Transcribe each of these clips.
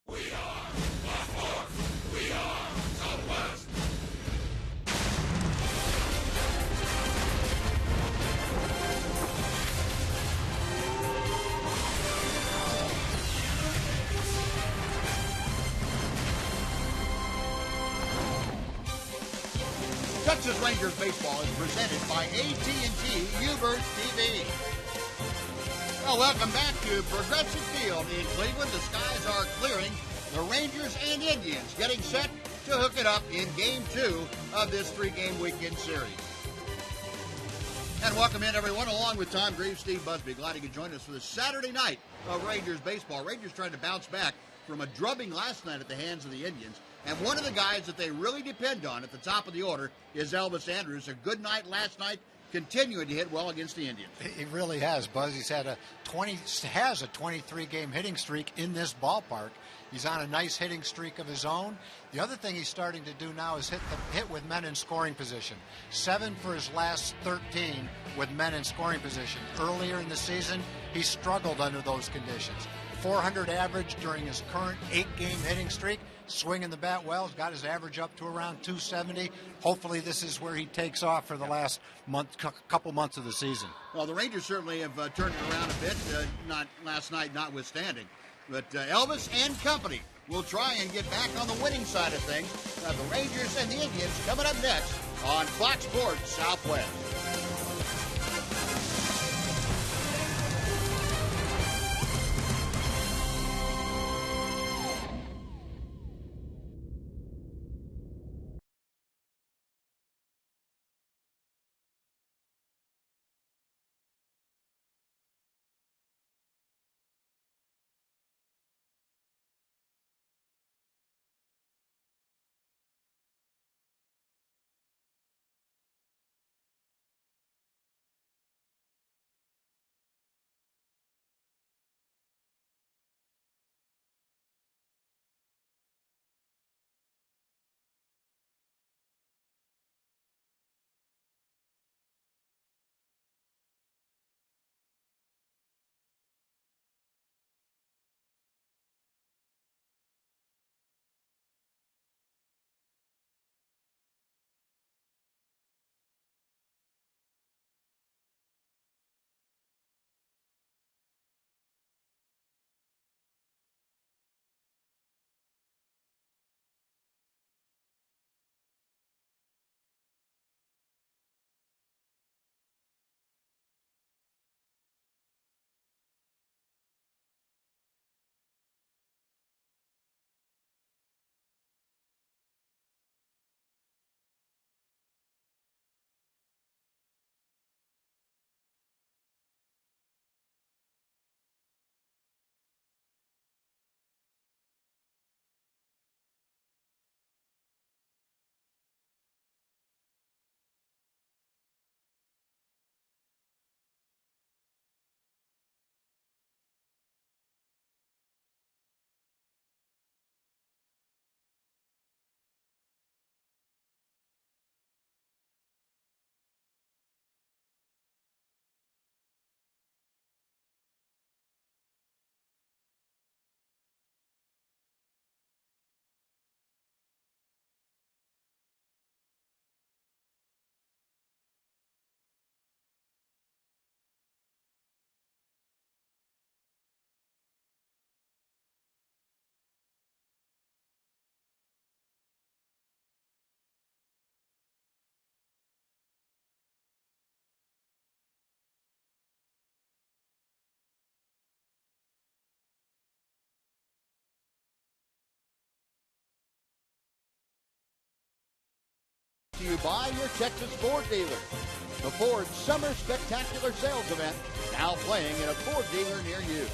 We are Baltimore. We are Southwest. Texas Rangers baseball is presented by AT&T Uber TV. Well, welcome back to Progressive Field in Cleveland. The skies are clearing. The Rangers and Indians getting set to hook it up in Game 2 of this three-game weekend series. And welcome in, everyone, along with Tom Greaves, Steve Busby. Glad you could join us for the Saturday night of Rangers baseball. Rangers trying to bounce back from a drubbing last night at the hands of the Indians. And one of the guys that they really depend on at the top of the order is Elvis Andrus. A good night last night, continuing to hit well against the Indians. He really has, Buzz. He's had a 23-game hitting streak in this ballpark. He's on a nice hitting streak of his own. The other thing he's starting to do now is hit with men in scoring position. 7 for his last 13 with men in scoring position. Earlier in the season, he struggled under those conditions. 400 average during his current 8-game hitting streak. Swinging the bat well, has got his average up to around 270. Hopefully this is where he takes off for the last couple months of the season. Well, the Rangers certainly have turned it around a bit, not last night notwithstanding. But Elvis and company will try and get back on the winning side of things. The Rangers and the Indians coming up next on Fox Sports Southwest. To you by your Texas Ford dealer. The Ford Summer Spectacular Sales Event now playing in a Ford dealer near you.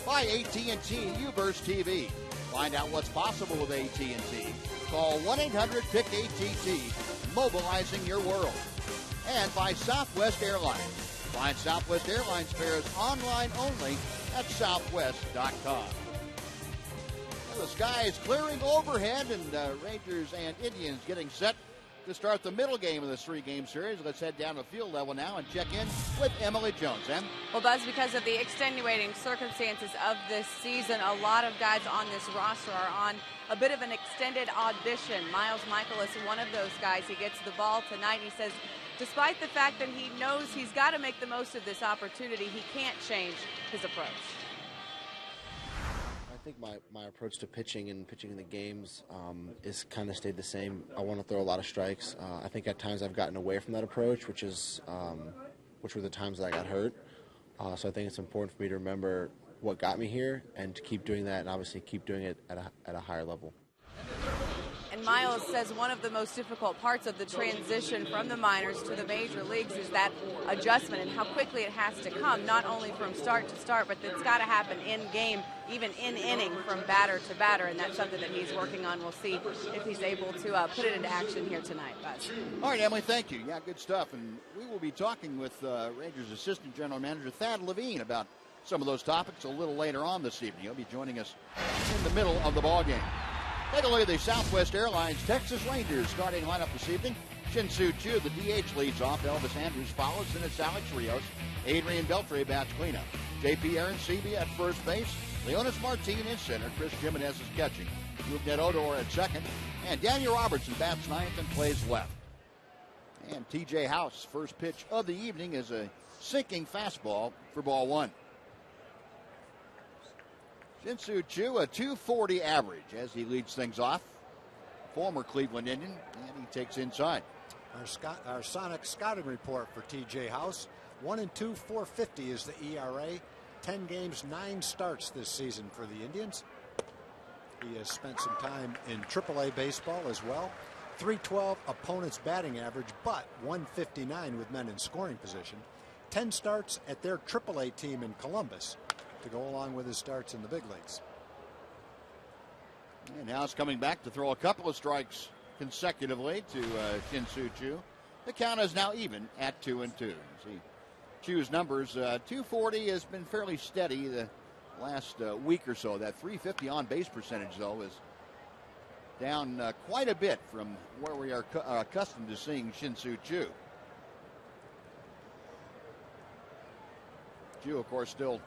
By AT&T Uverse TV. Find out what's possible with AT&T. Call 1-800-PIC-ATT, mobilizing your world. And by Southwest Airlines. Find Southwest Airlines fares online only at southwest.com. The sky is clearing overhead, and Rangers and Indians getting set to start the middle game of this three-game series. Let's head down to field level now and check in with Emily Jones. Em? Well, Buzz, because of the extenuating circumstances of this season, a lot of guys on this roster are on a bit of an extended audition. Miles Michael is one of those guys. He gets the ball tonight. He says, despite the fact that he knows he's got to make the most of this opportunity, he can't change his approach. I think my approach to pitching and pitching in the games is kind of stayed the same. I want to throw a lot of strikes. I think at times I've gotten away from that approach, which were the times that I got hurt. So I think it's important for me to remember what got me here and to keep doing that, and obviously keep doing it at a higher level. And Miles says one of the most difficult parts of the transition from the minors to the major leagues is that adjustment and how quickly it has to come, not only from start to start, but it's got to happen in game, even in inning, from batter to batter, and that's something that he's working on. We'll see if he's able to put it into action here tonight, Buzz. All right, Emily, thank you. Yeah, good stuff. And we will be talking with Rangers Assistant General Manager Thad Levine about some of those topics a little later on this evening. He'll be joining us in the middle of the ballgame. Take a look at the Southwest Airlines Texas Rangers starting lineup this evening. Shin-Soo Choo, the DH, leads off. Elvis Andrews follows. Then it's Alex Rios. Adrian Beltre bats cleanup. J.P. Aronsebi at first base. Leonis Martin in center. Chris Jimenez is catching. Rougned Odor at second. And Daniel Robertson bats ninth and plays left. And T.J. House, first pitch of the evening, is a sinking fastball for ball one. Shin-Soo Choo, a .240 average as he leads things off. Former Cleveland Indian, and he takes inside. Our Sonic scouting report for T.J. House. 1-2, 450 is the ERA. 10 games, 9 starts this season for the Indians. He has spent some time in AAA baseball as well. .312 opponent's batting average, but .159 with men in scoring position. 10 starts at their AAA team in Columbus, to go along with his starts in the big leagues. And now it's coming back to throw a couple of strikes consecutively to Shin-Soo Choo. The count is now even at 2-2. See, Choo's numbers, 240 has been fairly steady the last week or so. That .350 on base percentage, though, is down quite a bit from where we are accustomed to seeing Shin-Soo Choo. Choo, of course, still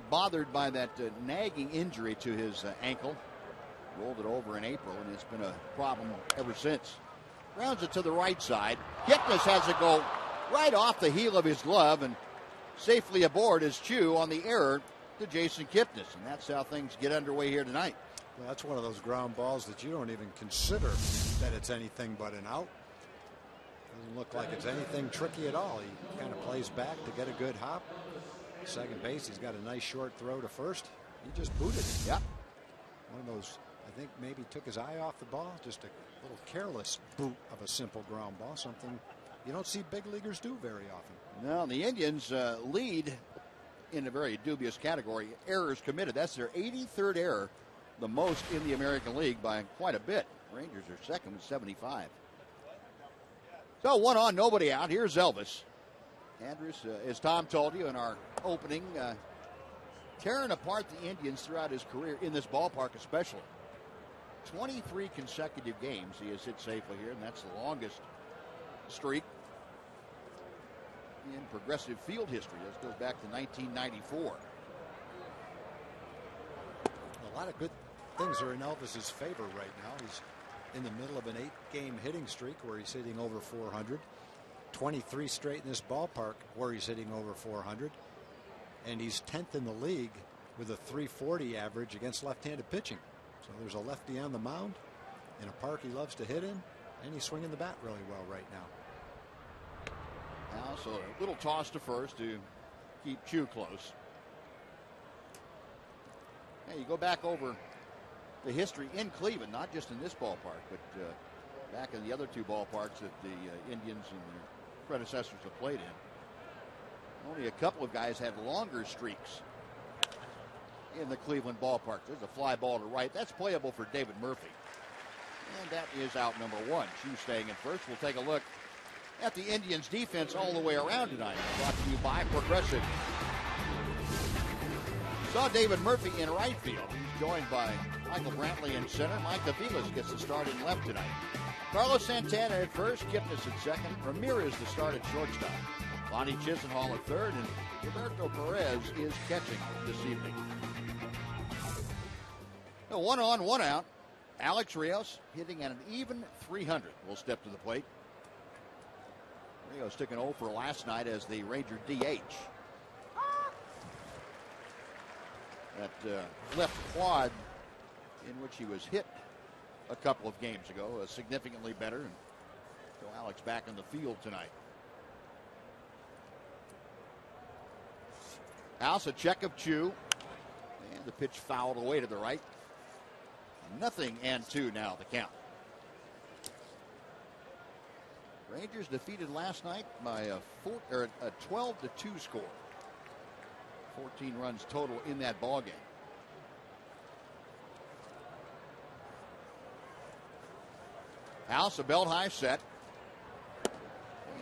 bothered by that nagging injury to his ankle. Rolled it over in April, and it's been a problem ever since. Rounds it to the right side. Kipnis has it go right off the heel of his glove, and safely aboard is Choo on the error to Jason Kipnis, and that's how things get underway here tonight. Well, that's one of those ground balls that you don't even consider that it's anything but an out. Doesn't look like it's anything tricky at all. He kind of plays back to get a good hop. Second base, he's got a nice short throw to first. He just booted it. Yep. One of those, I think maybe took his eye off the ball. Just a little careless boot of a simple ground ball. Something you don't see big leaguers do very often. No, the Indians lead in a very dubious category. Errors committed. That's their 83rd error, the most in the American League by quite a bit. Rangers are second with 75. So 1 on, nobody out. Here's Elvis. Andrews, as Tom told you in our opening, tearing apart the Indians throughout his career in this ballpark especially. 23 consecutive games he has hit safely here, and that's the longest streak in Progressive Field history. This goes back to 1994. A lot of good things are in Elvis's favor right now. He's in the middle of an 8-game hitting streak where he's hitting over 400. 23 straight in this ballpark where he's hitting over 400, and he's 10th in the league with a .340 average against left-handed pitching. So there's a lefty on the mound in a park he loves to hit in, and he's swinging the bat really well right now. Now, so a little toss to first to keep Choo close. Hey, you go back over the history in Cleveland, not just in this ballpark, but back in the other two ballparks that the Indians and their predecessors have played in. Only a couple of guys had longer streaks in the Cleveland ballpark. There's a fly ball to right. That's playable for David Murphy. And that is out number 1. Choo staying in first. We'll take a look at the Indians defense all the way around tonight. Brought to you by Progressive. Saw David Murphy in right field. He's joined by Michael Brantley in center. Mike Aviles gets the start in left tonight. Carlos Santana at first, Kipnis at second, Ramirez to start at shortstop, Lonnie Chisenhall at third, and Roberto Perez is catching this evening. A 1 on, 1 out. Alex Rios hitting at an even 300 will step to the plate. Rios took an 0 for last night as the Ranger DH. That left quad in which he was hit a couple of games ago, significantly better. And so Alex back in the field tonight. House, a check of Chu. And the pitch fouled away to the right. 0-2 now the count. Rangers defeated last night by a 12-2 score. 14 runs total in that ball game. House, a belt high set.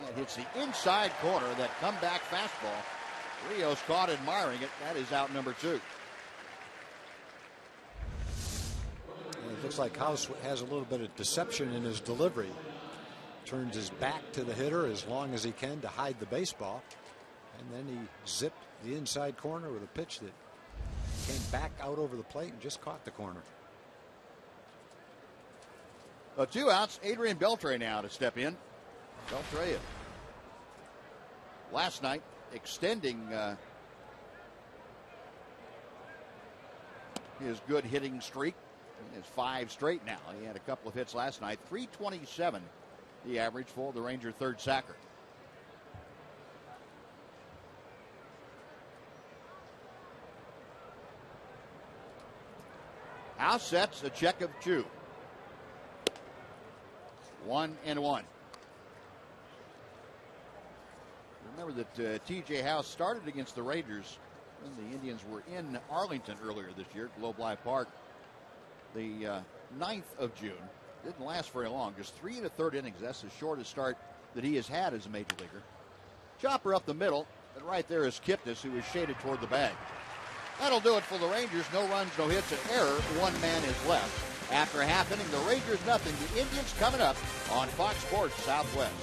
And hits the inside corner. That comeback fastball. Rios caught admiring it. That is out number 2. It looks like House has a little bit of deception in his delivery. Turns his back to the hitter as long as he can to hide the baseball. And then he zipped the inside corner with a pitch that came back out over the plate and just caught the corner. 2 outs. Adrian Beltre now to step in. Beltre last night extending his good hitting streak. He has 5 straight now. He had a couple of hits last night. 327 the average for the Ranger third sacker. House sets a check of Chu. 1-1. Remember that T.J. House started against the Rangers when the Indians were in Arlington earlier this year, Globe Life Park, the 9th of June. Didn't last very long, just 3 1/3 innings. That's the shortest start that he has had as a major leaguer. Chopper up the middle, and right there is Kipnis, who is shaded toward the bag. That'll do it for the Rangers. No runs, no hits, an error. 1 man is left. After a half inning, the Rangers nothing. The Indians coming up on Fox Sports Southwest.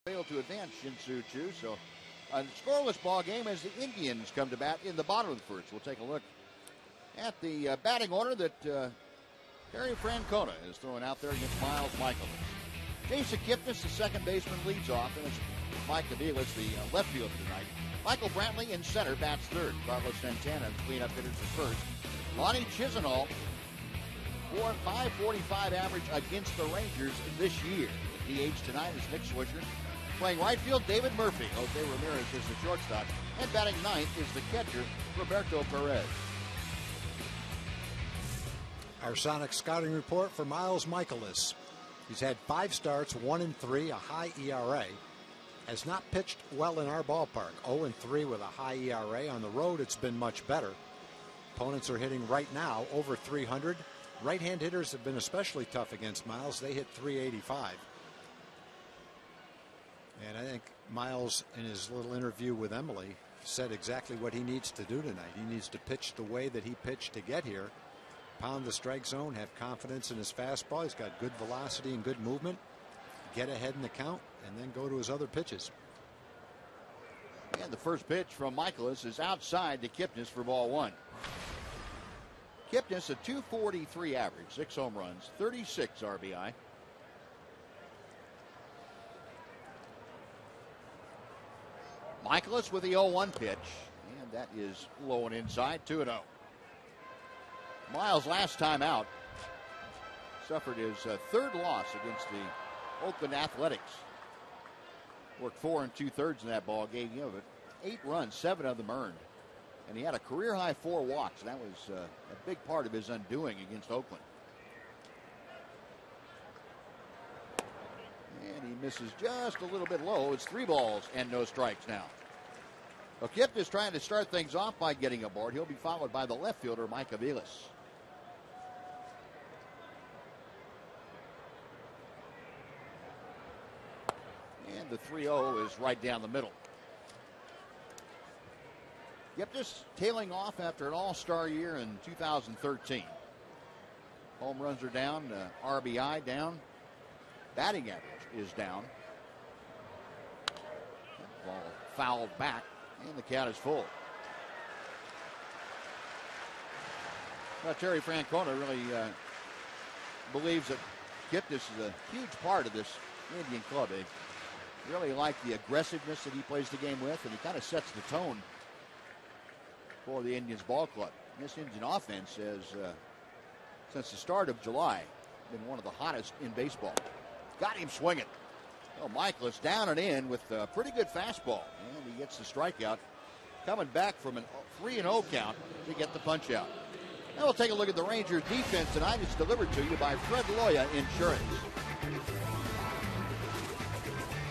Failed to advance Shin-Soo Choo, so a scoreless ball game as the Indians come to bat in the bottom of the first. We'll take a look at the batting order that Terry Francona is throwing out there against Miles Michaelis. Jason Kipnis, the second baseman, leads off, and it's Mike Aviles, the left fielder tonight. Michael Brantley in center bats third. Carlos Santana, cleanup hitters at first. Lonnie Chisenhall, 5.45 average against the Rangers this year. The DH tonight is Nick Swisher. Playing right field, David Murphy. Jose Ramirez is the shortstop. And batting ninth is the catcher, Roberto Perez. Our Sonic scouting report for Miles Michaelis. He's had 5 starts, 1-3, a high ERA. has not pitched well in our ballpark. 0-3 with a high ERA. On the road, it's been much better. Opponents are hitting right now over 300. Right-hand hitters have been especially tough against Miles. They hit 385. And I think Miles, in his little interview with Emily, said exactly what he needs to do tonight. He needs to pitch the way that he pitched to get here. Pound the strike zone, have confidence in his fastball. He's got good velocity and good movement. Get ahead in the count, and then go to his other pitches. And the first pitch from Michaelis is outside to Kipnis for ball one. Kipnis, a .243 average, 6 home runs, 36 RBI. Michaelis with the 0-1 pitch, and that is low and inside, 2-0. Miles, last time out, suffered his third loss against the Oakland Athletics. Worked 4 2/3 in that ball game. You know, 8 runs, 7 of them earned. And he had a career-high 4 walks. And that was a big part of his undoing against Oakland. And he misses just a little bit low. It's 3 balls and no strikes now. Well, Kip is trying to start things off by getting aboard. He'll be followed by the left fielder, Mike Aviles. And the 3-0 is right down the middle. Yeptis tailing off after an all-star year in 2013. Home runs are down, RBI down, batting average is down. That ball fouled back, and the count is full. Well, Terry Francona really believes that Kipnis is a huge part of this Indian club. They really like the aggressiveness that he plays the game with, and he kind of sets the tone for the Indians ball club. This Indian offense has, since the start of July, been one of the hottest in baseball. Got him swinging. Well, Michaelis down and in with a pretty good fastball, and he gets the strikeout, coming back from a 3-0 count to get the punch out. Now we'll take a look at the Rangers defense tonight. It's delivered to you by Fred Loya Insurance.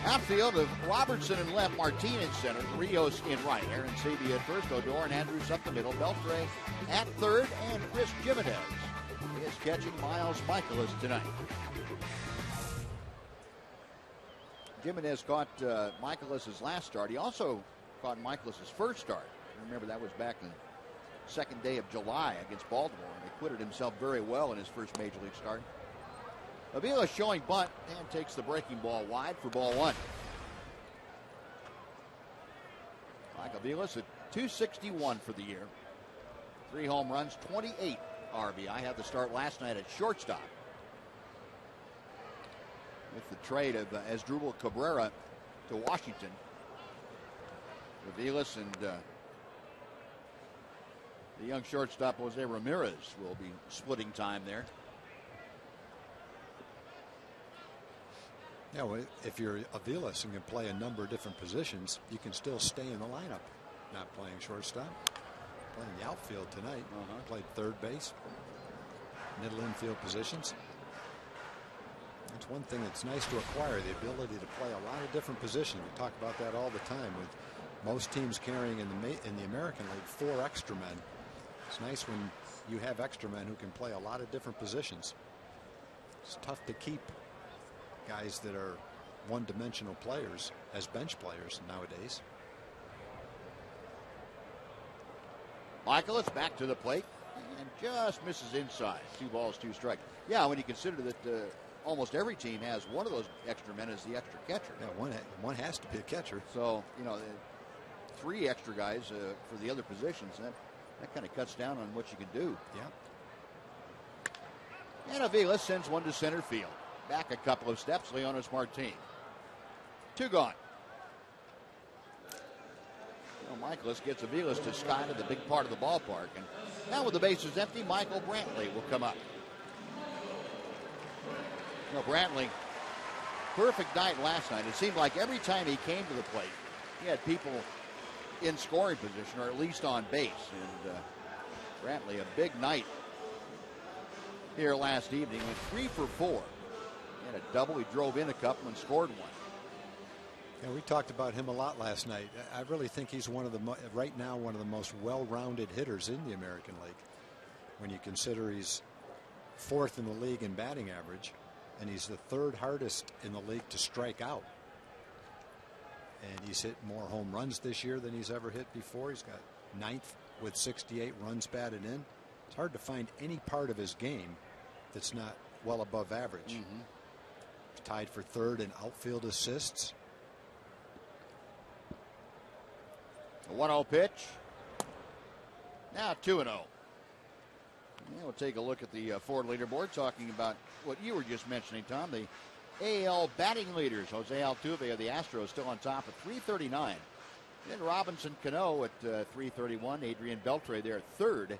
Outfield of Robertson in left, Martinez center, Rios in right, Aaron Sabia at first, Odor and Andrews up the middle, Beltre at third, and Chris Jimenez is catching Miles Michaelis tonight. Jimenez caught Michaelis' last start. He also caught Michaelis' first start. Remember, that was back in the second day of July against Baltimore, and he acquitted himself very well in his first major league start. Avila showing bunt and takes the breaking ball wide for ball one. Mike Avilas at .261 for the year. 3 home runs, 28 RBI. Had the start last night at shortstop with the trade of Asdrubal Cabrera to Washington. Avilas and the young shortstop Jose Ramirez will be splitting time there. Yeah, well, if you're Avilas and can play a number of different positions, you can still stay in the lineup. Not playing shortstop, playing the outfield tonight. Played third base, middle infield positions. That's one thing that's nice to acquire, the ability to play a lot of different positions. We talk about that all the time with most teams carrying in the American League 4 extra men. It's nice when you have extra men who can play a lot of different positions. It's tough to keep guys that are one-dimensional players as bench players nowadays. Michaelis back to the plate and just misses inside. 2 balls, 2 strikes. Yeah, when you consider that almost every team has one of those extra men as the extra catcher. Yeah, one has to be a catcher. So, 3 extra guys for the other positions. That kind of cuts down on what you can do. Yeah. And Avila sends one to center field. Back a couple of steps, Leonis Martin. 2 gone. Michaelis gets Avilas to sky to the big part of the ballpark. And now with the bases empty, Michael Brantley will come up. Brantley, perfect night last night. It seemed like every time he came to the plate, he had people in scoring position or at least on base. And Brantley, a big night here last evening, went 3 for 4. He had a double. He drove in a couple and scored one. Yeah, we talked about him a lot last night. I really think he's right now one of the most well-rounded hitters in the American League. When you consider he's 4th in the league in batting average, and he's the 3rd hardest in the league to strike out. And he's hit more home runs this year than he's ever hit before. He's got 9th with 68 runs batted in. It's hard to find any part of his game that's not well above average. He's tied for 3rd in outfield assists. A 1-0 pitch. Now 2-0. Yeah, we'll take a look at the Ford leaderboard, talking about what you were just mentioning, Tom. The AL batting leaders. Jose Altuve of the Astros still on top at 339. Then Robinson Cano at 331. Adrian Beltre there at 3rd.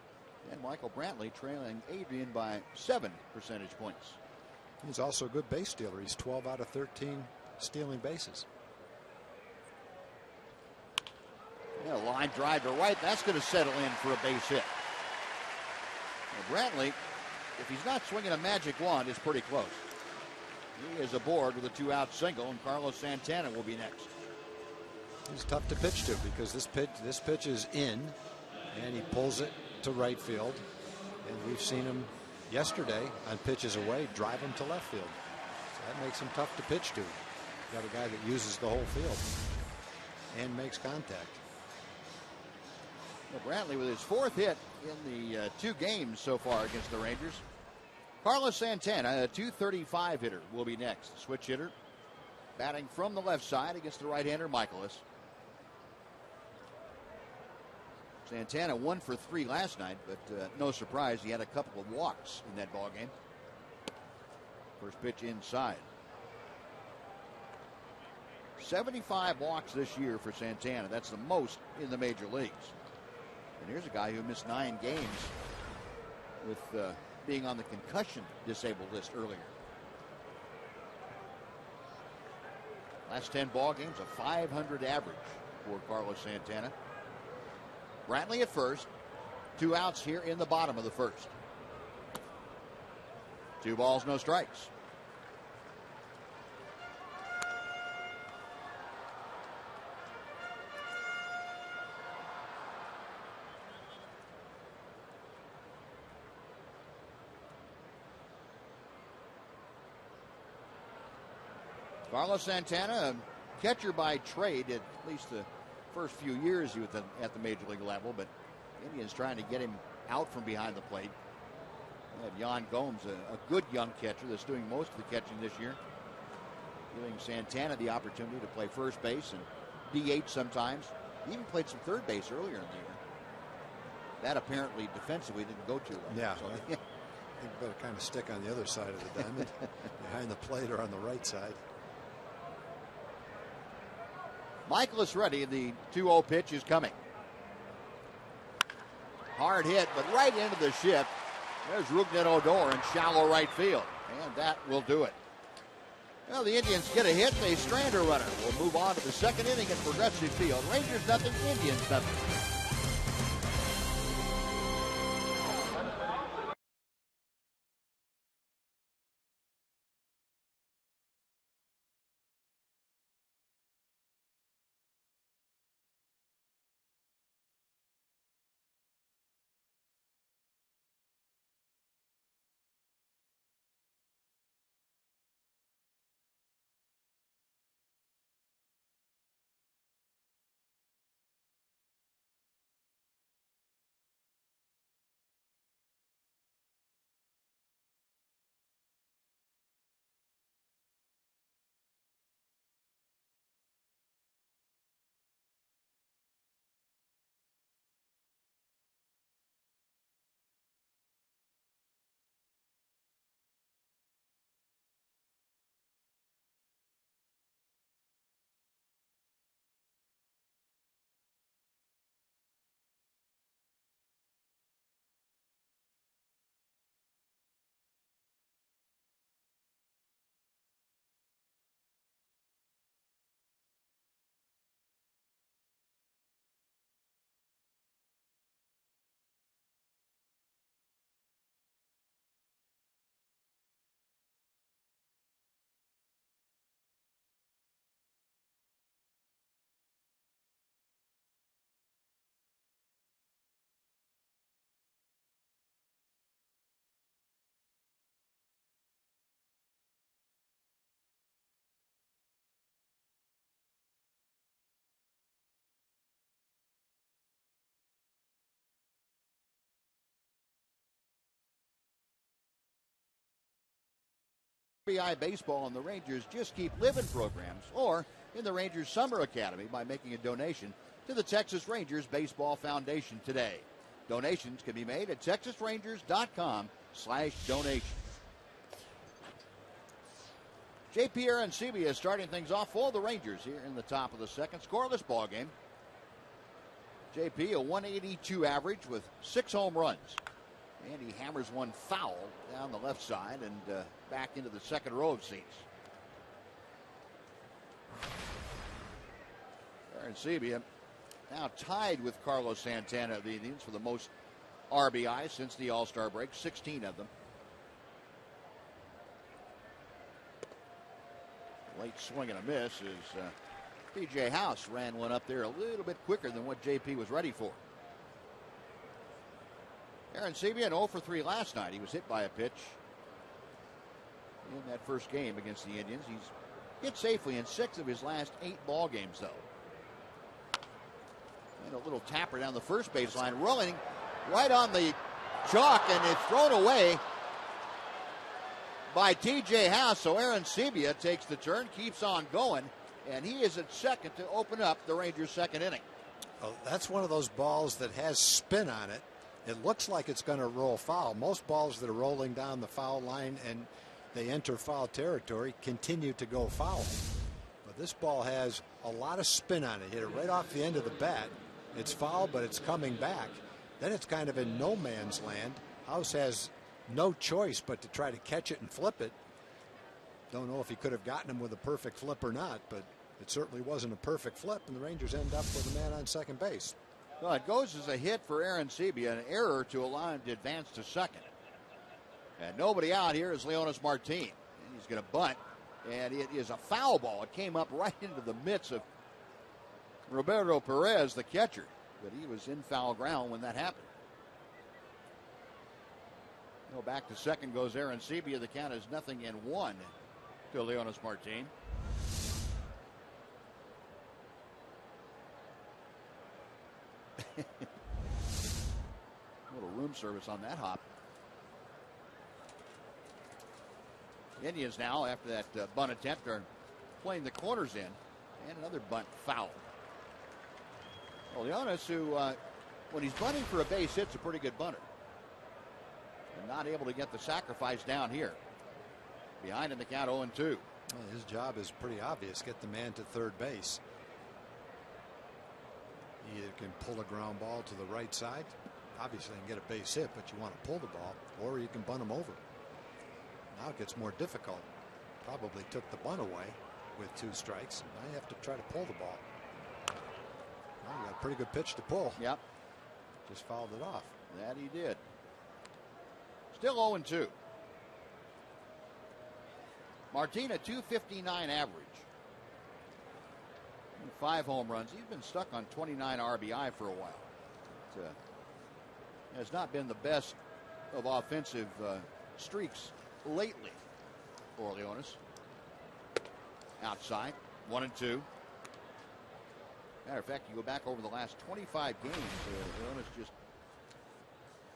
And Michael Brantley trailing Adrian by 7 percentage points. He's also a good base stealer. He's 12 out of 13 stealing bases. Yeah, line drive to right. That's going to settle in for a base hit. Well, Brantley, if he's not swinging a magic wand, is pretty close. He is aboard with a 2-out single, and Carlos Santana will be next. He's tough to pitch to because this pitch is in, and he pulls it to right field. And we've seen him yesterday on pitches away drive him to left field. So that makes him tough to pitch to. You got a guy that uses the whole field and makes contact. Well, Brantley with his 4th hit in the 2 games so far against the Rangers. Carlos Santana, a .235 hitter, will be next. Switch hitter, batting from the left side against the right-hander Michaelis. Santana 1 for 3 last night, but no surprise, he had a couple of walks in that ball game. First pitch inside. 75 walks this year for Santana. That's the most in the major leagues. And here's a guy who missed 9 games with being on the concussion disabled list earlier. Last 10 ball games, a 500 average for Carlos Santana. Brantley at first. 2 outs here in the bottom of the first. 2 balls, no strikes. Carlos Santana, catcher by trade, at least the first few years he was at the major league level, but Indians trying to get him out from behind the plate. They have Yan Gomes, a good young catcher that's doing most of the catching this year, giving Santana the opportunity to play first base and DH sometimes. He even played some third base earlier in the year. That apparently defensively didn't go too well. Yeah, So, well, you better kind of stick on the other side of the diamond, behind the plate or on the right side. Michaelis ready. The 2-0 pitch is coming. Hard hit, but right into the shift. There's Rougned Odor in shallow right field. And that will do it. Well, the Indians get a hit. They strand a runner. We'll move on to the 2nd inning at Progressive Field. Rangers nothing, Indians nothing. RBI Baseball and the Rangers Just Keep Living programs, or in the Rangers Summer Academy by making a donation to the Texas Rangers Baseball Foundation today. Donations can be made at texasrangers.com/donation. JP Arancibia is starting things off for the Rangers here in the top of the second. Scoreless ball game. JP, a 182 average with 6 home runs. And he hammers one foul down the left side and back into the second row of seats. Arancibia now tied with Carlos Santana of the Indians for the most RBIs since the All-Star break, 16 of them. Late swing and a miss as P.J. House ran one up there a little bit quicker than what JP was ready for. Arancibia, an 0 for 3 last night. He was hit by a pitch in that first game against the Indians. He's hit safely in 6 of his last 8 ball games, though. And a little tapper down the first baseline, rolling right on the chalk, and it's thrown away by T.J. House. So Arancibia takes the turn, keeps on going, and he is at second to open up the Rangers' second inning. Oh, that's one of those balls that has spin on it. It looks like it's going to roll foul. Most balls that are rolling down the foul line and they enter foul territory continue to go foul. But this ball has a lot of spin on it. Hit it right off the end of the bat. It's foul, but it's coming back. Then it's kind of in no man's land. House has no choice but to try to catch it and flip it. Don't know if he could have gotten him with a perfect flip or not, but it certainly wasn't a perfect flip, and the Rangers end up with a man on second base. Well, it goes as a hit for Arancibia, an error to allow him to advance to second. And nobody out here is Leonys Martin. And he's going to bunt, and it is a foul ball. It came up right into the midst of Roberto Perez, the catcher, but he was in foul ground when that happened. No, back to second goes Arancibia. The count is 0-1 to Leonys Martin. Little room service on that hop. Indians now, after that bunt attempt, are playing the corners in, and another bunt foul. Well, Leonys, who when he's bunting for a base hit's a pretty good bunter, and not able to get the sacrifice down here. Behind in the count, 0-2. Well, his job is pretty obvious: get the man to third base. You either can pull a ground ball to the right side, obviously, and get a base hit, but you want to pull the ball, or you can bunt him over. Now it gets more difficult. Probably took the bunt away with 2 strikes. Now you have to try to pull the ball. Well, you got a pretty good pitch to pull. Yep. Just fouled it off. That he did. Still 0-2. Martin, a 259 average. 5 home runs. He's been stuck on 29 RBI for a while. It has not been the best of offensive streaks lately for Leonys. Outside, 1-2. Matter of fact, you go back over the last 25 games, Leonys just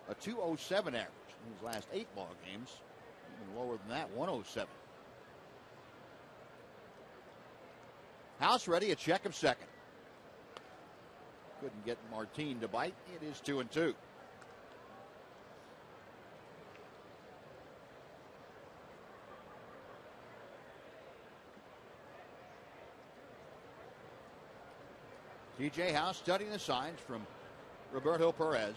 a 207 average in his last 8 ball games. Even lower than that, 107. House ready, a check of second. Couldn't get Martin to bite. It is 2-2. T.J. House studying the signs from Roberto Perez.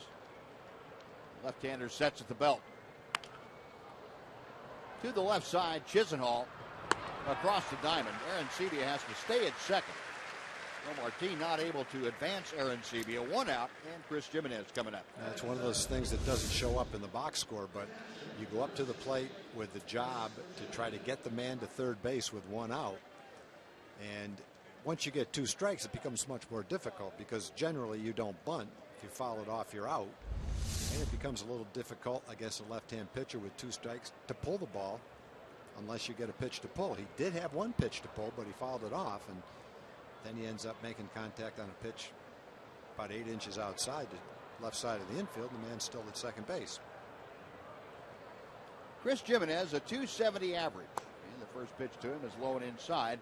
Left-hander sets at the belt. To the left side, Chisenhall across the diamond. Arancibia has to stay at second. Well, Martin not able to advance Arancibia. 1 out, and Chris Jimenez coming up. That's one of those things that doesn't show up in the box score, but you go up to the plate with the job to try to get the man to third base with 1 out. And once you get 2 strikes, it becomes much more difficult because generally you don't bunt. If you foul it off, you're out. And it becomes a little difficult, I guess, a left-hand pitcher with 2 strikes to pull the ball unless you get a pitch to pull. He did have 1 pitch to pull, but he fouled it off, and then he ends up making contact on a pitch about 8 inches outside the left side of the infield, and the man's still at second base. Chris Jimenez, a 270 average First pitch to him is low and inside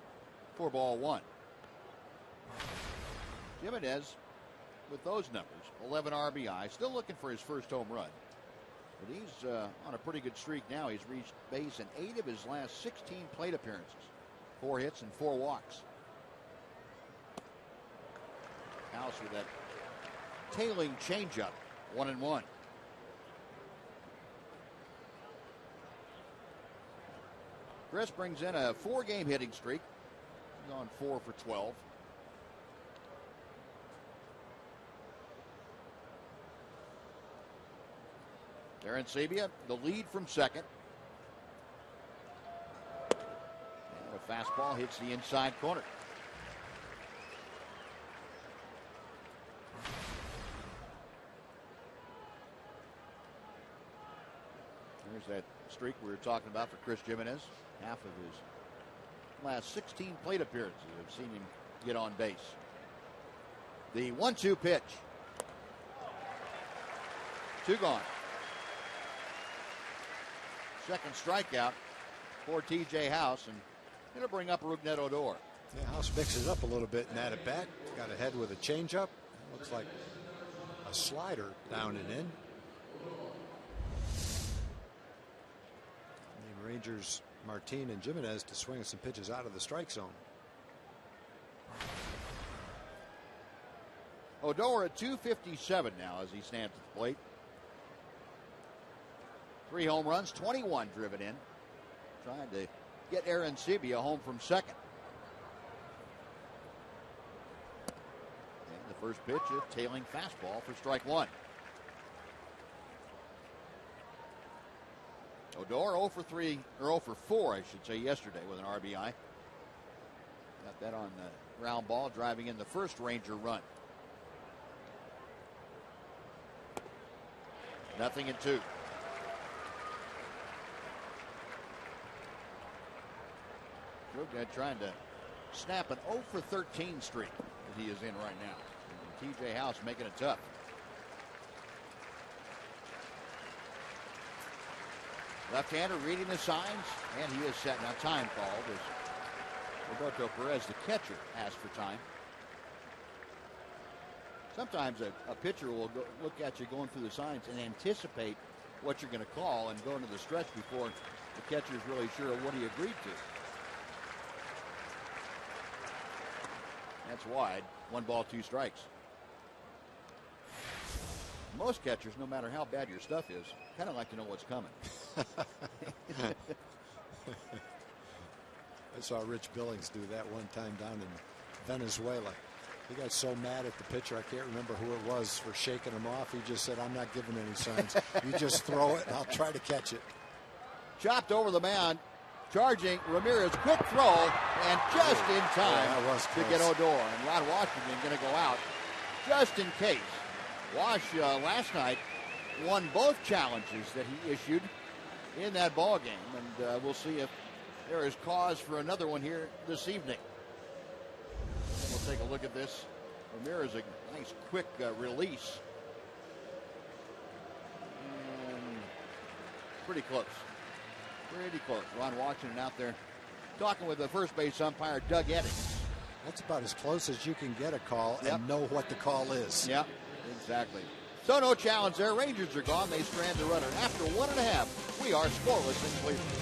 for ball one. Jimenez with those numbers, 11 RBI, still looking for his first home run. But he's on a pretty good streak now. He's reached base in 8 of his last 16 plate appearances. 4 hits and 4 walks. House with that tailing changeup, 1-1. Chris brings in a 4-game hitting streak. He's on 4 for 12. Aaron Sabia, the lead from second. And a fastball hits the inside corner. There's that streak we were talking about for Chris Jimenez. Half of his last 16 plate appearances have seen him get on base. The 1-2 pitch. 2 gone. Second strikeout for T.J. House, and going to bring up Rougned Odor. Yeah, House mixes up a little bit in that at bat. Got ahead with a changeup. Looks like a slider down and in. The Rangers, Martin and Jimenez to swing some pitches out of the strike zone. Odor at 257 now as he stands at the plate. 3 home runs, 21 driven in. Trying to get Aaron Sabia home from second. And the first pitch, a tailing fastball for strike 1. Odor 0 for 3, or 0 for 4, I should say, yesterday with an RBI. Got that on the ground ball, driving in the first Ranger run. 0-2. Rougned trying to snap an 0 for 13 streak that he is in right now. And T.J. House making it tough. Left-hander reading the signs, and he is set. Now time called as Roberto Perez, the catcher, asked for time. Sometimes a pitcher will look at you going through the signs and anticipate what you're going to call and go into the stretch before the catcher is really sure of what he agreed to. That's wide. 1 ball, 2 strikes. Most catchers, no matter how bad your stuff is, kind of like to know what's coming. I saw Rich Billings do that one time down in Venezuela. He got so mad at the pitcher, I can't remember who it was, for shaking him off. He just said, "I'm not giving any signs. You just throw it and I'll try to catch it." Chopped over the mound. Charging Ramirez, quick throw, and just in time to get Odor. And Ron Washington going to go out just in case. Wash last night won both challenges that he issued in that ball game, and we'll see if there is cause for another one here this evening. We'll take a look at this. Ramirez, a nice quick release. And pretty close. Pretty close. Ron Washington out there talking with the first base umpire, Doug Eddings. That's about as close as you can get a call and know what the call is. Yep, exactly. So no challenge there. Rangers are gone. They strand the runner. After 1.5, we are scoreless in Cleveland.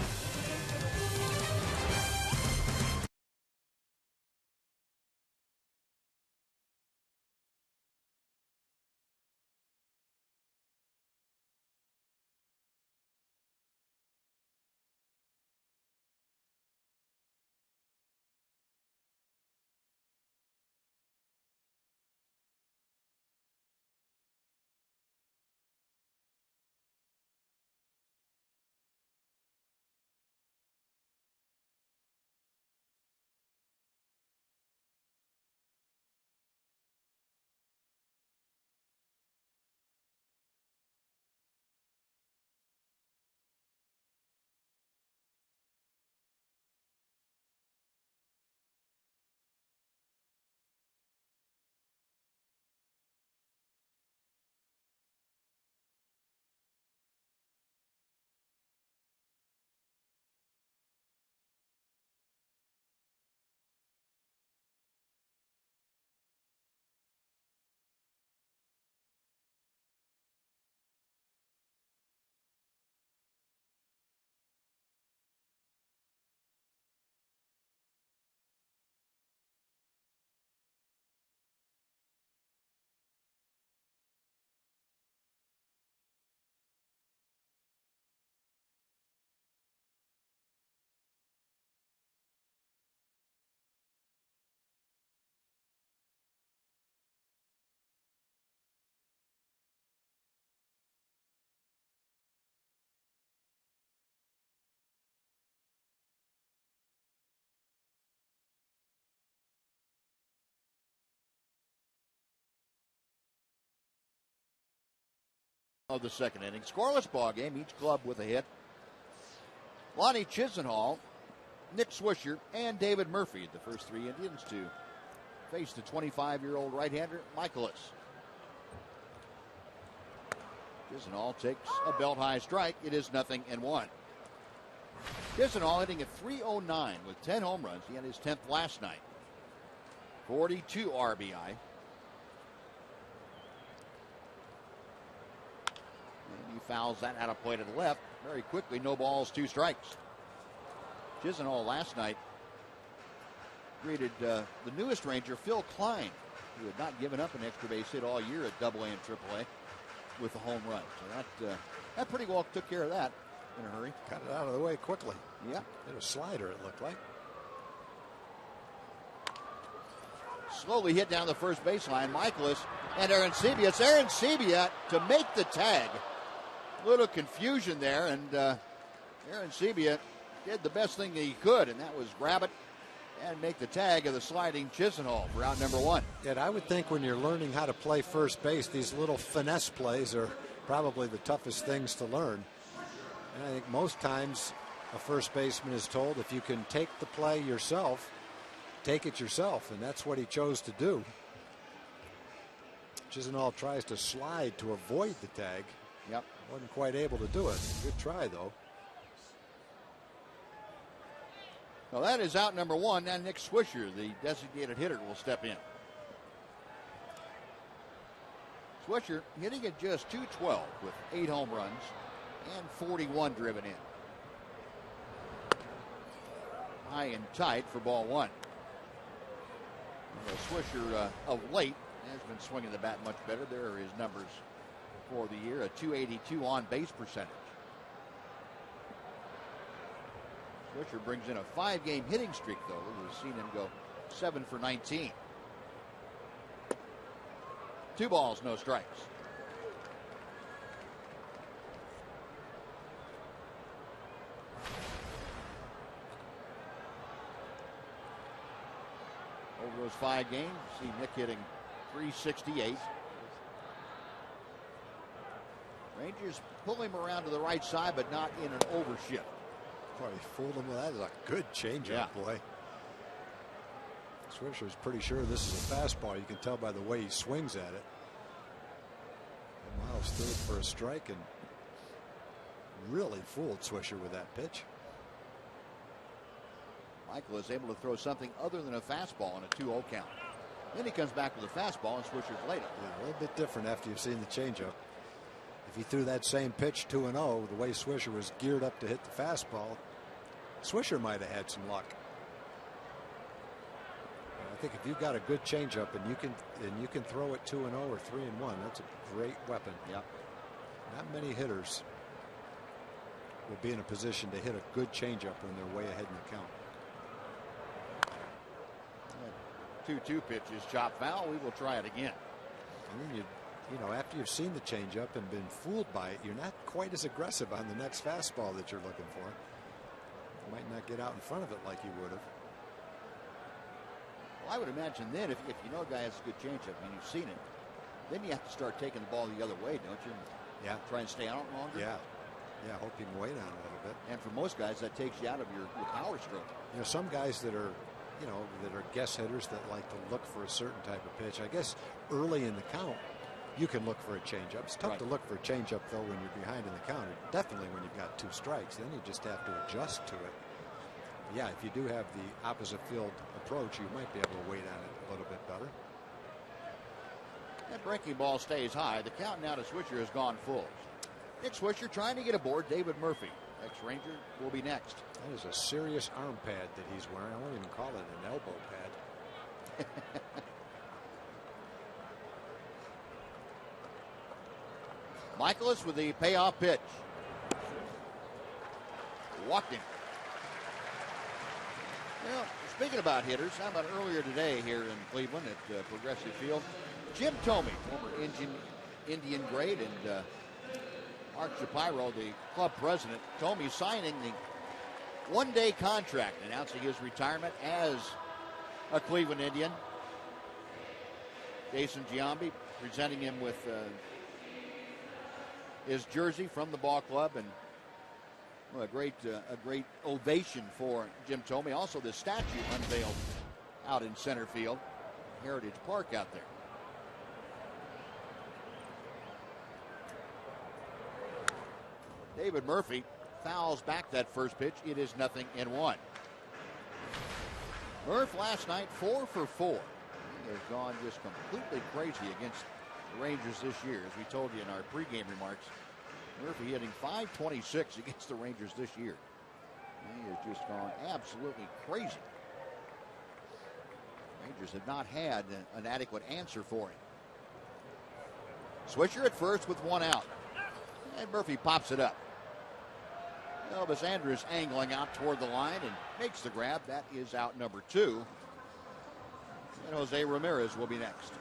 of the second inning. Scoreless ball game, each club with a hit. Lonnie Chisenhall, Nick Swisher, and David Murphy, the first three Indians to face the 25-year-old right-hander, Michaelis. Chisenhall takes a belt-high strike. It is 0-1. Chisenhall hitting at .309 with 10 home runs. He had his 10th last night. 42 RBI. And he fouls that out of play to the left. Very quickly, no balls, 2 strikes. Chisenhall last night greeted the newest Ranger, Phil Klein, who had not given up an extra base hit all year at AA and AAA with the home run. So that pretty well took care of that in a hurry. Got it out of the way quickly. Yeah. Hit a slider, it looked like. Slowly hit down the first baseline. Michaelis and Arancibia. It's Arancibia to make the tag. A little confusion there, and Arancibia did the best thing that he could, and that was grab it and make the tag of the sliding Chisenhall for out number 1. And I would think when you're learning how to play first base, these little finesse plays are probably the toughest things to learn. And I think most times a first baseman is told if you can take the play yourself, take it yourself, and that's what he chose to do. Chisenhall tries to slide to avoid the tag. Yep. Wasn't quite able to do it. Good try, though. Well, that is out number 1. And Nick Swisher, the designated hitter, will step in. Swisher hitting at just .212 with 8 home runs and 41 driven in. High and tight for ball 1. Swisher of late has been swinging the bat much better. There are his numbers for the year, a .282 on base percentage. Swisher brings in a 5-game hitting streak, though. We've seen him go 7 for 19. 2 balls, no strikes. Over those 5 games, see Nick hitting .368. Rangers pull him around to the right side, but not in an overshift. Probably fooled him with that. Is a good changeup play. Swisher's pretty sure this is a fastball. You can tell by the way he swings at it. And Miles threw it for a strike and really fooled Swisher with that pitch. Michael is able to throw something other than a fastball on a 2-0 count. Then he comes back with a fastball and Swisher's later. Yeah, a little bit different after you've seen the changeup. If he threw that same pitch 2-0, the way Swisher was geared up to hit the fastball, Swisher might have had some luck. I think if you've got a good changeup and you can throw it 2-0 or 3-1, that's a great weapon. Yep. Not many hitters will be in a position to hit a good changeup when they're way ahead in the count. 2-2 pitch is chopped foul. We will try it again. And then you know, after you've seen the changeup and been fooled by it, you're not quite as aggressive on the next fastball that you're looking for. You might not get out in front of it like you would have. Well, I would imagine then if you know a guy has a good changeup and you've seen it, then you have to start taking the ball the other way, don't you? Yeah. Try and stay out longer. Yeah. Yeah, hope you can wait on it a little bit. And for most guys, that takes you out of your power stroke. You know, some guys that are, you know, that are guess hitters that like to look for a certain type of pitch. I guess early in the count, you can look for a changeup. It's tough to look for a changeup, though, when you're behind in the count. Definitely when you've got 2 strikes. Then you just have to adjust to it. Yeah, if you do have the opposite field approach, you might be able to wait on it a little bit better. That breaking ball stays high. The count now to Swisher has gone full. Nick Swisher trying to get aboard David Murphy. Ex-Ranger will be next. That is a serious arm pad that he's wearing. I won't even call it an elbow pad. Michaelis with the payoff pitch. Walked him. Well, speaking about hitters, how about earlier today here in Cleveland at Progressive Field? Jim Thome, former Indian great, and Mark Shapiro, the club president. Thome signing the one-day contract, announcing his retirement as a Cleveland Indian. Jason Giambi presenting him with his jersey from the ball club, and well, a great ovation for Jim Thome. Also, the statue unveiled out in center field, Heritage Park out there. David Murphy fouls back that first pitch. It is 0-1. Murph last night 4 for 4. He has gone just completely crazy against the Rangers this year. As we told you in our pregame remarks, Murphy hitting .526 against the Rangers this year. He has just gone absolutely crazy. Rangers have not had an adequate answer for him. Swisher at first with 1 out. And Murphy pops it up. Elvis Andrus angling out toward the line and makes the grab. That is out number 2. And Jose Ramirez will be next.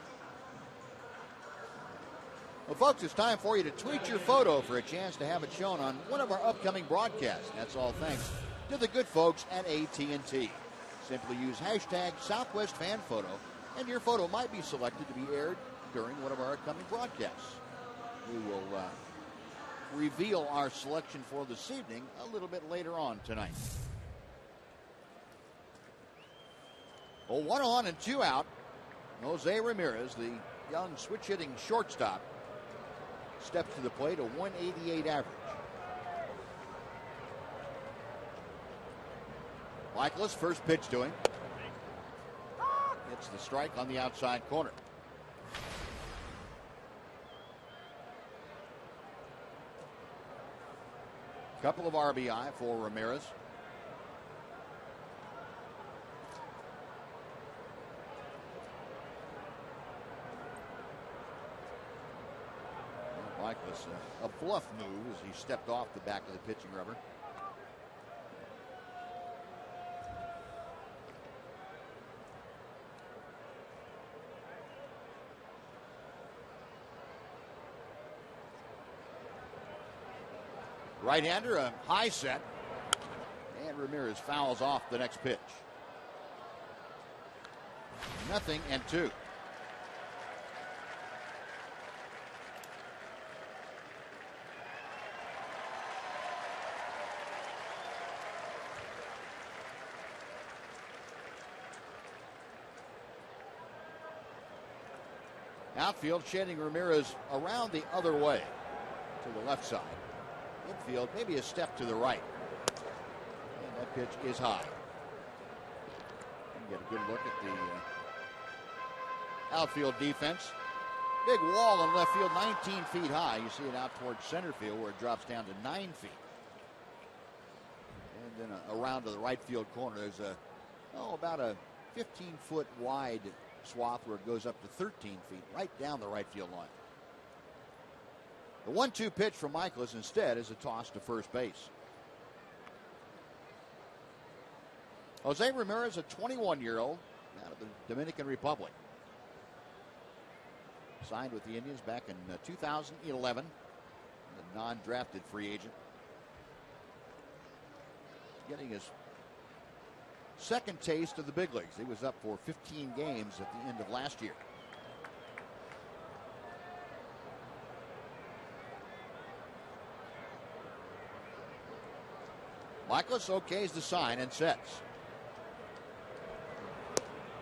Well, folks, it's time for you to tweet your photo for a chance to have it shown on one of our upcoming broadcasts. That's all thanks to the good folks at AT&T. Simply use hashtag SouthwestFanPhoto, and your photo might be selected to be aired during one of our upcoming broadcasts. We will reveal our selection for this evening a little bit later on tonight. Well, 1 on and 2 out. Jose Ramirez, the young switch-hitting shortstop, steps to the plate, a .188 average. Michaelis, first pitch to him. Hits the strike on the outside corner. Couple of RBI for Ramirez. Michaelis, a bluff move as he stepped off the back of the pitching rubber. Right-hander, a high set, and Ramirez fouls off the next pitch. 0-2. Outfield shading Ramirez around the other way to the left side. Infield, maybe a step to the right. And that pitch is high. You get a good look at the outfield defense. Big wall in left field, 19 feet high. You see it out towards center field where it drops down to 9 feet. And then around to the right field corner, there's about a 15-foot wide swath where it goes up to 13 feet, right down the right field line. The 1-2 pitch from Michaelis instead is a toss to first base. Jose Ramirez, a 21-year-old out of the Dominican Republic. Signed with the Indians back in 2011. A non-drafted free agent. Getting his second taste of the big leagues. He was up for 15 games at the end of last year. Michaelis okays the sign and sets.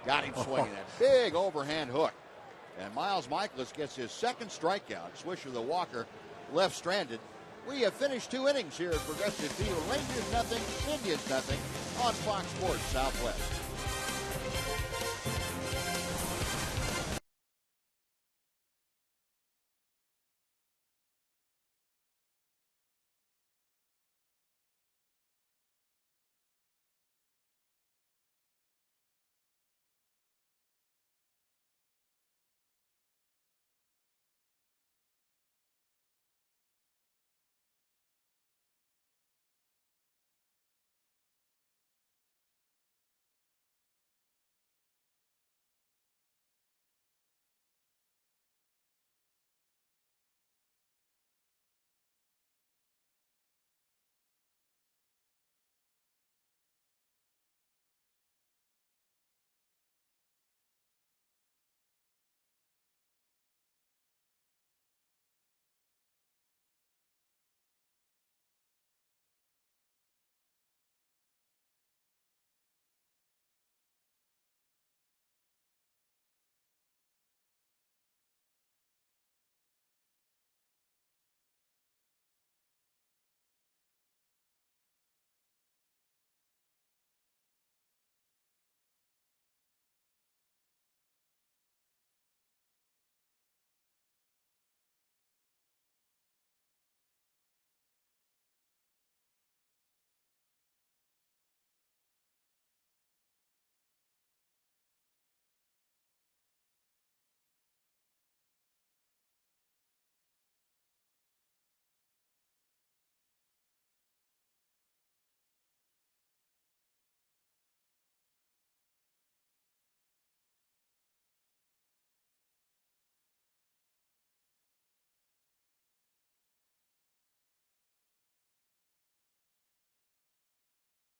Got him swinging that big overhand hook. And Miles Michaelis gets his second strikeout. Swisher the walker left stranded. We have finished 2 innings here at Progressive Field. Rangers nothing, Indians nothing on Fox Sports Southwest.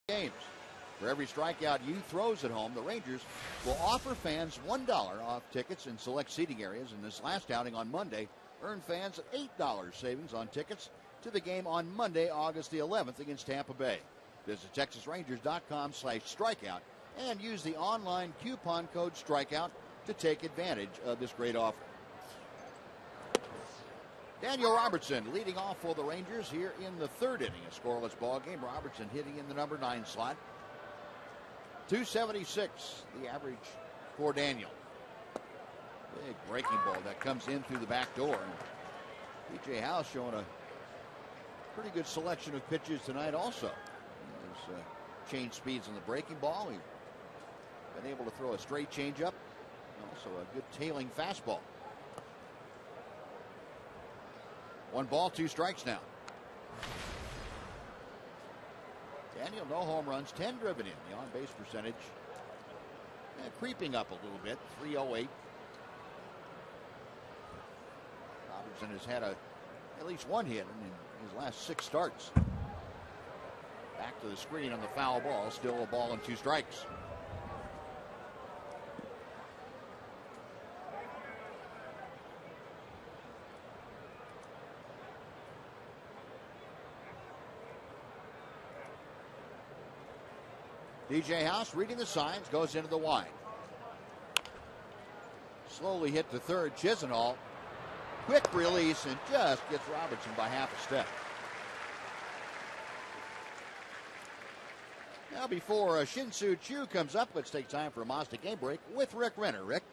games. For every strikeout you throws at home, the Rangers will offer fans $1 off tickets in select seating areas. In this last outing on Monday, earn fans an $8 savings on tickets to the game on Monday, August the 11th against Tampa Bay. Visit TexasRangers.com/strikeout and use the online coupon code strikeout to take advantage of this great offer. Daniel Robertson leading off for the Rangers here in the third inning. A scoreless ball game. Robertson hitting in the number 9 slot. 276, the average for Daniel. Big breaking ball that comes in through the back door. P.J. House showing a pretty good selection of pitches tonight also. There's change speeds on the breaking ball. He's been able to throw a straight changeup. Also a good tailing fastball. 1 ball, 2 strikes now. Daniel, no home runs, 10 driven in. The on-base percentage creeping up a little bit, 308. Robertson has had at least 1 hit in his last 6 starts. Back to the screen on the foul ball, still a ball and 2 strikes. DJ House reading the signs, goes into the wide. Slowly hit to third. Chisenhall, quick release, and just gets Robertson by half a step. Now before Shin-Soo Choo comes up, let's take time for a Mazda game break with Rick Renner. Rick?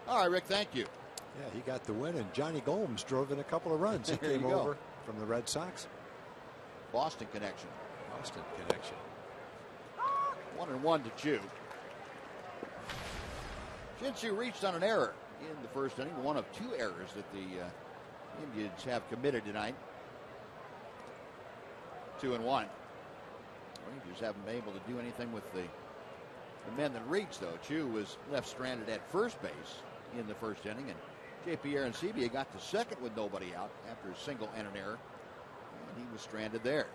All right, Rick, thank you. Yeah, he got the win, and Johnny Gomes drove in a couple of runs. He came over from the Red Sox. Boston connection. Boston connection. 1-1 to Choo. Shin-Soo reached on an error in the first inning. 1 of 2 errors that the Indians have committed tonight. 2-1. Rangers haven't been able to do anything with the men that reached, though. Choo was left stranded at first base in the first inning, and J.P. Arancibia got to second with nobody out after a single and an error, and he was stranded there.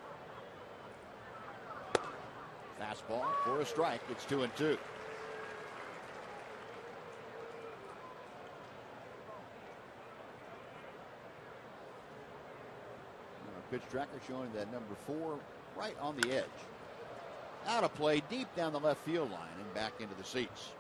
Fastball for a strike. It's 2-2. Pitch tracker showing that number 4 right on the edge. Out of play, deep down the left field line and back into the seats.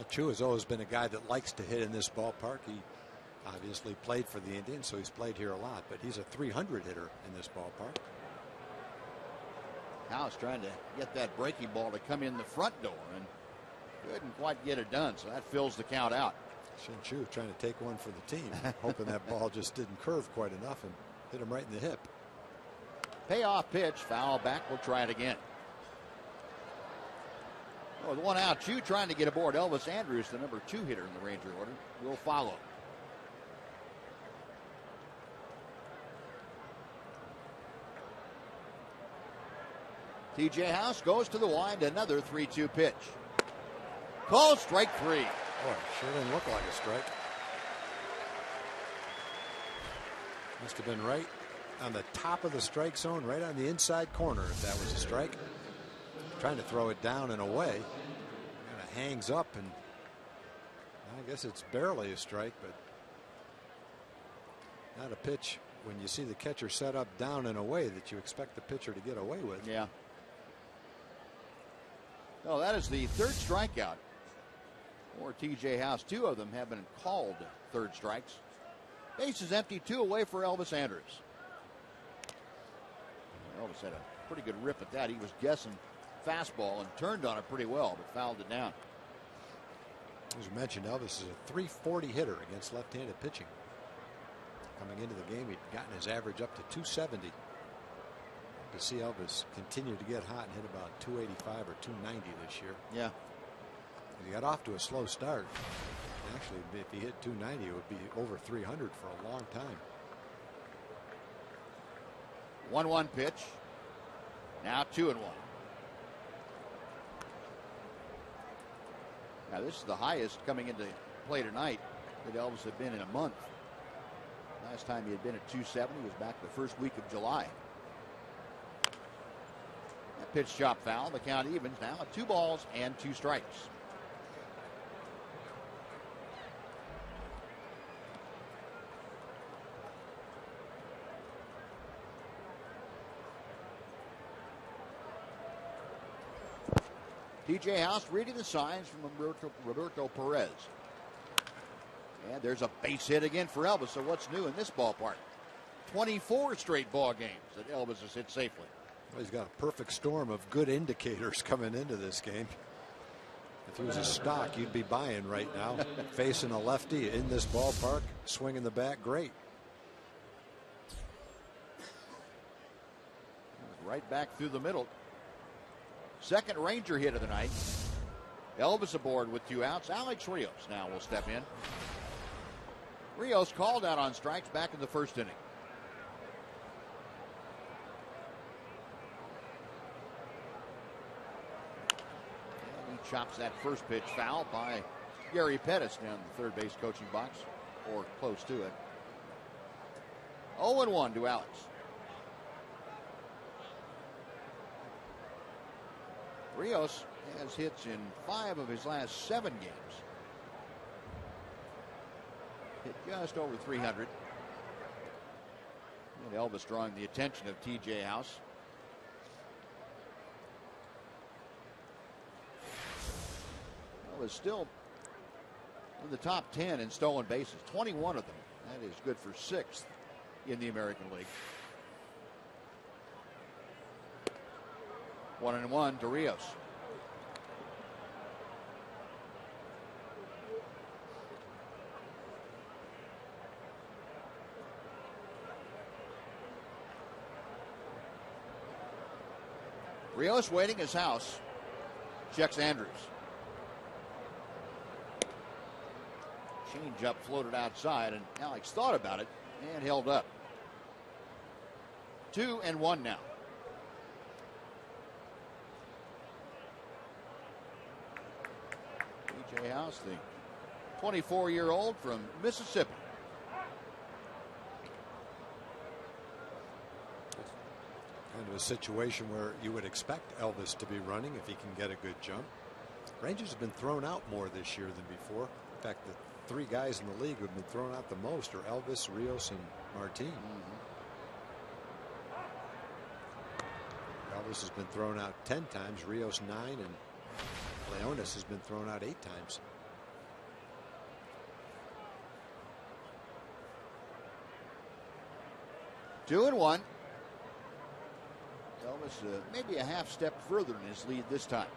Choo has always been a guy that likes to hit in this ballpark. He obviously played for the Indians, so he's played here a lot, but he's a 300 hitter in this ballpark. House trying to get that breaking ball to come in the front door and couldn't quite get it done, so that fills the count out. Shin-Soo trying to take one for the team, hoping that ball just didn't curve quite enough and hit him right in the hip. Payoff pitch, foul back. We'll try it again. Oh, the 1 out. Choo trying to get aboard. Elvis Andrus, the number 2 hitter in the Ranger order, will follow. TJ House goes to the wind. Another 3-2 pitch. Called strike 3. Boy, sure didn't look like a strike. Must have been right on the top of the strike zone, right on the inside corner if that was a strike. Trying to throw it down and away. Kind of hangs up, and I guess it's barely a strike, but not a pitch when you see the catcher set up down and away that you expect the pitcher to get away with. Yeah. Oh, that is the 3rd strikeout for TJ House. 2 of them have been called 3rd strikes. Base is empty, 2 away for Elvis Andrus. Elvis had a pretty good rip at that. He was guessing fastball and turned on it pretty well, but fouled it down. As you mentioned, Elvis is a .340 hitter against left-handed pitching. Coming into the game, he'd gotten his average up to 270. To see Elvis continue to get hot and hit about 285 or 290 this year. Yeah. He got off to a slow start. Actually, if he hit 290, it would be over 300 for a long time. 1-1 pitch. Now 2-1. Now this is the highest coming into play tonight that Elvis had been in a month. Last time he had been at 270 was back the first week of July. That pitch chop foul. The count evens now at 2 balls and 2 strikes. TJ House reading the signs from Roberto Perez. And there's a base hit again for Elvis. So what's new in this ballpark? 24 straight ball games that Elvis has hit safely. Well, he's got a perfect storm of good indicators coming into this game. If he was a stock, you'd be buying right now. Facing a lefty in this ballpark, swinging the bat, great. Right back through the middle. Second Ranger hit of the night. Elvis aboard with 2 outs. Alex Rios now will step in. Rios called out on strikes back in the first inning. And he chops that first pitch foul by Gary Pettis down the third base coaching box, or close to it. 0-1 to Alex. Rios has hits in 5 of his last 7 games. Hit just over 300. And Elvis drawing the attention of TJ House. Elvis still in the top 10 in stolen bases, 21 of them. That is good for 6th in the American League. 1-1 to Rios. Rios waiting his house. Checks Andrews. Change up floated outside, and Alex thought about it and held up. 2-1 now. TJ House, the 24-year-old from Mississippi. Kind of a situation where you would expect Elvis to be running if he can get a good jump. Rangers have been thrown out more this year than before. In fact, the 3 guys in the league who have been thrown out the most are Elvis, Rios, and Martin. Elvis has been thrown out 10 times, Rios 9, and Leonis has been thrown out 8 times. Two and one. Elvis maybe a half step further in his lead this time.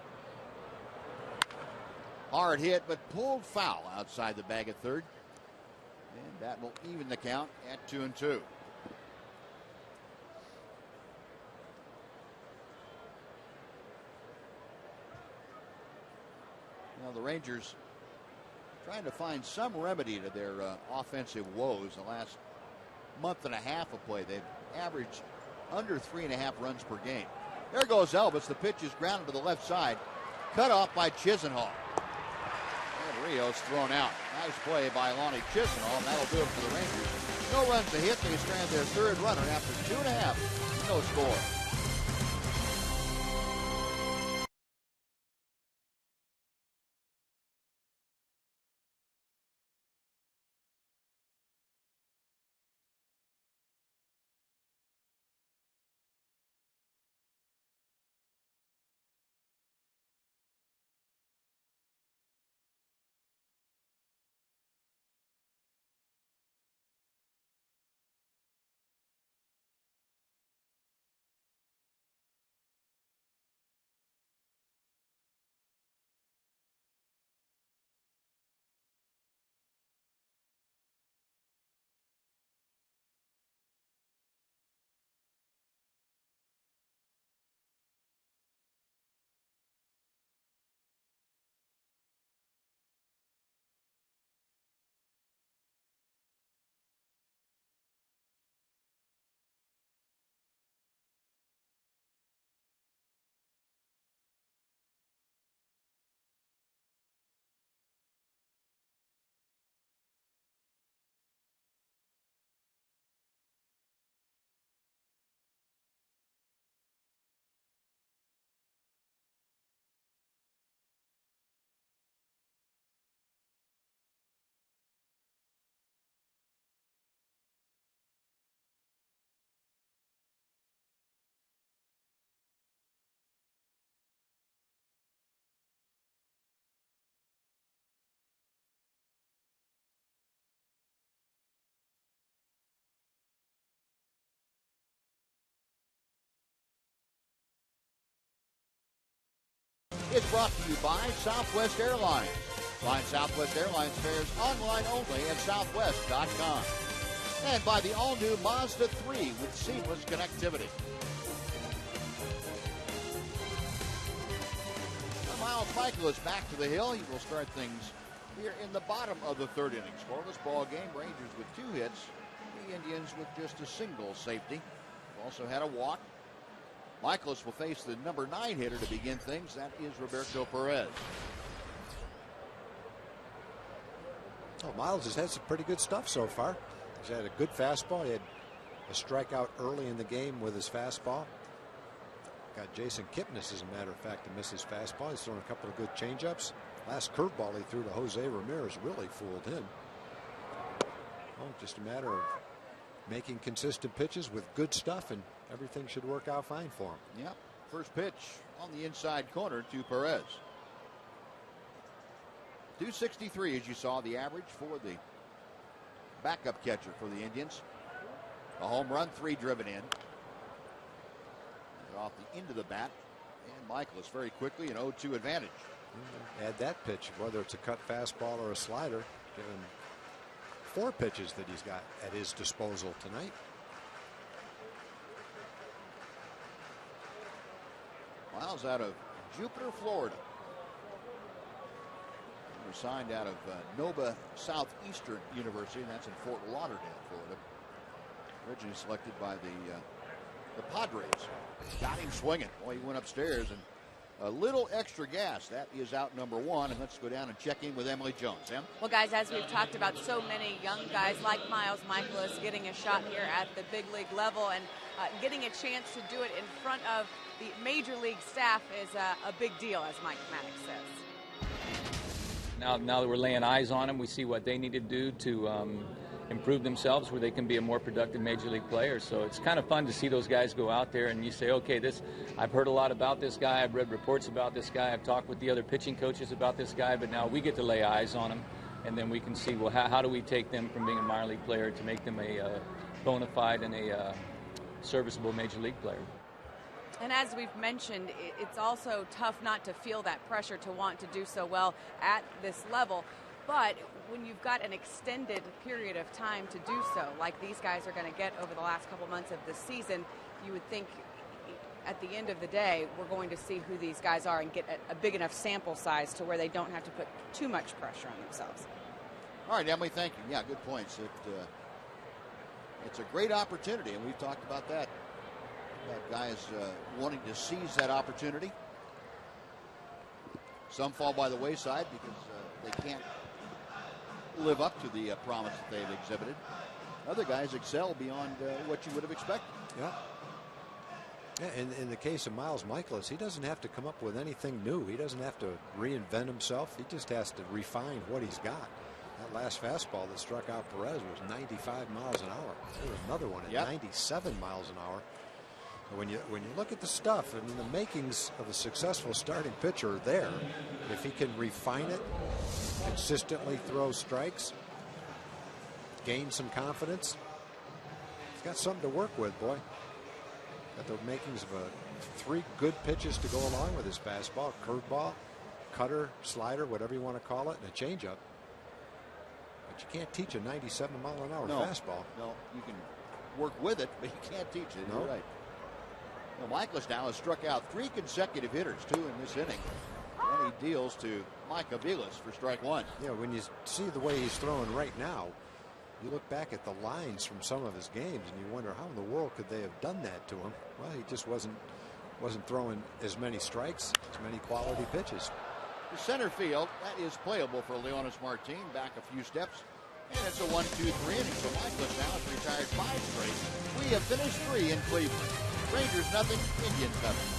Hard hit, but pulled foul outside the bag at third. And that will even the count at 2-2. Now the Rangers trying to find some remedy to their offensive woes the last month and a half of play. They've averaged under 3.5 runs per game. There goes Elvis. The pitch is grounded to the left side. Cut off by Chisenhall. And Rios thrown out. Nice play by Lonnie Chisenhall, and that'll do it for the Rangers. No runs to hit. They strand their 3rd runner after 2.5. No score. is brought to you by Southwest Airlines. Find Southwest Airlines fares online only at southwest.com. And by the all-new Mazda 3 with seamless connectivity. Miles Michael is back to the hill. He will start things here in the bottom of the third inning. Scoreless ball game. Rangers with 2 hits. The Indians with just a single safety. Also had a walk. Michaelis will face the number 9 hitter to begin things. That is Roberto Perez. Oh, Miles has had some pretty good stuff so far. He's had a good fastball. He had a strikeout early in the game with his fastball. Got Jason Kipnis, as a matter of fact, to miss his fastball. He's thrown a couple of good changeups. Last curveball he threw to Jose Ramirez really fooled him. Oh, just a matter of making consistent pitches with good stuff, and everything should work out fine for him. Yep. First pitch on the inside corner to Perez. 263, as you saw, the average for the backup catcher for the Indians. A home run, 3 driven in. Off the end of the bat. And Michaelis very quickly an 0-2 advantage. Add that pitch, whether it's a cut fastball or a slider, given 4 pitches that he's got at his disposal tonight. Miles out of Jupiter, Florida. He was signed out of Nova Southeastern University, and that's in Fort Lauderdale, Florida. Originally selected by the Padres. Got him swinging. Boy, he went upstairs, and a little extra gas. That is out number 1, and let's go down and check in with Emily Jones. Em? Well, guys, as we've talked about, so many young guys like Miles Michaelis getting a shot here at the big league level, and getting a chance to do it in front of the major league staff is a big deal, as Mike Maddox says. Now that we're laying eyes on them, we see what they need to do to improve themselves where they can be a more productive major league player. So it's kind of fun to see those guys go out there and you say, okay, I've heard a lot about this guy, I've read reports about this guy, I've talked with the other pitching coaches about this guy, but now we get to lay eyes on him, and then we can see, well, how do we take them from being a minor league player to make them a bona fide and a serviceable major league player. And as we've mentioned, it's also tough not to feel that pressure to want to do so well at this level. But when you've got an extended period of time to do so, like these guys are going to get over the last couple months of the season, you would think at the end of the day, we're going to see who these guys are and get a big enough sample size to where they don't have to put too much pressure on themselves. All right, Emily, thank you. Yeah, good points. It's a great opportunity, and we've talked about that. Guys wanting to seize that opportunity. Some fall by the wayside because they can't live up to the promise that they've exhibited. Other guys excel beyond what you would have expected. Yeah. In the case of Miles Michaelis, he doesn't have to come up with anything new. He doesn't have to reinvent himself. He just has to refine what he's got. That last fastball that struck out Perez was 95 miles an hour. There was another one at 97 miles an hour. When you look at the stuff, I mean, the makings of a successful starting pitcher are there. If he can refine it, consistently throw strikes, gain some confidence, he's got something to work with, boy. Got the makings of 3 good pitches to go along with his fastball, curveball, cutter, slider, whatever you want to call it, and a changeup. But you can't teach a 97-mile-an-hour fastball. No, you can work with it, but you can't teach it. No. You're right. Well, Michaelis now has struck out 3 consecutive hitters, 2 in this inning. And he deals to Mike Aviles for strike 1. Yeah, when you see the way he's throwing right now, you look back at the lines from some of his games and you wonder how in the world could they have done that to him. Well, he just wasn't throwing as many strikes, as many quality pitches. The center field, that is playable for Leonis Martin. Back a few steps. And it's a 1-2-3 inning. So Michaelis now has retired 5 straight. We have finished 3 in Cleveland. Rangers nothing, Indians nothing.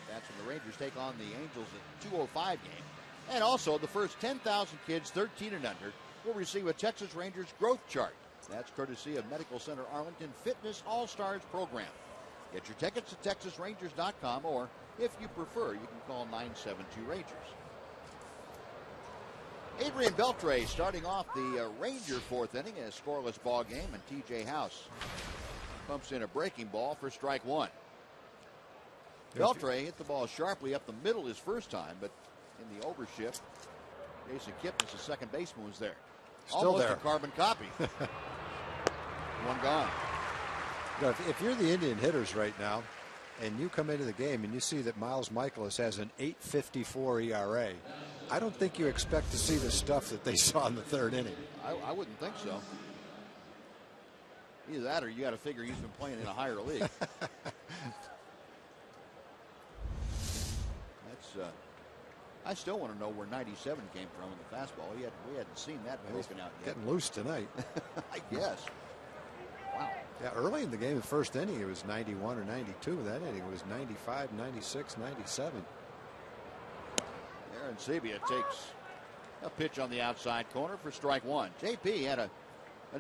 That's when the Rangers take on the Angels at 2:05 game. And also, the first 10,000 kids 13 and under will receive a Texas Rangers growth chart. That's courtesy of Medical Center Arlington Fitness All-Stars program. Get your tickets at TexasRangers.com, or if you prefer, you can call 972-RANGERS. Adrian Beltre starting off the Ranger fourth inning in a scoreless ball game, and T.J. House pumps in a breaking ball for strike one. Beltre hit the ball sharply up the middle his first time, but in the overshift, Jason Kipnis, the second baseman, was there. Still almost there. A carbon copy. One gone. You know, if you're the Indian hitters right now, and you come into the game and you see that Miles Mikolas has an 8.54 ERA, I don't think you expect to see the stuff that they saw in the third inning. I wouldn't think so. Either that or you got to figure he's been playing in a higher league. I still want to know where 97 came from in the fastball. We hadn't seen that broken out yet. Getting loose tonight. I guess. Wow. Yeah, early in the game, the first inning, it was 91 or 92. That inning was 95, 96, 97. Aaron Sebia takes a pitch on the outside corner for strike one. JP had an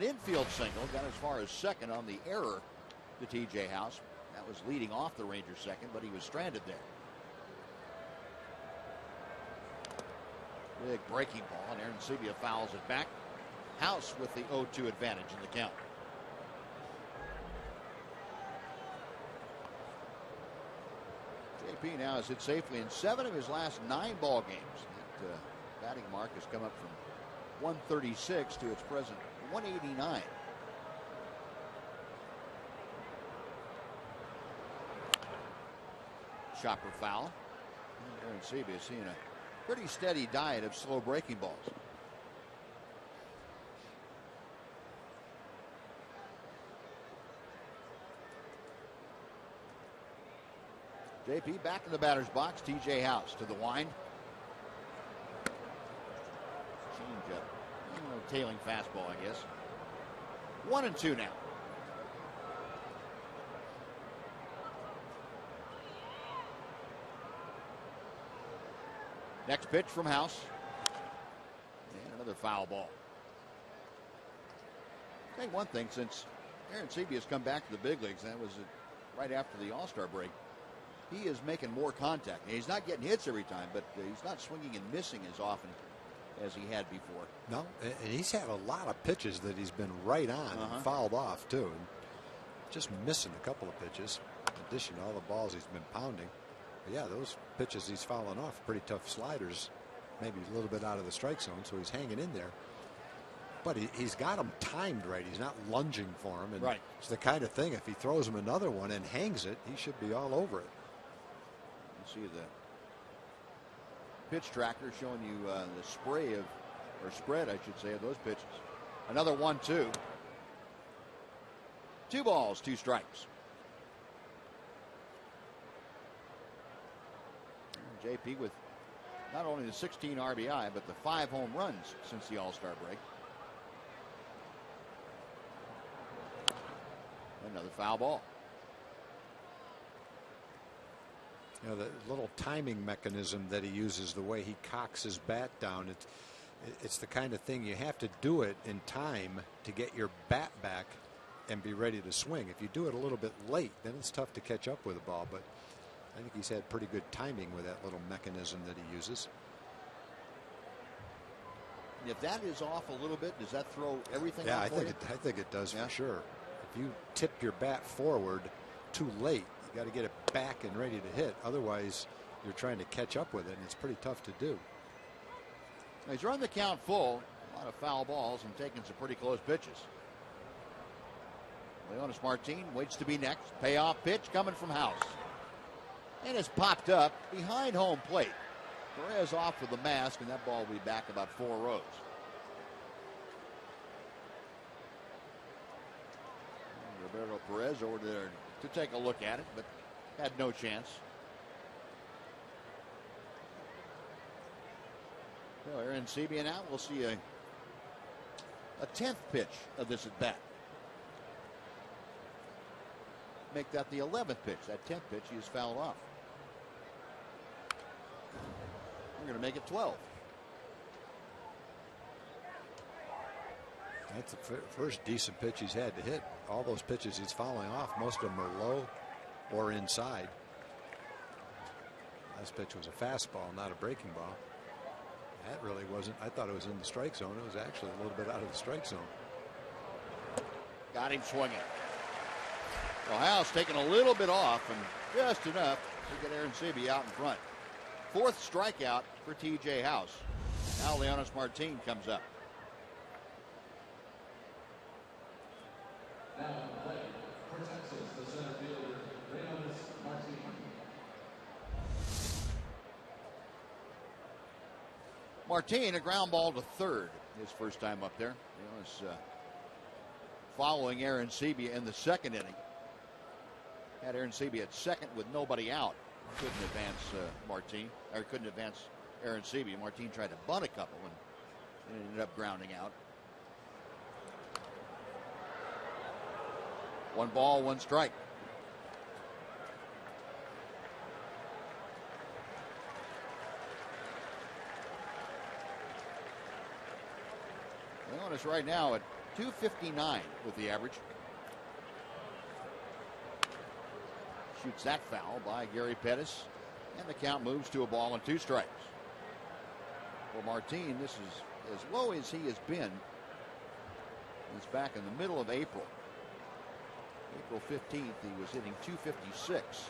infield single, got as far as second on the error to T.J. House. That was leading off the Rangers second, but he was stranded there. Big breaking ball, and Aaron Sebia fouls it back. House with the 0-2 advantage in the count. JP now has hit safely in 7 of his last 9 ball games. That batting mark has come up from 136 to its present 189. Chopper foul. And Aaron Sebia is seeing a pretty steady diet of slow breaking balls. JP back in the batter's box. T.J. House to the wind. Change up. Tailing fastball, I guess. 1-2 now. Next pitch from House. And another foul ball. I'll tell you one thing, since Aaron Sebia has come back to the big leagues, and that was right after the All-Star break, he is making more contact. And he's not getting hits every time, but he's not swinging and missing as often as he had before. No, and he's had a lot of pitches that he's been right on and fouled off, too. And just missing a couple of pitches, in addition to all the balls he's been pounding. But yeah, those pitches he's fouling off, pretty tough sliders, maybe a little bit out of the strike zone, so he's hanging in there. But he's got them timed right. He's not lunging for him. And it's the kind of thing, if he throws him another one and hangs it, he should be all over it. You see the pitch tracker showing you the spray of, or spread, I should say, of those pitches. Another 1-2. 2 balls, 2 strikes. And JP with not only the 16 RBI, but the 5 home runs since the All-Star break. Another foul ball. You know, the little timing mechanism that he uses, the way he cocks his bat down, it's the kind of thing you have to do it in time to get your bat back and be ready to swing. If you do it a little bit late, then it's tough to catch up with the ball. But I think he's had pretty good timing with that little mechanism that he uses. If that is off a little bit, does that throw everything Yeah, off I think it does for sure. If you tip your bat forward too late, you got to get it back and ready to hit. Otherwise, you're trying to catch up with it, and it's pretty tough to do. He's run the count full. A lot of foul balls and taking some pretty close pitches. Leonis Martin waits to be next. Payoff pitch coming from House. And it's popped up behind home plate. Perez off with the mask, and that ball will be back about 4 rows. And Roberto Perez over there to take a look at it, but had no chance. So Aaron Sebia now, we'll see a 10th pitch of this at bat. Make that the 11th pitch. That 10th pitch he is fouled off. We're going to make it 12. That's the first decent pitch he's had to hit. All those pitches he's fouling off, most of them are low or inside. Last pitch was a fastball, not a breaking ball. That really wasn't. I thought it was in the strike zone. It was actually a little bit out of the strike zone. Got him swinging. Well, House taking a little bit off and just enough to get Aaron Seavey out in front. 4th strikeout for T.J. House. Now Leonis Martin comes up. Martin, a ground ball to third. His first time up there. He was following Aaron Seavey in the 2nd inning. Had Aaron Seavey at second with nobody out. Couldn't advance couldn't advance Aaron Seavey. Martin tried to bunt a couple and ended up grounding out. 1 ball, 1 strike. Leonis right now at 259 with the average. Shoots that foul by Gary Pettis, and the count moves to 1 ball and 2 strikes. For Martin, this is as low as he has been. He's back in the middle of April. April 15th, he was hitting 256.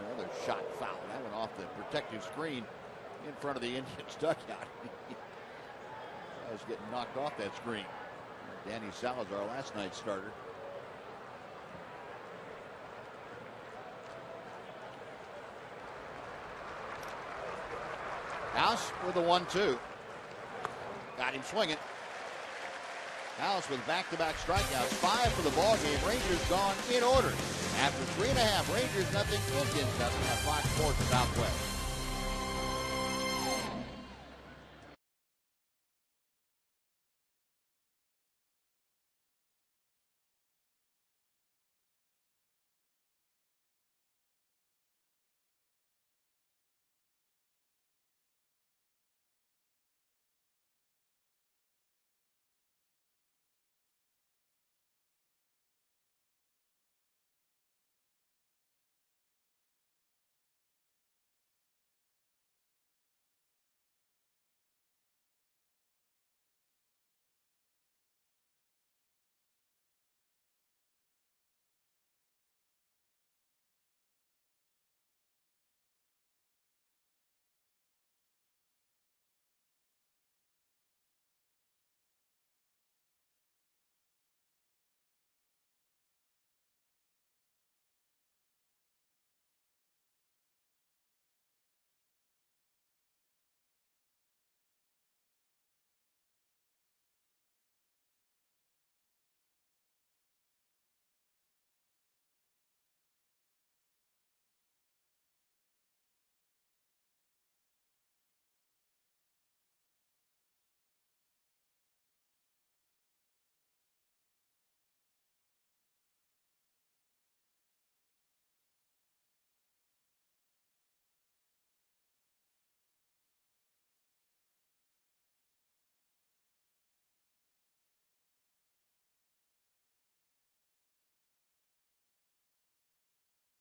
Another shot foul. That went off the protective screen in front of the Indians' dugout. That was getting knocked off that screen. Danny Salazar, last night's starter. House with a 1-2. Got him swinging. House with back-to-back strikeouts, 5 for the ball game. Rangers gone in order. After 3.5, Rangers nothing, Indians nothing at Fox Sports Southwest.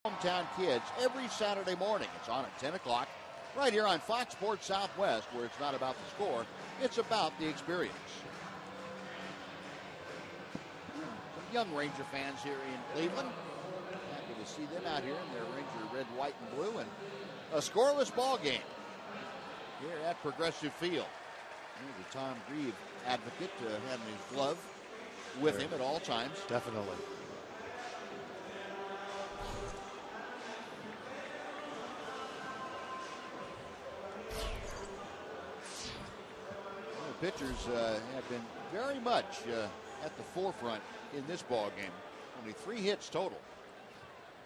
Hometown kids every Saturday morning. It's on at 10 o'clock right here on Fox Sports Southwest, where it's not about the score, it's about the experience. Some young Ranger fans here in Cleveland. Happy to see them out here in their Ranger red, white, and blue, and a scoreless ball game here at Progressive Field. Here's a Tom Grieve advocate, having his glove with him at all times. Definitely. Pitchers have been very much at the forefront in this ball game. Only 3 hits total.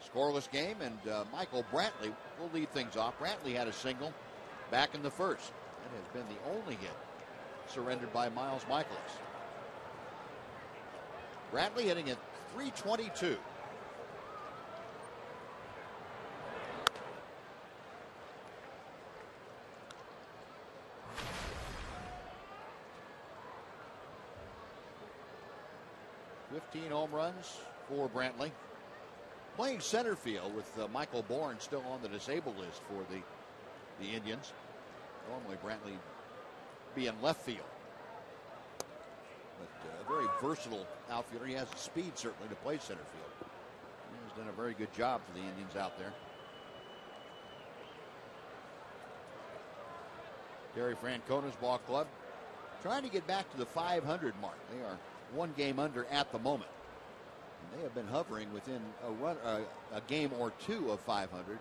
Scoreless game, and Michael Brantley will lead things off. Brantley had a single back in the first. That has been the only hit surrendered by Miles Michaelis. Brantley hitting at .322. 15 home runs for Brantley. Playing center field with Michael Bourne still on the disabled list for the Indians. Normally Brantley be in left field. But a very versatile outfielder. He has the speed certainly to play center field. He's done a very good job for the Indians out there. Gary Francona's ball club trying to get back to the 500 mark. They are one game under at the moment. And they have been hovering within a game or two of 500.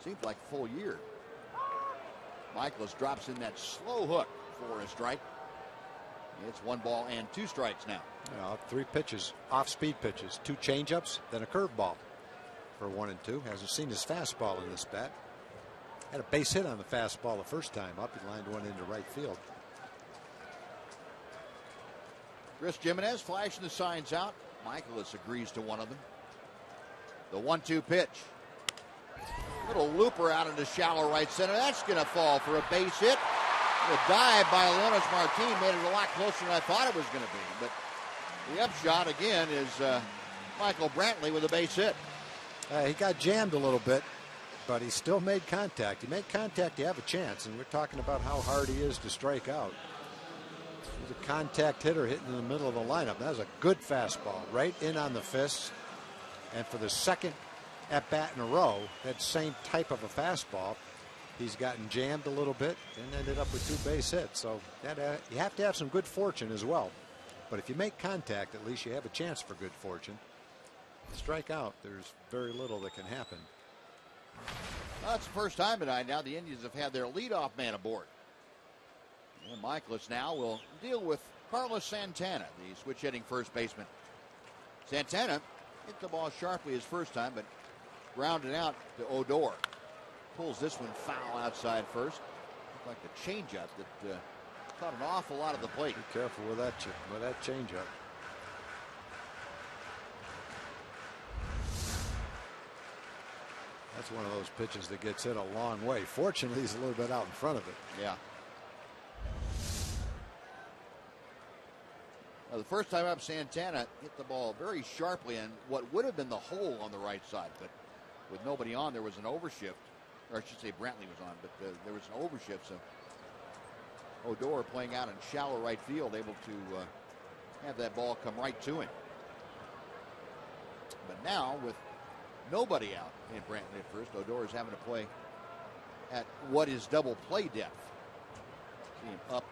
Seems like a full year. Michaelis drops in that slow hook for a strike. It's 1 ball and 2 strikes now. 3 pitches, off-speed pitches, 2 changeups, then a curveball for 1 and 2. Hasn't seen his fastball in this bat. Had a base hit on the fastball the first time up. He lined one into right field. Chris Jimenez flashing the signs out. Michaelis agrees to one of them. The 1-2 pitch. Little looper out into shallow right center. That's going to fall for a base hit. The dive by Leonard Martin made it a lot closer than I thought it was going to be. But the upshot again is Michael Brantley with a base hit. He got jammed a little bit, but he still made contact. You make contact, you have a chance. And we're talking about how hard he is to strike out. He's a contact hitter hitting in the middle of the lineup. That was a good fastball, right in on the fists. And for the second at bat in a row, that same type of a fastball, he's gotten jammed a little bit and ended up with 2 base hits. So that, you have to have some good fortune as well. But if you make contact, at least you have a chance for good fortune. Strike out, there's very little that can happen. Well, it's the first time tonight now the Indians have had their leadoff man aboard. And Michaelis now will deal with Carlos Santana, the switch hitting first baseman. Santana hit the ball sharply his first time, but grounded out to Odor. Pulls this one foul outside first. Looked like the changeup that caught an awful lot of the plate. Be careful with that changeup. That's one of those pitches that gets hit a long way. Fortunately, he's a little bit out in front of it. Yeah. Now, the first time up, Santana hit the ball very sharply in what would have been the hole on the right side, but with nobody on, there was an overshift. Or I should say Brantley was on, but there was an overshift, so Odor playing out in shallow right field, able to have that ball come right to him. But now, with nobody out in Brantley at first, Odor is having to play at what is double play depth. See him up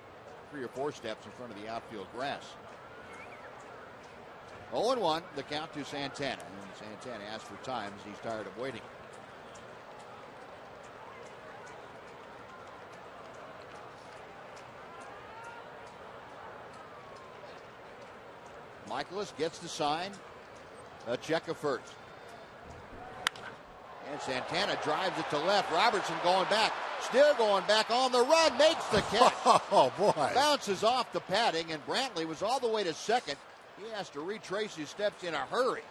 3 or 4 steps in front of the outfield grass. 0-1, the count to Santana. And Santana asks for time as he's tired of waiting. Michaelis gets the sign. A check of first. And Santana drives it to left. Robertson going back. Still going back on the run. Makes the catch. Oh, boy. Bounces off the padding, and Brantley was all the way to second. He has to retrace his steps in a hurry.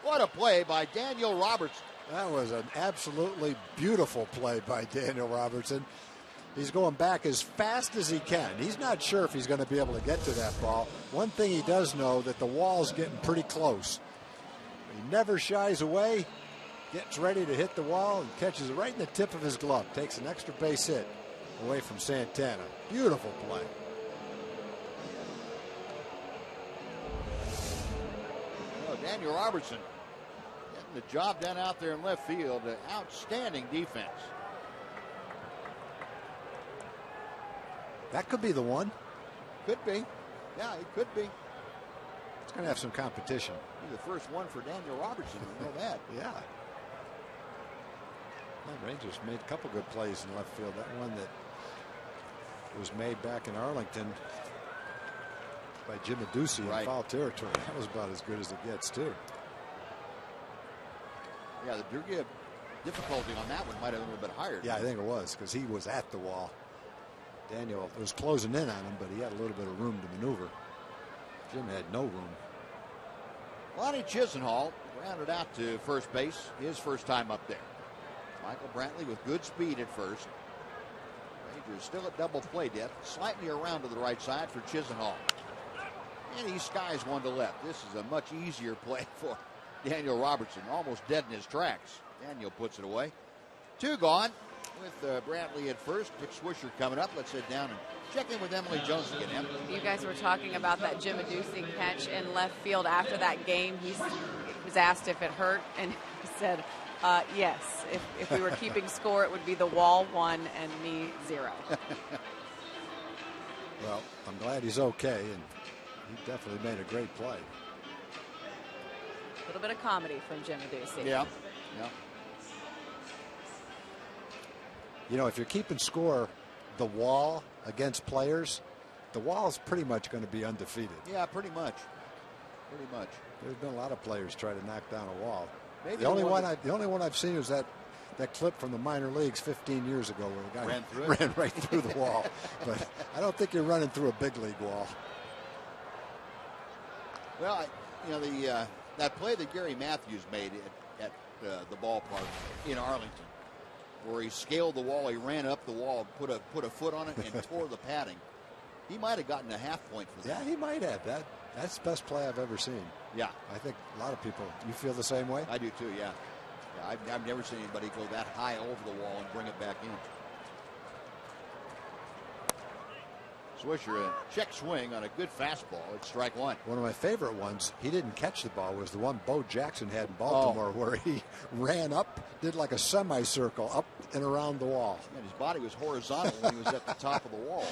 What a play by Daniel Robertson. That was an absolutely beautiful play by Daniel Robertson. He's going back as fast as he can. He's not sure if he's going to be able to get to that ball. One thing he does know, that the wall's getting pretty close. He never shies away, gets ready to hit the wall, and catches it right in the tip of his glove. Takes an extra base hit away from Santana. Beautiful play. Oh, Daniel Robertson getting the job done out there in left field. Outstanding defense. That could be the one. Could be. Yeah, it could be. It's going to have some competition. Be the first one for Daniel Robertson. You know that. Yeah. Well, Rangers made a couple good plays in left field. That one that was made back in Arlington by Jim Adducci in foul territory. That was about as good as it gets, too. Yeah, the degree of difficulty on that one might have been a little bit higher. Yeah, I think it was, because he was at the wall. Daniel was closing in on him, but he had a little bit of room to maneuver. Jim had no room. Lonnie Chisenhall rounded out to first base, his first time up there. Michael Brantley with good speed at first. Rangers still at double play depth, slightly around to the right side for Chisenhall. And he skies one to left. This is a much easier play for Daniel Robertson. Almost dead in his tracks. Daniel puts it away. 2 gone with Brantley at first. Dick Swisher coming up. Let's head down and check in with Emily Jones again. Em. You guys were talking about that Jim Adducing catch in left field after that game. He was asked if it hurt, and he said, yes. If we were keeping score, it would be the wall 1 and me 0. Well, I'm glad he's okay, and he definitely made a great play. A little bit of comedy from Jim Adducing. Yeah. You know, if you're keeping score, the wall against players, the wall is pretty much going to be undefeated. Yeah, pretty much. Pretty much. There's been a lot of players try to knock down a wall. Maybe the only one I've seen is that clip from the minor leagues 15 years ago where the guy ran right through the wall. But I don't think you're running through a big league wall. Well, that play that Gary Matthews made at the ballpark in Arlington, where he scaled the wall, he ran up the wall, put a foot on it, and tore the padding. He might have gotten a half point for that. Yeah, he might have. That's the best play I've ever seen. Yeah. I think a lot of people, you feel the same way? I do too, yeah. I've never seen anybody go that high over the wall and bring it back in. Swisher, a check swing on a good fastball. It's strike 1. One of my favorite ones, he didn't catch the ball, was the one Bo Jackson had in Baltimore where he ran up, did like a semicircle up and around the wall. And his body was horizontal when he was at the top of the wall.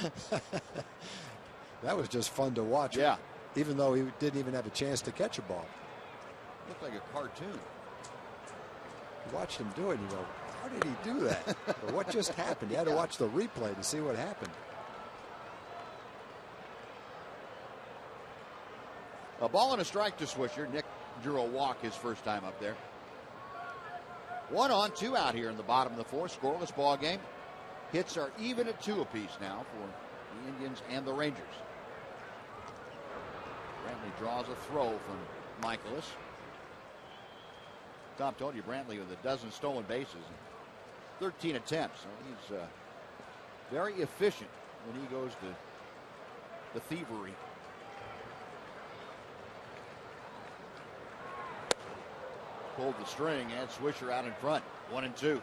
That was just fun to watch. Yeah. Even though he didn't even have a chance to catch a ball. Looked like a cartoon. You watched him do it and you go, how did he do that? Or what just happened? You had to watch the replay to see what happened. A ball and a strike to Swisher. Nick drew a walk his first time up there. 1 on, 2 out here in the bottom of the 4th. Scoreless ball game. Hits are even at 2 apiece now for the Indians and the Rangers. Brantley draws a throw from Michaelis. Tom told you Brantley with a dozen stolen bases and 13 attempts. So he's very efficient when he goes to the thievery. Pulled the string and Swisher out in front. 1 and 2.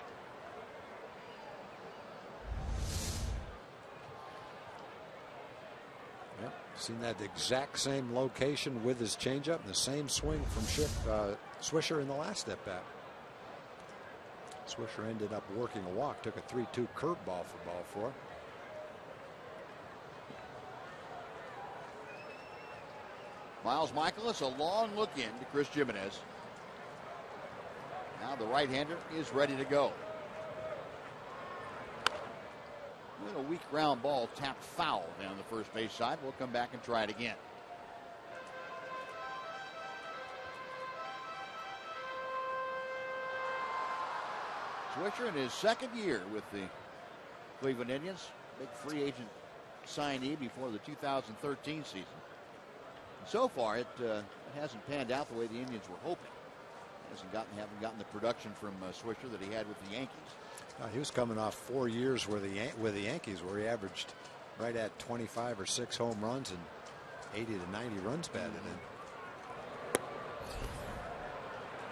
Yep. Seen that exact same location with his changeup and the same swing from Swisher in the last at bat. Swisher ended up working a walk, took a 3-2 curveball for ball 4. Miles Michaelis, a long look in to Chris Jimenez. Now the right-hander is ready to go. A weak ground ball tapped foul down the first base side. We'll come back and try it again. Swisher in his 2nd year with the Cleveland Indians. Big free agent signee before the 2013 season. And so far, it hasn't panned out the way the Indians were hoping. Haven't gotten the production from Swisher that he had with the Yankees. He was coming off 4 years with the Yankees where he averaged right at 25 or 6 home runs and 80 to 90 runs batted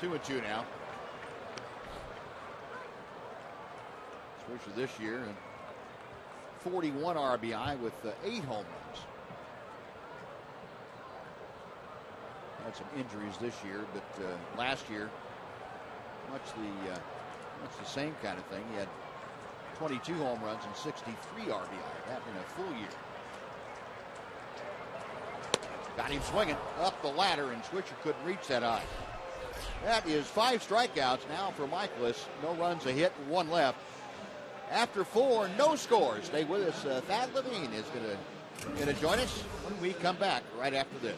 in. 2-2 now. Swisher this year and 41 RBI with 8 home runs. Had some injuries this year, but last year much the same kind of thing. He had 22 home runs and 63 RBI. That in a full year. Got him swinging up the ladder, and Swisher couldn't reach that high. That is 5 strikeouts now for Michaelis. No runs, a hit, 1 left. After 4, no scores. Stay with us. Thad Levine is going to join us when we come back right after this.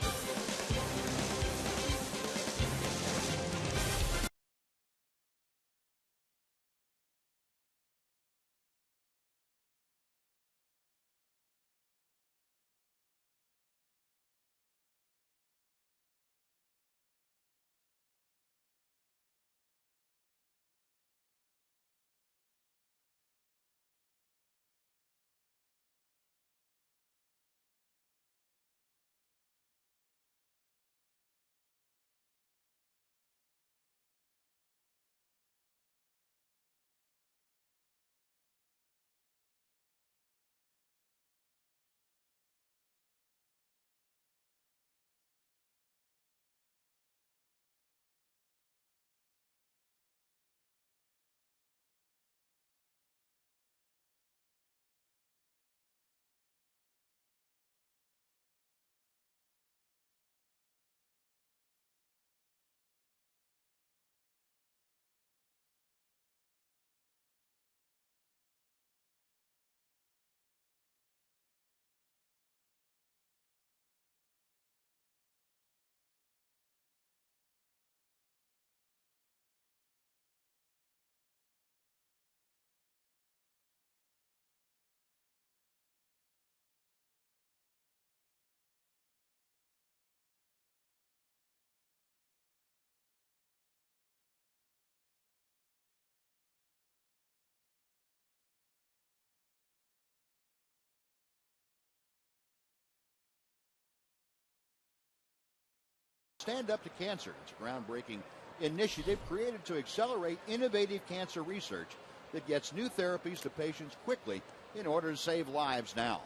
Stand Up to Cancer. It's a groundbreaking initiative created to accelerate innovative cancer research that gets new therapies to patients quickly in order to save lives now.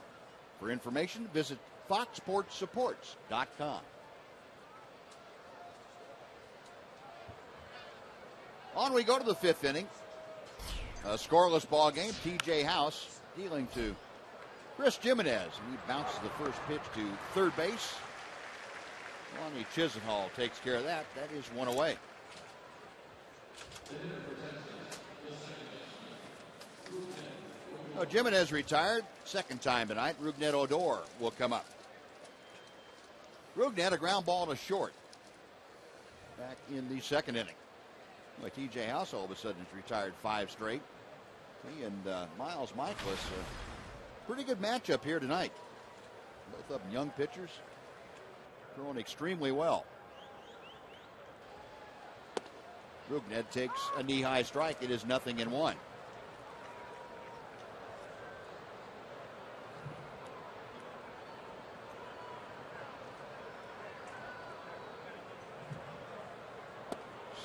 For information, visit foxsportsupports.com. On we go to the fifth inning. A scoreless ball game. T.J. House dealing to Chris Jimenez. He bounces the first pitch to third base. Lonnie Chisenhall takes care of that. That is one away. Jimenez retired. Second time tonight. Rougned Odor will come up. Rougned a ground ball to short back in the second inning. Well, T.J. House all of a sudden has retired 5 straight. He and Miles Michaelis, pretty good matchup here tonight. Both of them young pitchers, throwing extremely well. Rougned takes a knee-high strike. It is 0-1.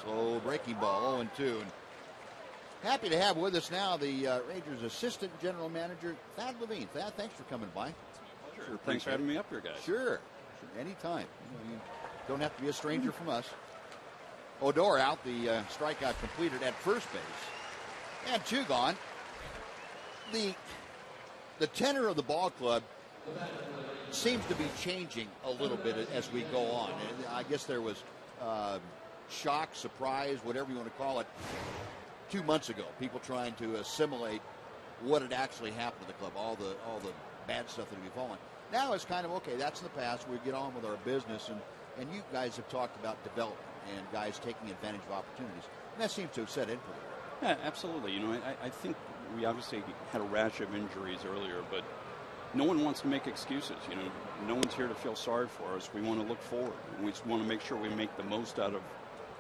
Slow breaking ball, 0-2. And happy to have with us now the Rangers assistant general manager, Thad Levine. Thad, thanks for coming by. Sure, thanks for having me up here, guys. Sure. Anytime. You don't have to be a stranger from us. Odor out, the strikeout completed at first base. And 2 gone. The tenor of the ball club seems to be changing a little bit as we go on. And I guess there was shock, surprise, whatever you want to call it, 2 months ago. People trying to assimilate what had actually happened to the club, all the bad stuff that had befallen. Now it's kind of, okay, that's in the past. We get on with our business. And you guys have talked about development and guys taking advantage of opportunities. And that seems to have set in pretty well. Yeah, absolutely. You know, I think we obviously had a rash of injuries earlier, but no one wants to make excuses. You know, no one's here to feel sorry for us. We want to look forward. We just want to make sure we make the most out of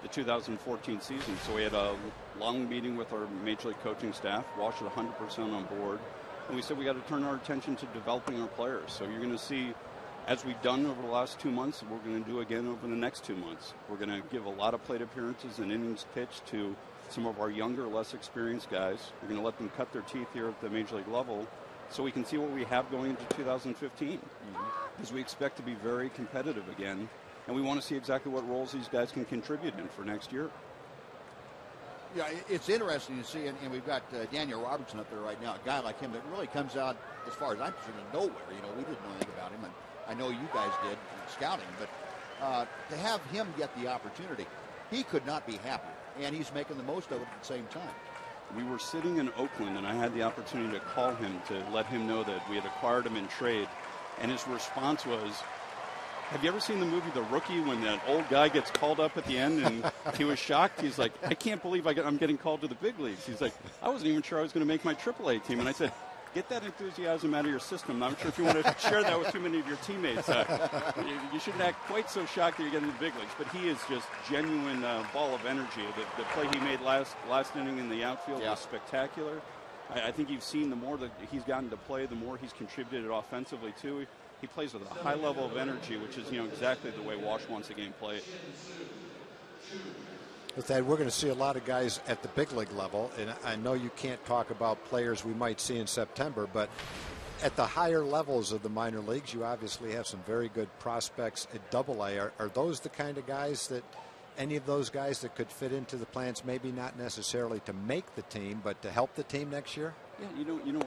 the 2014 season. So we had a long meeting with our Major League coaching staff, Walsh at 100% on board, and we said we got to turn our attention to developing our players. So you're going to see, as we've done over the last 2 months, we're going to do again over the next 2 months. We're going to give a lot of plate appearances and innings pitched to some of our younger, less experienced guys. We're going to let them cut their teeth here at the Major League level so we can see what we have going into 2015. Because we expect to be very competitive again, and we want to see exactly what roles these guys can contribute in for next year. Yeah, it's interesting to see, and we've got Daniel Robertson up there right now, a guy like him that really comes out, as far as I'm concerned, nowhere. You know, we didn't know anything about him, and I know you guys did scouting, but to have him get the opportunity, he could not be happier, and he's making the most of it at the same time. We were sitting in Oakland, and I had the opportunity to call him to let him know that we had acquired him in trade, and his response was, have you ever seen the movie The Rookie when that old guy gets called up at the end and he was shocked? He's like, I can't believe I'm getting called to the big leagues. He's like, I wasn't even sure I was going to make my AAA team. And I said, get that enthusiasm out of your system. I'm not sure if you want to share that with too many of your teammates. You shouldn't act quite so shocked that you're getting to the big leagues. But he is just genuine ball of energy. The play he made last inning in the outfield was spectacular. I think you've seen the more that he's gotten to play, the more he's contributed offensively too. He plays with a high level of energy, which is, exactly the way Walsh wants the game played. With that, we're going to see a lot of guys at the big league level, and I know you can't talk about players we might see in September, but at the higher levels of the minor leagues, you obviously have some very good prospects at AA. Are those the kind of guys that, any of those guys that could fit into the plans, maybe not necessarily to make the team, but to help the team next year? Yeah,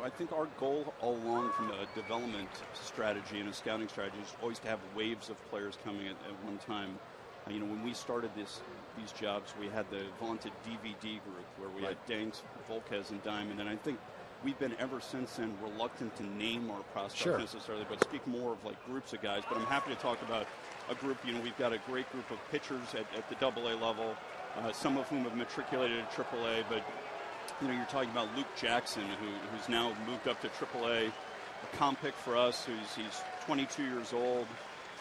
I think our goal all along from a development strategy and a scouting strategy is always to have waves of players coming at one time. When we started these jobs, we had the vaunted DVD group where we had Danks, Volquez, and Diamond, and I think we've been ever since then reluctant to name our prospects necessarily, but speak more of like groups of guys. But I'm happy to talk about a group. We've got a great group of pitchers at the AA level, some of whom have matriculated at AAA, but you're talking about Luke Jackson, who's now moved up to AAA, a comp pick for us. He's 22 years old,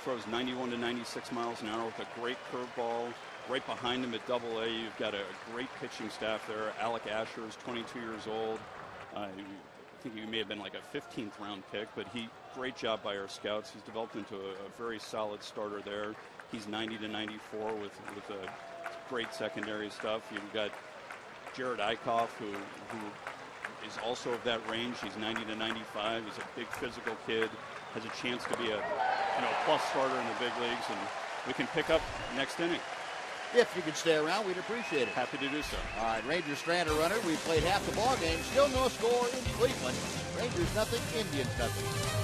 throws 91 to 96 miles an hour with a great curveball. Right behind him at AA, you've got a great pitching staff there. Alec Asher is 22 years old. think he may have been like a 15th round pick, but great job by our scouts. He's developed into a very solid starter there. He's 90 to 94 with great secondary stuff. You've got Jared Eichhoff, who is also of that range. He's 90 to 95. He's a big physical kid, has a chance to be a plus starter in the big leagues, and we can pick up next inning. If you could stay around, we'd appreciate it. Happy to do so. All right, Rangers strand a runner. We played half the ball game. Still no score in Cleveland. Rangers nothing, Indians nothing.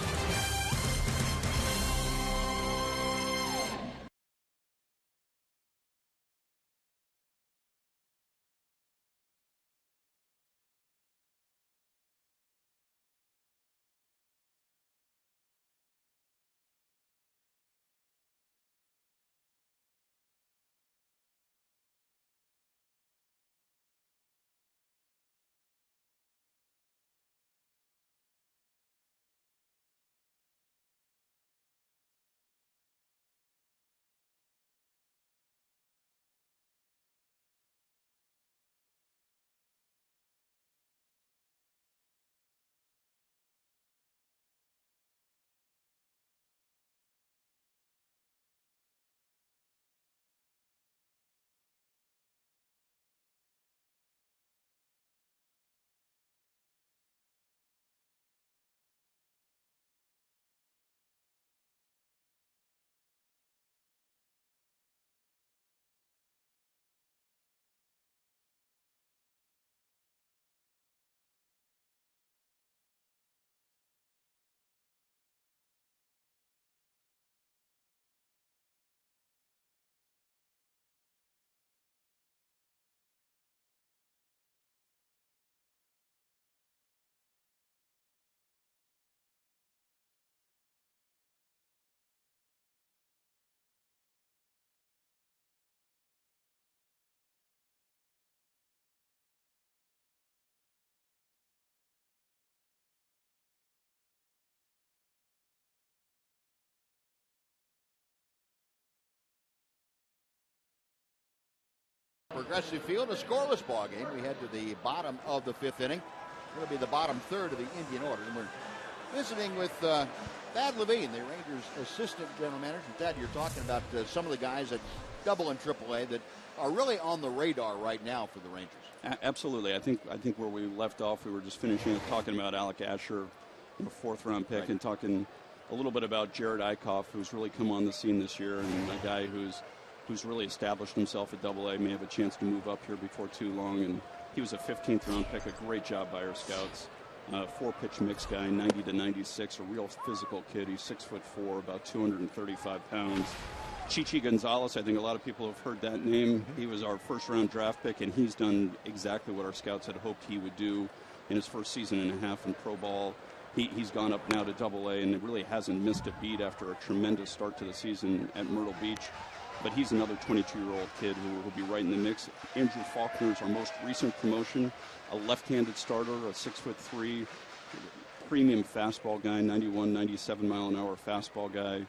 Progressive Field, a scoreless ball game. We head to the bottom of the fifth inning. It'll be the bottom third of the Indian order. And we're visiting with Thad Levine, the Rangers assistant general manager. Thad, you're talking about some of the guys at Double and Triple A that are really on the radar right now for the Rangers. Absolutely. I think where we left off, we were just finishing up talking about Alec Asher, fourth round pick, right, and talking a little bit about Jared Eichhoff, who's really come on the scene this year, and a guy who's really established himself at Double A, may have a chance to move up here before too long. And he was a 15th round pick, a great job by our scouts. 4-pitch mix guy, 90 to 96, a real physical kid. He's 6'4", about 235 pounds. Chichi Gonzalez, I think a lot of people have heard that name. He was our first round draft pick, and he's done exactly what our scouts had hoped he would do in his first season and a half in pro ball. He's gone up now to Double A, and it really hasn't missed a beat after a tremendous start to the season at Myrtle Beach. But he's another 22-year-old kid who will be right in the mix. Andrew Faulkner is our most recent promotion, a left-handed starter, a 6'3", premium fastball guy, 91, 97 mile an hour fastball guy.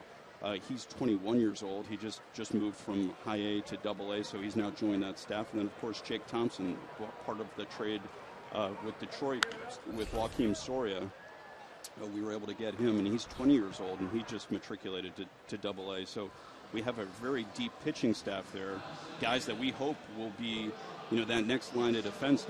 He's 21 years old. He just moved from high A to Double A, so he's now joined that staff. And then, of course, Jake Thompson, part of the trade with Detroit with Joakim Soria. We were able to get him, and he's 20 years old, and he just matriculated to Double A. So we have a very deep pitching staff there, guys that we hope will be, that next line of defense.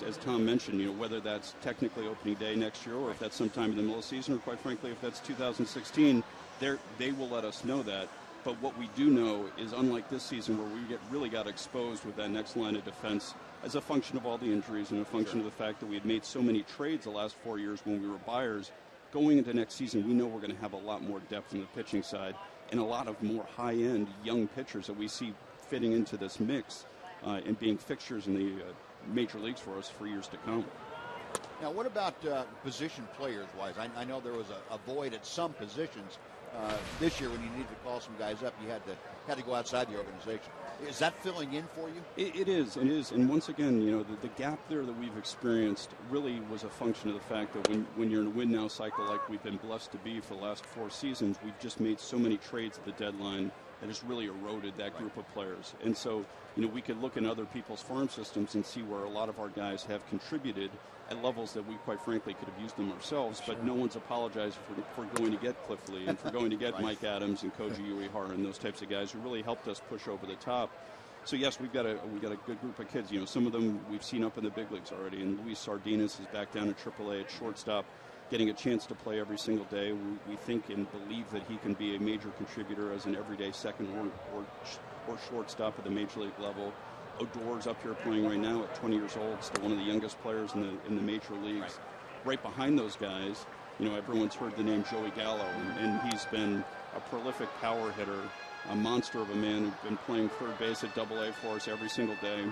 As Tom mentioned, whether that's technically opening day next year, or if that's sometime in the middle of the season, or quite frankly, if that's 2016, they will let us know that. But what we do know is, unlike this season where we really got exposed with that next line of defense as a function of all the injuries and a function of the fact that we had made so many trades the last 4 years when we were buyers, going into next season, we know we're going to have a lot more depth in the pitching side and a lot of more high-end young pitchers that we see fitting into this mix and being fixtures in the major leagues for us for years to come. Now, what about position players-wise? I know there was a void at some positions this year when you needed to call some guys up. You had to go outside the organization. Is that filling in for you? It is. And once again, the gap there that we've experienced really was a function of the fact that when you're in a win-now cycle like we've been blessed to be for the last 4 seasons, we've just made so many trades at the deadline that has really eroded that group of players. And so, we could look in other people's farm systems and see where a lot of our guys have contributed at levels that we, quite frankly, could have used them ourselves, but no one's apologized for going to get Cliff Lee and for going to get Mike Adams and Koji Uehara and those types of guys who really helped us push over the top. So yes, we've got a good group of kids. Some of them we've seen up in the big leagues already, and Luis Sardinas is back down at AAA at shortstop, getting a chance to play every single day. We think and believe that he can be a major contributor as an everyday second or shortstop at the major league level. Odor's up here playing right now at 20 years old, still one of the youngest players in the major leagues. Right behind those guys, everyone's heard the name Joey Gallo, and he's been a prolific power hitter, a monster of a man who's been playing third base at AA for us every single day.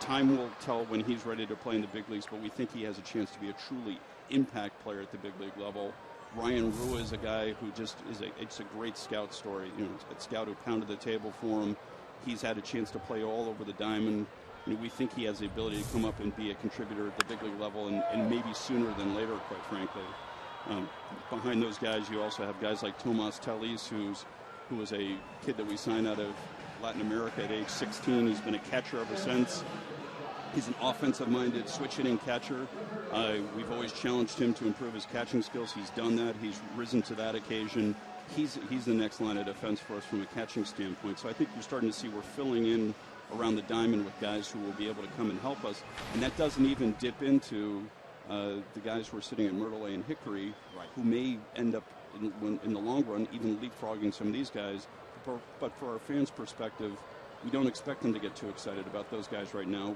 Time will tell when he's ready to play in the big leagues, but we think he has a chance to be a truly impact player at the big league level. Ryan Rua is a guy who just it's a great scout story. A scout who pounded the table for him. He's had a chance to play all over the diamond. We think he has the ability to come up and be a contributor at the big league level, and maybe sooner than later, quite frankly. Behind those guys, you also have guys like Tomas Telis, who was a kid that we signed out of Latin America at age 16. He's been a catcher ever since. He's an offensive-minded, switch-hitting catcher. We've always challenged him to improve his catching skills. He's done that. He's risen to that occasion. He's the next line of defense for us from a catching standpoint. So I think you're starting to see we're filling in around the diamond with guys who will be able to come and help us. And that doesn't even dip into the guys who are sitting at Myrtle and Hickory, who may end up, in the long run, even leapfrogging some of these guys. But for our fans' perspective, we don't expect them to get too excited about those guys right now.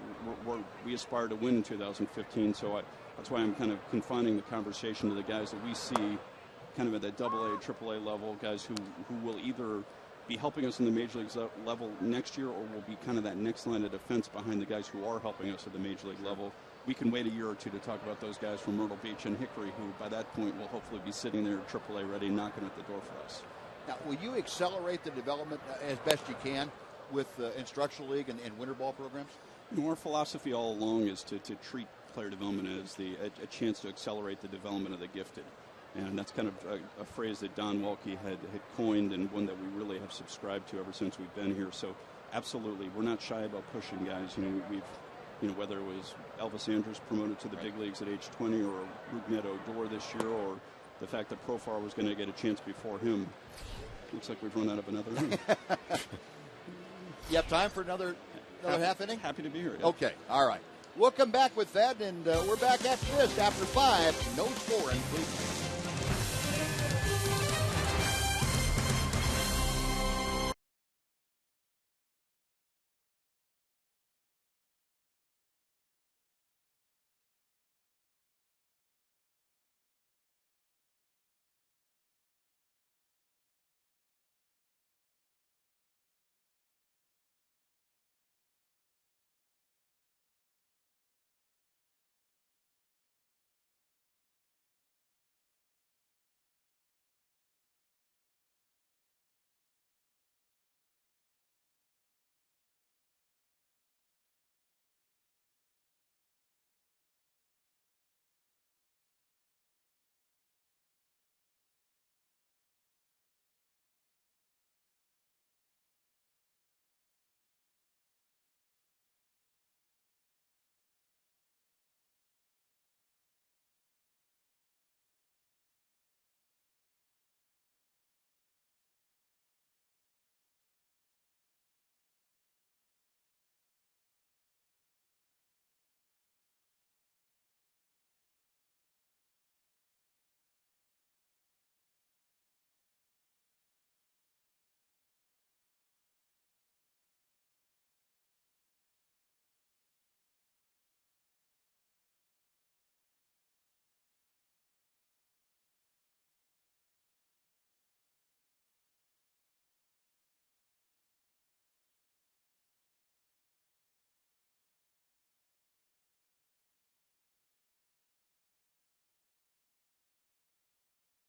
We aspire to win in 2015, so that's why I'm kind of confining the conversation to the guys that we see kind of at that AA, AAA level, guys who will either be helping us in the major leagues level next year or will be kind of that next line of defense behind the guys who are helping us at the major league level. We can wait a year or two to talk about those guys from Myrtle Beach and Hickory, who by that point will hopefully be sitting there at AAA ready, knocking at the door for us. Now, will you accelerate the development as best you can with instructional league and winter ball programs? Our philosophy all along is to treat player development as a chance to accelerate the development of the gifted. And that's kind of a phrase that Don Welke had coined, and one that we really have subscribed to ever since we've been here. So absolutely, we're not shy about pushing guys. Whether it was Elvis Andrus promoted to the big leagues at age 20, or Rougned Odor this year, or the fact that Profar was going to get a chance before him. Looks like we've run out of another inning. You have time for another half inning? Happy to be here. Yeah. Okay, all right. We'll come back with that, and we're back after this, after 5. No scoring, please.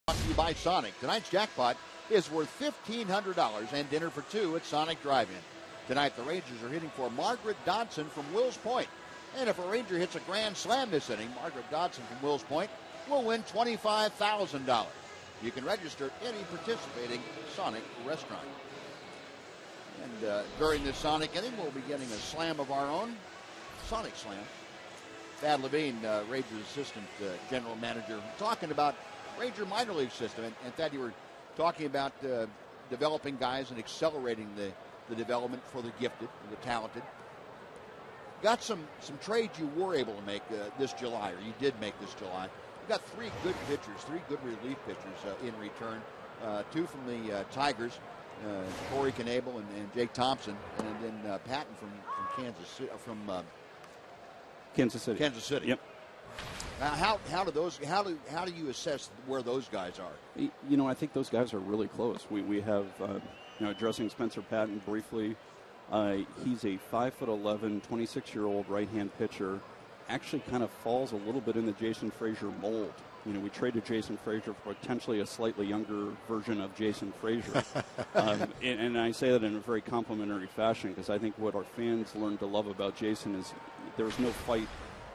Brought to you by Sonic. Tonight's jackpot is worth $1,500 and dinner for two at Sonic Drive-In. Tonight the Rangers are hitting for Margaret Dodson from Wills Point. And if a Ranger hits a grand slam this inning, Margaret Dodson from Wills Point will win $25,000. You can register at any participating Sonic restaurant. And during this Sonic inning, we'll be getting a slam of our own, Sonic Slam. Thad Levine, Rangers assistant general manager, talking about Ranger minor league system. And Thad, you were talking about developing guys and accelerating the development for the gifted and the talented. Got some trades you were able to make this July, or you did make this July. You got three good pitchers, three good relief pitchers in return. Two from the Tigers, Corey Knebel and Jake Thompson, and then Patton from Kansas City, Kansas City. Kansas City. Yep. How do you assess where those guys are? You know, I think those guys are really close. We have addressing Spencer Patton briefly. He's a 5'11", 26-year-old right-hand pitcher. Actually, kind of falls a little bit in the Jason Frazier mold. You know, we traded Jason Frazier for potentially a slightly younger version of Jason Frazier. And I say that in a very complimentary fashion because I think what our fans learned to love about Jason is there was no fight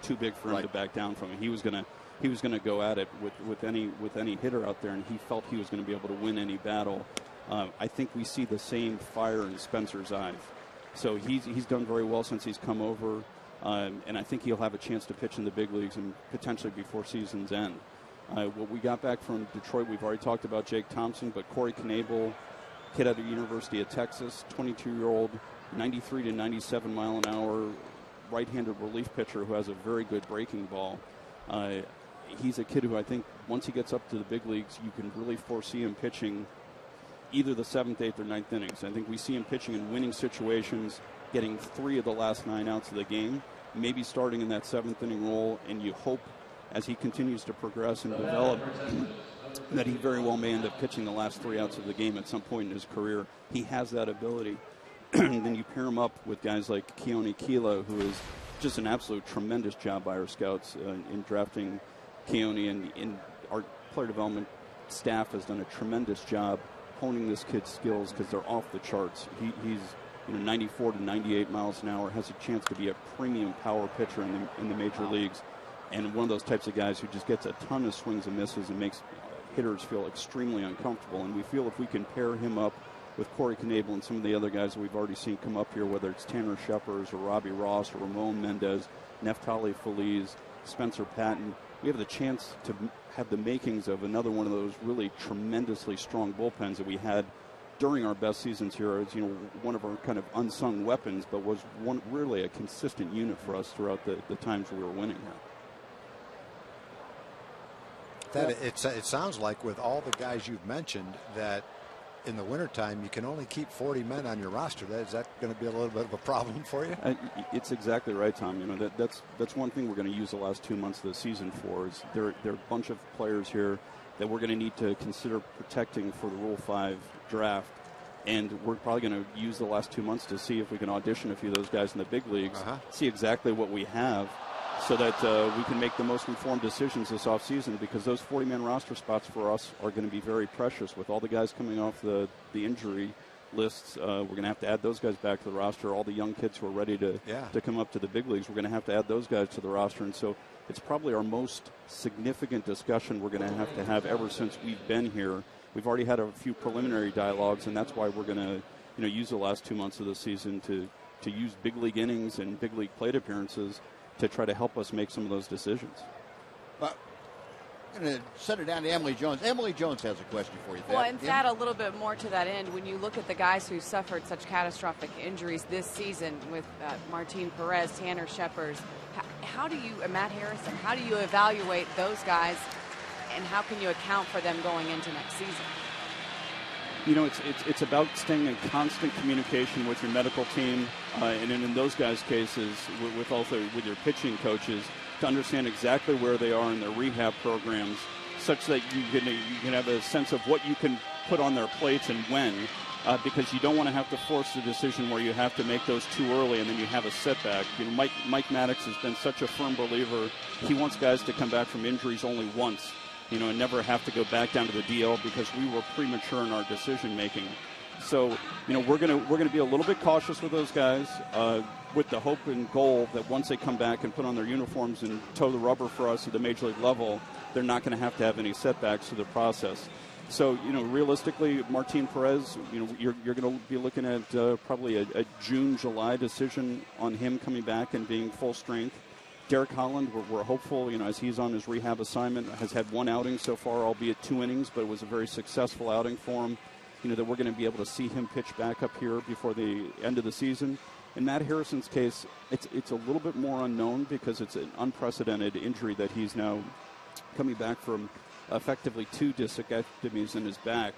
too big for him to back down from it. He was gonna go at it with any hitter out there, and he felt he was going to be able to win any battle. I think we see the same fire in Spencer's eyes. So he's done very well since he's come over, and I think he'll have a chance to pitch in the big leagues and potentially before season's end. What we got back from Detroit, we've already talked about Jake Thompson, but Corey Knebel, kid out of the University of Texas, 22-year-old, 93 to 97 mile an hour, right-handed relief pitcher who has a very good breaking ball. He's a kid who I think once he gets up to the big leagues, you can really foresee him pitching either the 7th, 8th, or 9th innings. I think we see him pitching in winning situations, getting 3 of the last 9 outs of the game, maybe starting in that 7th inning role, and you hope as he continues to progress and develop that he very well may end up pitching the last 3 outs of the game at some point in his career. He has that ability. And then you pair him up with guys like Keone Kela, who is just an absolute tremendous job by our scouts in drafting Keone, and our player development staff has done a tremendous job honing this kid's skills because they're off the charts. He's 94 to 98 miles an hour, has a chance to be a premium power pitcher in the major leagues, and one of those types of guys who just gets a ton of swings and misses and makes hitters feel extremely uncomfortable. And we feel if we can pair him up with Corey Knebel and some of the other guys that we've already seen come up here, whether it's Tanner Scheppers or Robbie Ross or Ramon Mendez, Neftali Feliz, Spencer Patton, we have the chance to have the makings of another one of those really tremendously strong bullpens that we had during our best seasons here. As one of our kind of unsung weapons, but was one really a consistent unit for us throughout the times we were winning here. It sounds like with all the guys you've mentioned that in the wintertime you can only keep 40 men on your roster. Is that going to be a little bit of a problem for you? It's exactly right, Tom. That's one thing we're going to use the last 2 months of the season for. Is there are a bunch of players here that we're going to need to consider protecting for the Rule 5 draft, and we're probably going to use the last 2 months to see if we can audition a few of those guys in the big leagues, see exactly what we have, so that we can make the most informed decisions this offseason, because those 40-man roster spots for us are going to be very precious. With all the guys coming off the injury lists, we're going to have to add those guys back to the roster. All the young kids who are ready to come up to the big leagues, we're going to have to add those guys to the roster. And so it's probably our most significant discussion we're going to have ever since we've been here. We've already had a few preliminary dialogues, and that's why we're going to use the last 2 months of the season to use big league innings and big league plate appearances to try to help us make some of those decisions. I'm going to send it down to Emily Jones. Emily Jones has a question for you. Well, and Thad, a little bit more to that end, when you look at the guys who suffered such catastrophic injuries this season with Martin Perez, Tanner Scheppers, how do you, Matt Harrison, how do you evaluate those guys, and how can you account for them going into next season? It's about staying in constant communication with your medical team, and in those guys' cases, with your pitching coaches, to understand exactly where they are in their rehab programs, such that you can have a sense of what you can put on their plates and when, because you don't want to have to force the decision where you have to make those too early and then you have a setback. Mike Maddox has been such a firm believer. He wants guys to come back from injuries only once, and never have to go back down to the DL because we were premature in our decision making. So, we're gonna be a little bit cautious with those guys, with the hope and goal that once they come back and put on their uniforms and toe the rubber for us at the major league level, they're not going to have any setbacks to the process. So, realistically, Martin Perez, you're going to be looking at probably a June, July decision on him coming back and being full strength. Derek Holland, we're hopeful, as he's on his rehab assignment, has had one outing so far, albeit 2 innings, but it was a very successful outing for him, that we're going to be able to see him pitch back up here before the end of the season. In Matt Harrison's case, it's a little bit more unknown because it's an unprecedented injury that he's now coming back from effectively 2 discectomies in his back.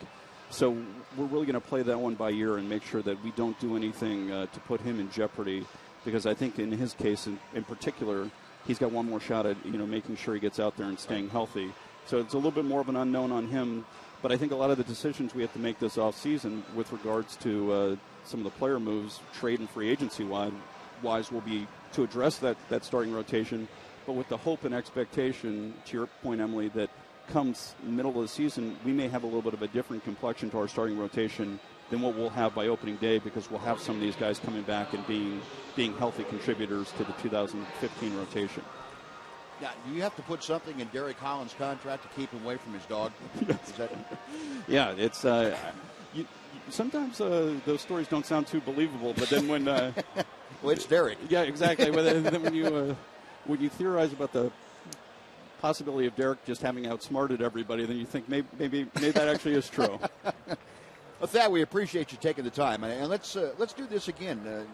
So we're really going to play that one by ear and make sure that we don't do anything to put him in jeopardy, because I think in his case in particular, he's got one more shot at making sure he gets out there and staying healthy. So it's a little bit more of an unknown on him. But I think a lot of the decisions we have to make this offseason with regards to some of the player moves, trade and free agency wise, will be to address that starting rotation, but with the hope and expectation, to your point, Emily, that comes middle of the season, we may have a little bit of a different complexion to our starting rotation than what we'll have by opening day, because we'll have some of these guys coming back and being healthy contributors to the 2015 rotation. Yeah, do you have to put something in Derek Holland's contract to keep him away from his dog? Yeah, it's sometimes those stories don't sound too believable, but then when well, it's Derek. Yeah, exactly. But then when you theorize about the possibility of Derek just having outsmarted everybody, then you think maybe that actually is true. Well, Thad, we appreciate you taking the time, and let's do this again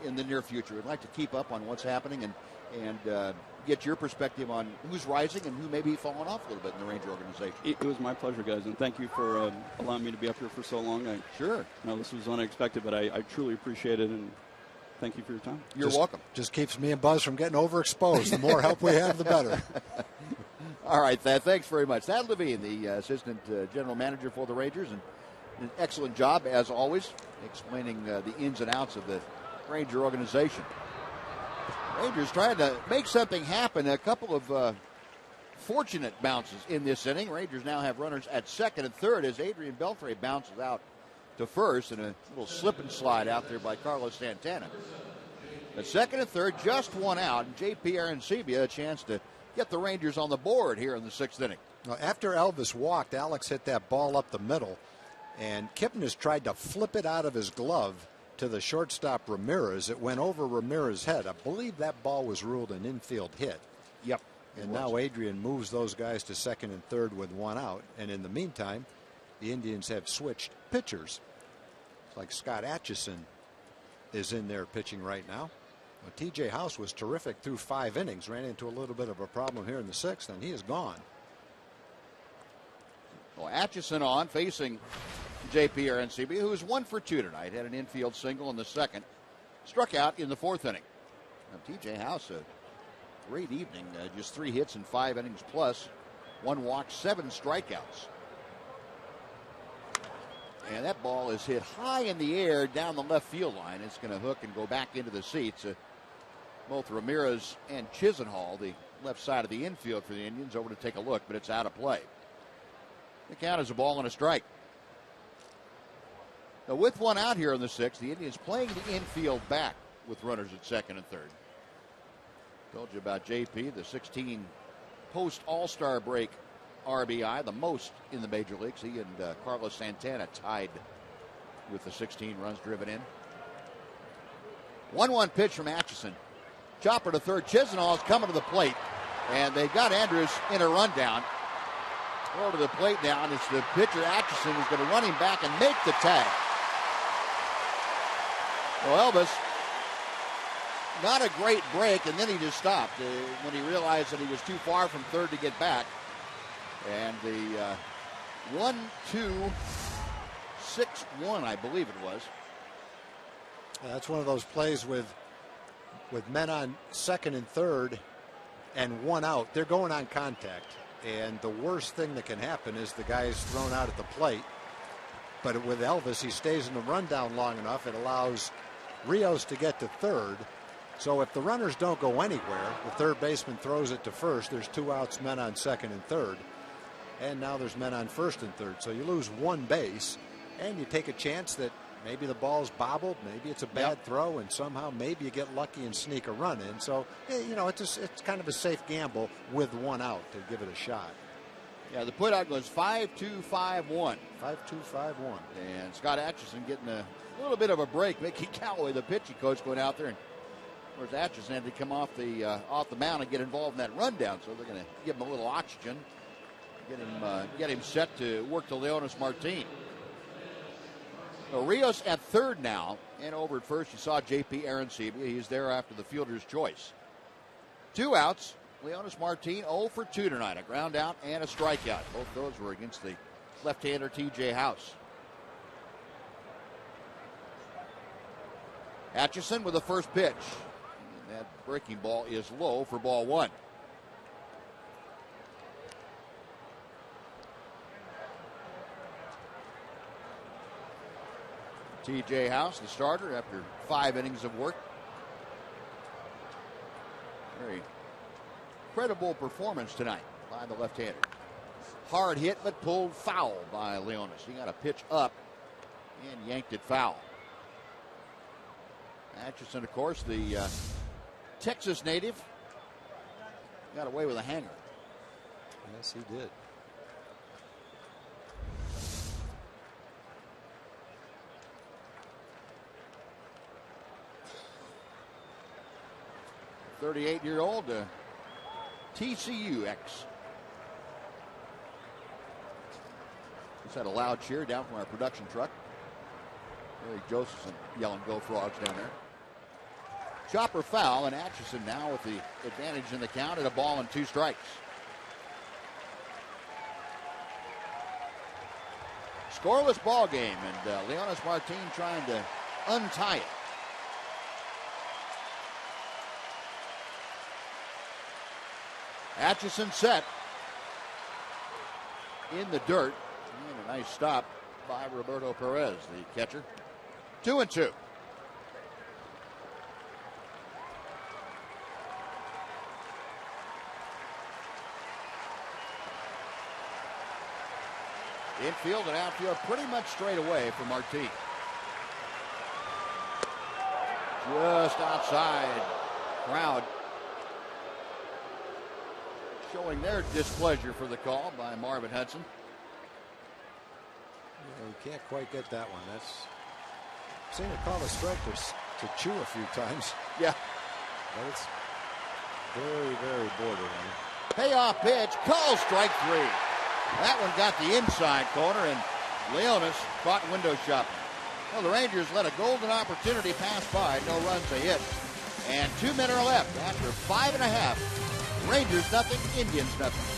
in the near future. We'd like to keep up on what's happening and get your perspective on who's rising and who may be falling off a little bit in the Ranger organization. It was my pleasure, guys, and thank you for allowing me to be up here for so long. Sure. This was unexpected, but I truly appreciate it, and thank you for your time. You're welcome. Just keeps me and Buzz from getting overexposed. The more help we have, the better. All right, Thad, thanks very much. Thad Levine, the assistant general manager for the Rangers, and an excellent job, as always, explaining the ins and outs of the Ranger organization. Rangers trying to make something happen. A couple of fortunate bounces in this inning. Rangers now have runners at second and third as Adrian Beltre bounces out to first, and a little slip and slide out there by Carlos Santana. At second and third, just one out, and J.P. Arancibia a chance to get the Rangers on the board here in the 6th inning. Now, after Elvis walked, Alex hit that ball up the middle, and Kipnis tried to flip it out of his glove to the shortstop Ramirez. It went over Ramirez's head. I believe that ball was ruled an infield hit. Yep. And now Adrian moves those guys to second and third with one out. And in the meantime, the Indians have switched pitchers. It's like Scott Atchison is in there pitching right now. Well, T.J. House was terrific through 5 innings. Ran into a little bit of a problem here in the 6th, and he is gone. Well, Atchison on, facing J.P. Arancibia, who was 1 for 2 tonight. Had an infield single in the 2nd. Struck out in the 4th inning. Now, T.J. House, a great evening. Just 3 hits in 5 innings plus. 1 walk, 7 strikeouts. And that ball is hit high in the air down the left field line. It's going to hook and go back into the seats. Both Ramirez and Chisenhall, the left side of the infield for the Indians, over to take a look, but it's out of play. The count is a ball and a strike. Now, with one out here in the 6th, the Indians playing the infield back with runners at second and third. Told you about JP, the 16 post-All-Star break RBI, the most in the major leagues. He and Carlos Santana tied with the 16 runs driven in. 1-1 pitch from Atchison. Chopper to third. Chisenhall is coming to the plate, and they got Andrus in a rundown. Over to the plate now, and it's the pitcher Atchison who's going to run him back and make the tag. Well, Elvis, not a great break, and then he just stopped when he realized that he was too far from third to get back. And the 1-2-6-1, I believe it was. That's one of those plays with men on second and third and one out. They're going on contact. And the worst thing that can happen is the guy is thrown out at the plate. But with Elvis, he stays in the rundown long enough. It allows Rios to get to third. So if the runners don't go anywhere, the third baseman throws it to first. There's 2 outs, men on second and third. And now there's men on first and third. So you lose 1 base, and you take a chance that maybe the ball's bobbled, maybe it's a bad throw, and somehow maybe you get lucky and sneak a run in. So, it's kind of a safe gamble with 1 out to give it a shot. Yeah, the putout goes 5-2-5-1. 5-2-5-1. And Scott Atchison getting a little bit of a break. Mickey Callaway, the pitching coach, going out there, and of course Atchison had to come off the mound and get involved in that rundown. So they're going to give him a little oxygen, get him set to work to Leonis Martin. So Rios at third now, and over at first you saw J.P. Arancibia. He's there after the fielder's choice. 2 outs. Leonis Martin 0 for 2 tonight. A ground out and a strikeout. Both those were against the left-hander T.J. House. Atchison with the first pitch. And that breaking ball is low for ball 1. T.J. House, the starter, after 5 innings of work. Very credible performance tonight by the left-hander. Hard hit, but pulled foul by Leonis. He got a pitch up and yanked it foul. Atchison, of course, the Texas native, got away with a hanger. Yes, he did. .38-year-old TCU ex. Just had a loud cheer down from our production truck. Eric Josephson yelling "Go Frogs" down there. Chopper foul, and Atchison now with the advantage in the count at a ball and 2 strikes. Scoreless ball game, and Leonis Martin trying to untie it. Atchison set in the dirt. And a nice stop by Roberto Perez, the catcher. 2-2. Infield and outfield pretty much straight away for Martin. Just outside. Crowd showing their displeasure for the call by Marvin Hudson. Yeah, you can't quite get that one. That's seen it called a strike to chew a few times. Yeah. But it's very, very borderline. Payoff pitch, call strike 3. That one got the inside corner, and Leonis caught window shopping. Well, the Rangers let a golden opportunity pass by, no runs a hit. And 2 men are left after 5.5. Rangers nothing, Indians nothing.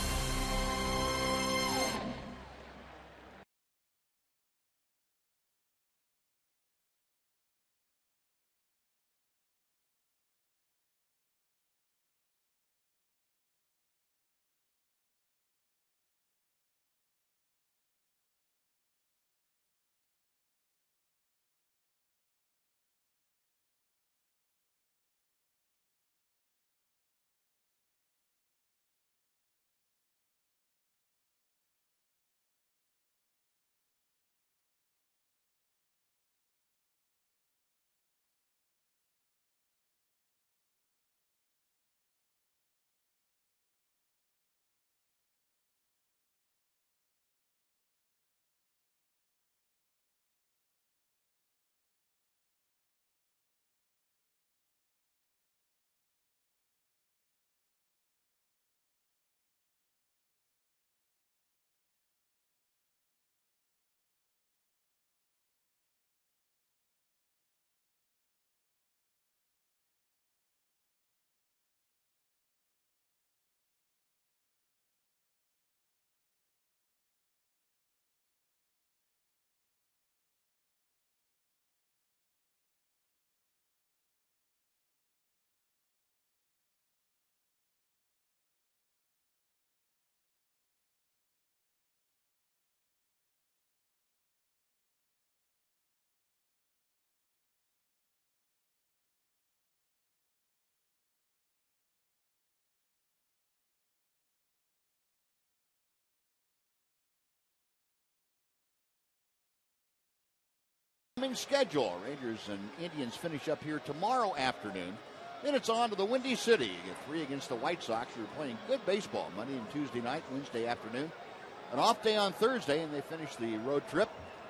Schedule. Rangers and Indians finish up here tomorrow afternoon. Then it's on to the Windy City. You get 3 against the White Sox. You're playing good baseball Monday and Tuesday night, Wednesday afternoon. An off day on Thursday, and they finish the road trip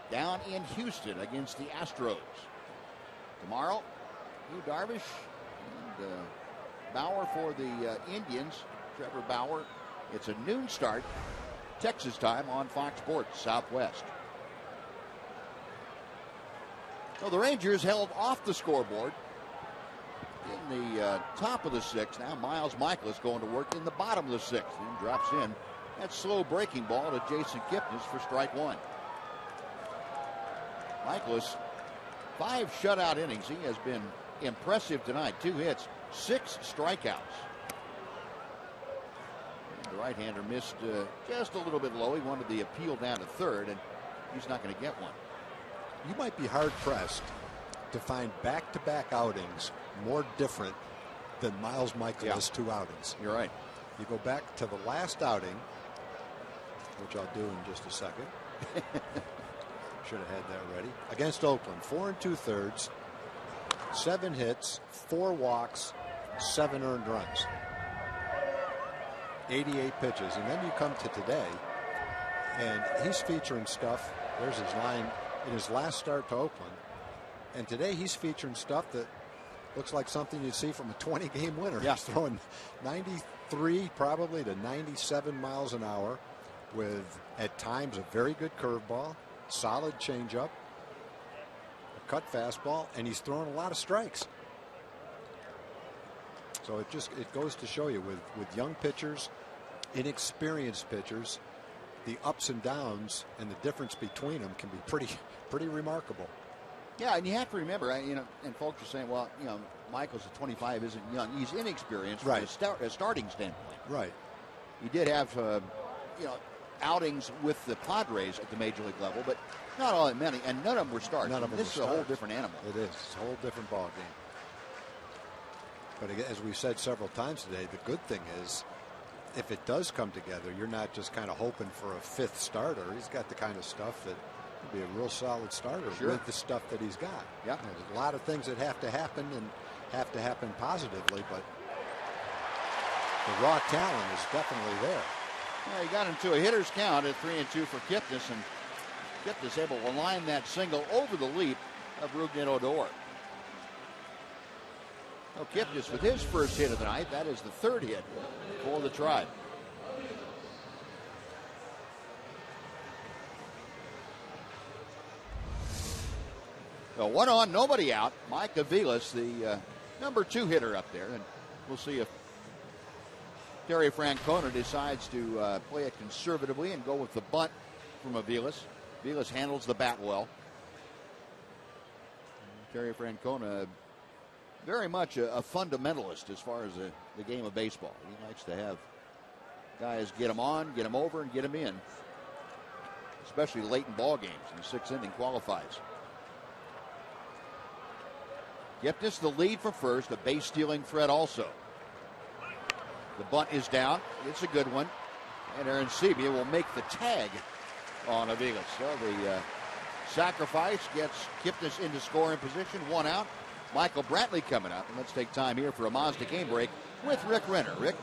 down in Houston against the Astros. Tomorrow, Yu Darvish and Bauer for the Indians. Trevor Bauer. It's a noon start, Texas time on Fox Sports Southwest. So the Rangers held off the scoreboard in the top of the sixth. Now Miles Michaelis going to work in the bottom of the sixth and drops in that slow breaking ball to Jason Kipnis for strike one. Michaelis, 5 shutout innings. He has been impressive tonight. 2 hits, 6 strikeouts. The right-hander missed just a little bit low. He wanted the appeal down to third, and he's not going to get one. You might be hard-pressed to find back-to-back outings more different than Miles Michaelis' 2 outings. You're right. You go back to the last outing, which I'll do in just a second. Should have had that ready. Against Oakland, 4 2/3, 7 hits, 4 walks, 7 earned runs. 88 pitches. And then you come to today, and he's featuring stuff. There's his line in his last start to Oakland. And today he's featuring stuff that looks like something you'd see from a 20-game winner. Yeah. He's throwing 93 probably to 97 miles an hour with, at times, a very good curveball, solid changeup, a cut fastball, and he's throwing a lot of strikes. So it goes to show you with young pitchers, inexperienced pitchers, the ups and downs and the difference between them can be pretty remarkable. Yeah, and you have to remember, and folks are saying, well, Michael's at 25 isn't young. He's inexperienced from a starting standpoint. Right. He did have, outings with the Padres at the major league level, but not all that many, and none of them were starts. None of them This were is a whole starts. different animal. It is. It's a whole different ball game. But again, as we've said several times today, the good thing is, if it does come together, you're not just kind of hoping for a 5th starter. He's got the kind of stuff that would be a real solid starter with the stuff that he's got. Yeah. There's a lot of things that have to happen and have to happen positively, but the raw talent is definitely there. Yeah, he got into a hitter's count at 3-2 for Kipnis, and Kipnis able to line that single over the leap of Rougned Odor. Well, Kipnis with his first hit of the night. That is the 3rd hit for the Tribe. So 1 on, nobody out. Mike Aviles, the number 2 hitter up there, and we'll see if Terry Francona decides to play it conservatively and go with the bunt from Aviles. Aviles handles the bat well. Terry Francona, very much a fundamentalist as far as the game of baseball. He likes to have guys get them on, get them over, and get them in, especially late in ball games. And the 6th inning qualifies. Kipnis the lead from first, a base stealing threat also. The bunt is down. It's a good one. And Aaron Sebia will make the tag on Aviles. So the sacrifice gets Kipnis into scoring position. 1 out. Michael Brantley coming up. And let's take time here for a Mazda game break with Rick Renner. Rick?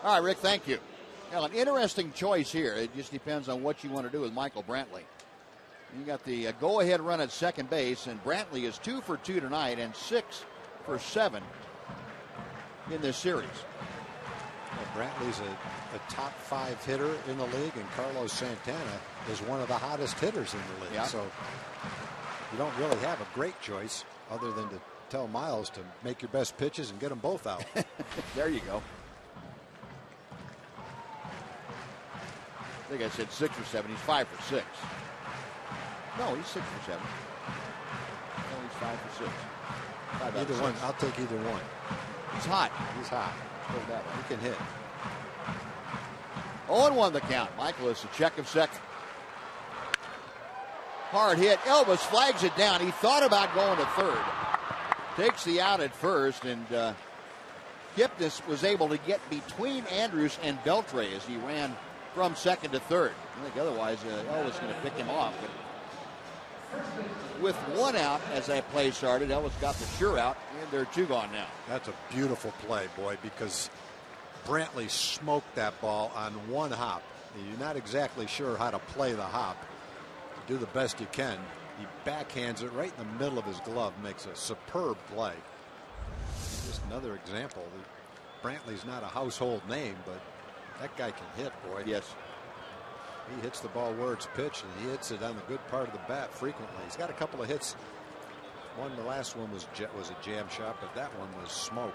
All right, Rick, thank you. Now, an interesting choice here. It just depends on what you want to do with Michael Brantley. You got the go-ahead run at second base, and Brantley is 2 for 2 tonight and 6 for 7 in this series. Well, Brantley's a top 5 hitter in the league, and Carlos Santana is one of the hottest hitters in the league. Yeah. So you don't really have a great choice other than to tell Miles to make your best pitches and get them both out. There you go. I think I said 6 or 7. He's 5 for 6. No, he's 6 for 7. No, he's 5 for 6. Either one. I'll take either one. He's hot. He's hot. Let's go that way. He can hit. 0-1 the count. Michaelis, a check of second. Hard hit. Elvis flags it down. He thought about going to third. takes the out at first, and Kipnis was able to get between Andrews and Beltre as he ran from second to third. I think otherwise Ellis going to pick him off. But with one out as that play started, Ellis got the sure out, and there are two gone now. That's a beautiful play, Boyd, because Brantley smoked that ball on one hop. You're not exactly sure how to play the hop. You do the best you can. He backhands it right in the middle of his glove, makes a superb play. Just another example. Brantley's not a household name, but that guy can hit, Boyd. Yes. He hits the ball where it's pitched, and he hits it on the good part of the bat frequently. He's got a couple of hits. The last one was a jam shot, but that one was smoked.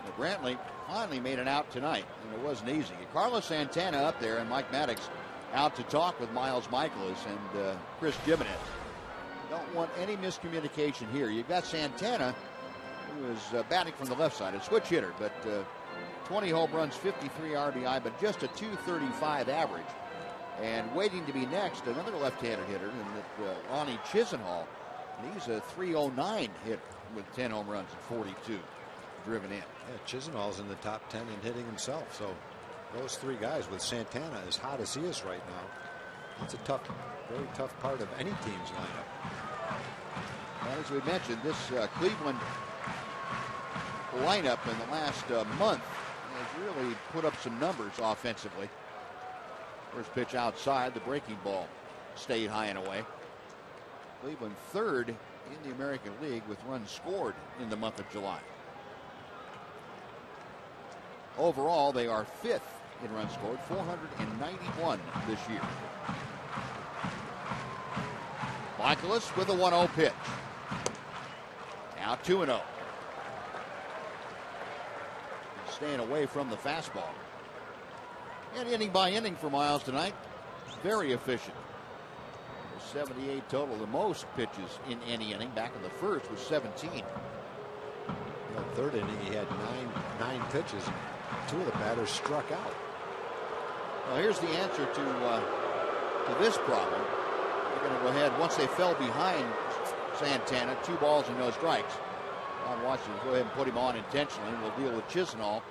Well, Brantley finally made it out tonight, and it wasn't easy. Carlos Santana up there, and Mike Maddox out to talk with Miles Michaelis and Chris Gimenez. Don't want any miscommunication here. You've got Santana, who is batting from the left side, a switch hitter, but 20 home runs, 53 RBI, but just a .235 average. And waiting to be next, another left-handed hitter, and Ronnie Chisenhall. And he's a .309 hit with 10 home runs and 42 driven in. Yeah, Chisenhall's in the top 10 in hitting himself. So those three guys with Santana as hot as he is right now, it's a tough, very tough part of any team's lineup. And as we mentioned, this Cleveland lineup in the last month has really put up some numbers offensively. First pitch outside, the breaking ball stayed high and away. Cleveland third in the American League with runs scored in the month of July. Overall, they are fifth in runs scored, 491 this year. Michaelis with a 1-0 pitch. Now 2-0. Staying away from the fastball. And inning by inning for Miles tonight. Very efficient. 78 total, the most pitches in any inning. Back in the first was 17. In the third inning, he had nine pitches. Two of the batters struck out. Well, here's the answer to this problem. They're going to go ahead, once they fell behind Santana, 2 balls and no strikes. Ron Washington will go ahead and put him on intentionally. We'll deal with Chisenhall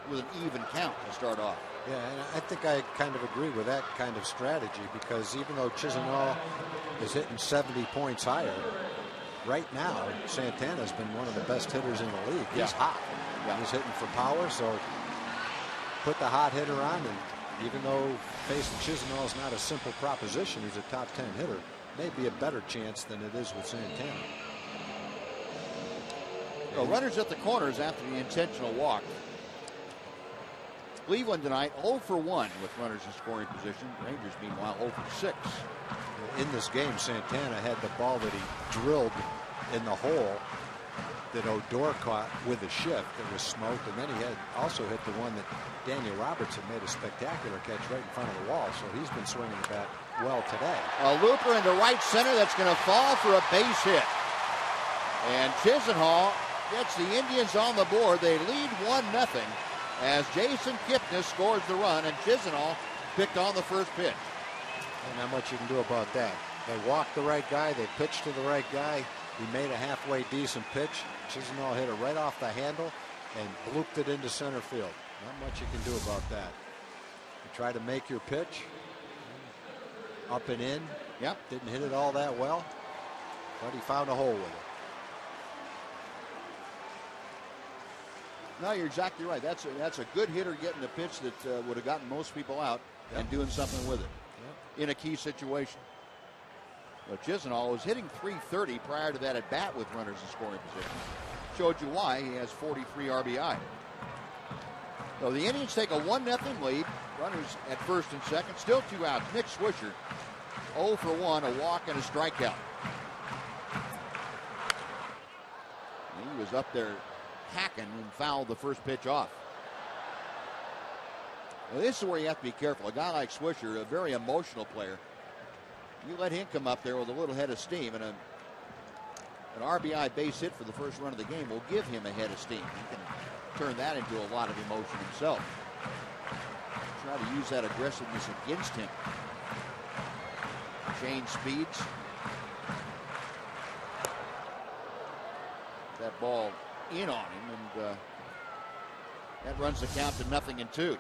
with an even count to start off. Yeah, and I think I kind of agree with that kind of strategy, because even though Chisenhall is hitting 70 points higher, right now Santana's been one of the best hitters in the league. He's hot. Yeah. He's hitting for power, so put the hot hitter on, and even though facing Chisenhall is not a simple proposition, he's a top 10 hitter, maybe a better chance than it is with Santana. So runners at the corners after the intentional walk. Cleveland tonight 0 for 1 with runners in scoring position. Rangers meanwhile 0 for 6. In this game, Santana had the ball that he drilled in the hole that Odor caught with a shift that was smoked, and then he had also hit the one that Daniel Roberts had made a spectacular catch right in front of the wall. So he's been swinging the bat well today. A looper into right center that's going to fall for a base hit. And Chisenhall gets the Indians on the board. They lead 1-0 as Jason Kipnis scores the run, and Chisenhall picked on the first pitch. And not much you can do about that. They walked the right guy. They pitched to the right guy. He made a halfway decent pitch. Chisenhall hit it right off the handle and blooped it into center field. Not much you can do about that. You try to make your pitch. Up and in. Yep. Didn't hit it all that well, but he found a hole with it. No, you're exactly right. That's a good hitter getting the pitch that would have gotten most people out and doing something with it in a key situation. But Chisenhall was hitting .330 prior to that at bat with runners in scoring position. Showed you why he has 43 RBI. So the Indians take a 1-0 lead. Runners at first and second. Still 2 outs. Nick Swisher 0 for 1, a walk and a strikeout. He was up there hacking and fouled the first pitch off. Well, this is where you have to be careful. A guy like Swisher, a very emotional player, you let him come up there with a little head of steam, and an RBI base hit for the first run of the game will give him a head of steam. He can turn that into a lot of emotion himself. Try to use that aggressiveness against him. Change speeds. that ball in on him, and that runs the count to 0-2.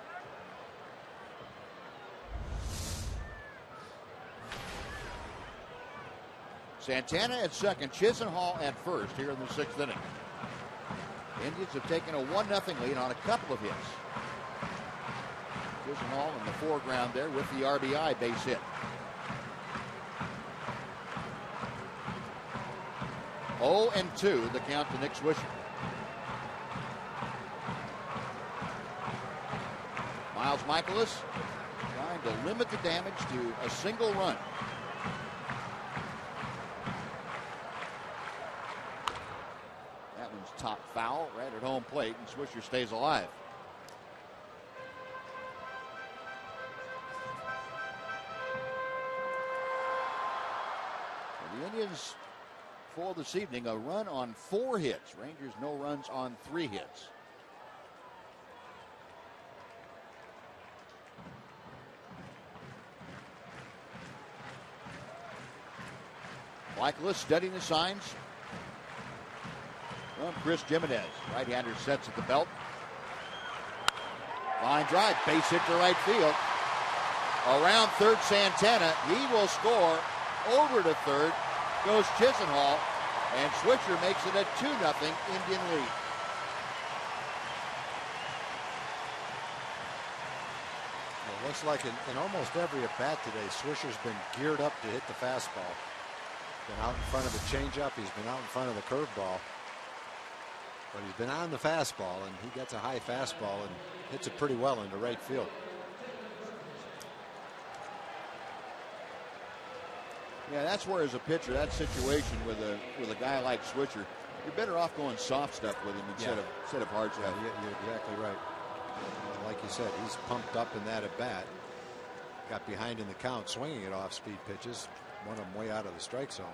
Santana at second, Chisenhall at first here in the 6th inning. Indians have taken a 1-0 lead on a couple of hits. Chisenhall in the foreground there with the RBI base hit. 0-2 the count to Nick Swisher. Miles Michaelis trying to limit the damage to a single run. That one's top foul right at home plate, and Swisher stays alive. So the Indians for this evening, a run on 4 hits. Rangers no runs on 3 hits. Michaelis studying the signs from Chris Jimenez. Right-hander sets at the belt. Line drive, base hit to right field. Around third, Santana. He will score. Over to third goes Chisenhall, and Swisher makes it a 2-0 Indian lead. It looks like in almost every at-bat today, Swisher's been geared up to hit the fastball. Been out in front of the changeup. He's been out in front of the curveball. But he's been on the fastball, and he gets a high fastball and hits it pretty well into right field. Yeah, that's where as a pitcher, that situation with a guy like Swisher, you're better off going soft stuff with him instead of hard stuff. Yeah, you're exactly right. Like you said, he's pumped up in that at bat. Got behind in the count, swinging at off-speed pitches. One of them way out of the strike zone.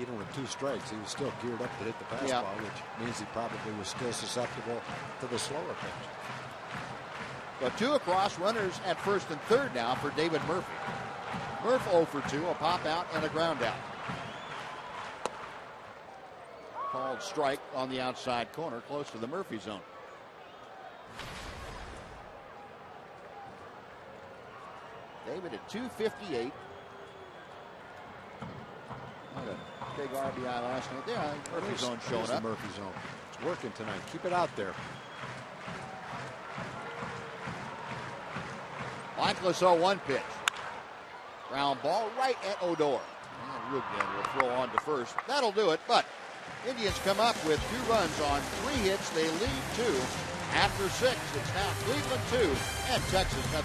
Even with 2 strikes, he was still geared up to hit the fastball, which means he probably was still susceptible to the slower pitch. But 2 across, runners at first and third now for David Murphy. Murph 0 for 2, a pop out and a ground out. Called strike on the outside corner, close to the Murphy zone. David at 258. Had a big RBI last night. Yeah, Murphy zone showing up. Murphy zone. It's working tonight. Keep it out there. Michaelis 0-1 pitch. Ground ball right at Odor. And Rugden will throw on to first. That'll do it, but Indians come up with 2 runs on 3 hits. They lead 2 after 6. It's now Cleveland 2 and Texas 0.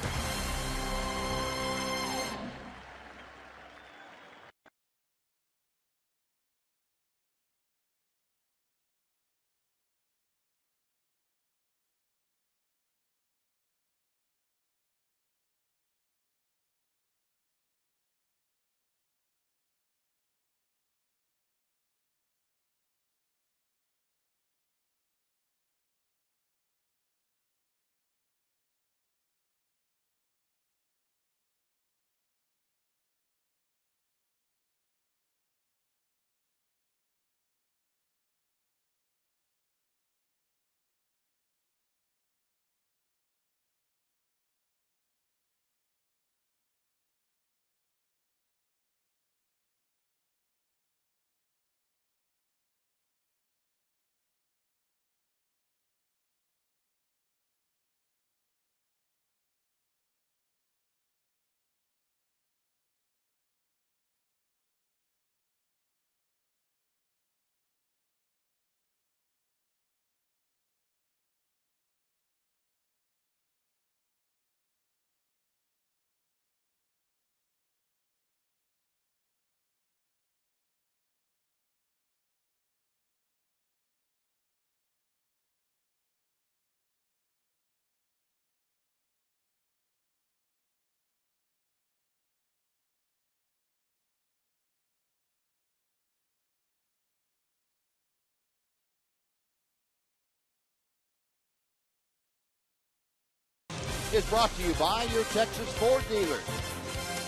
Is brought to you by your Texas Ford dealer.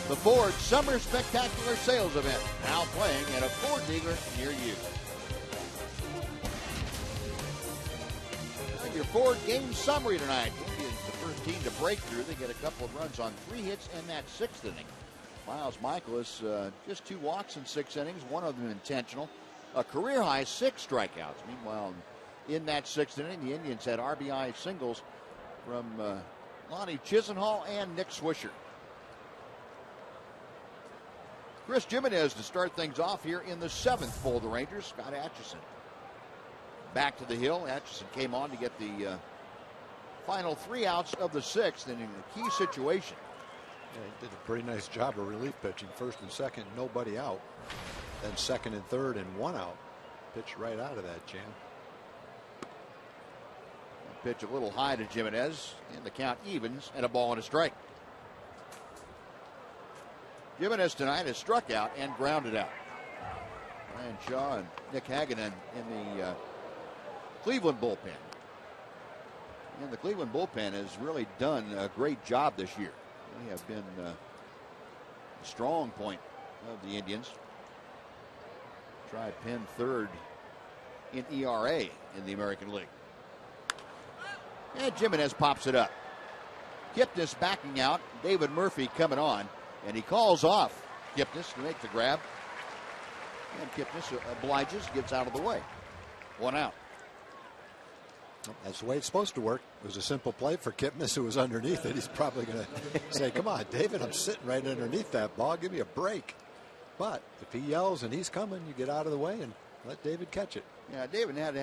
The Ford Summer Spectacular Sales Event, now playing at a Ford dealer near you. your four-game summary tonight. Indians, the first team to break through. They get a couple of runs on 3 hits in that 6th inning. Miles Michaelis, just 2 walks in 6 innings, one of them intentional. A career-high 6 strikeouts. Meanwhile, in that 6th inning, the Indians had RBI singles from Lonnie Chisenhall and Nick Swisher. Chris Jimenez to start things off here in the 7th for the Rangers. Scott Atchison back to the hill. Atchison came on to get the final 3 outs of the 6th in a key situation. Yeah, he did a pretty nice job of relief pitching. 1st and 2nd, nobody out. Then 2nd and 3rd and 1 out. Pitched right out of that jam. Pitch a little high to Jimenez, and the count evens at a ball and a strike. Jimenez tonight has struck out and grounded out. Ryan Shaw and Nick Hagenin in the Cleveland bullpen. And the Cleveland bullpen has really done a great job this year. They have been a strong point of the Indians. Tried Penn 3rd in ERA in the American League. And Jimenez pops it up. Kipnis backing out. David Murphy coming on. And he calls off Kipnis to make the grab. And Kipnis obliges, gets out of the way. 1 out. That's the way it's supposed to work. It was a simple play for Kipnis, who was underneath it. He's probably going to say, come on, David, I'm sitting right underneath that ball. Give me a break. But if he yells and he's coming, you get out of the way and let David catch it. Yeah, David had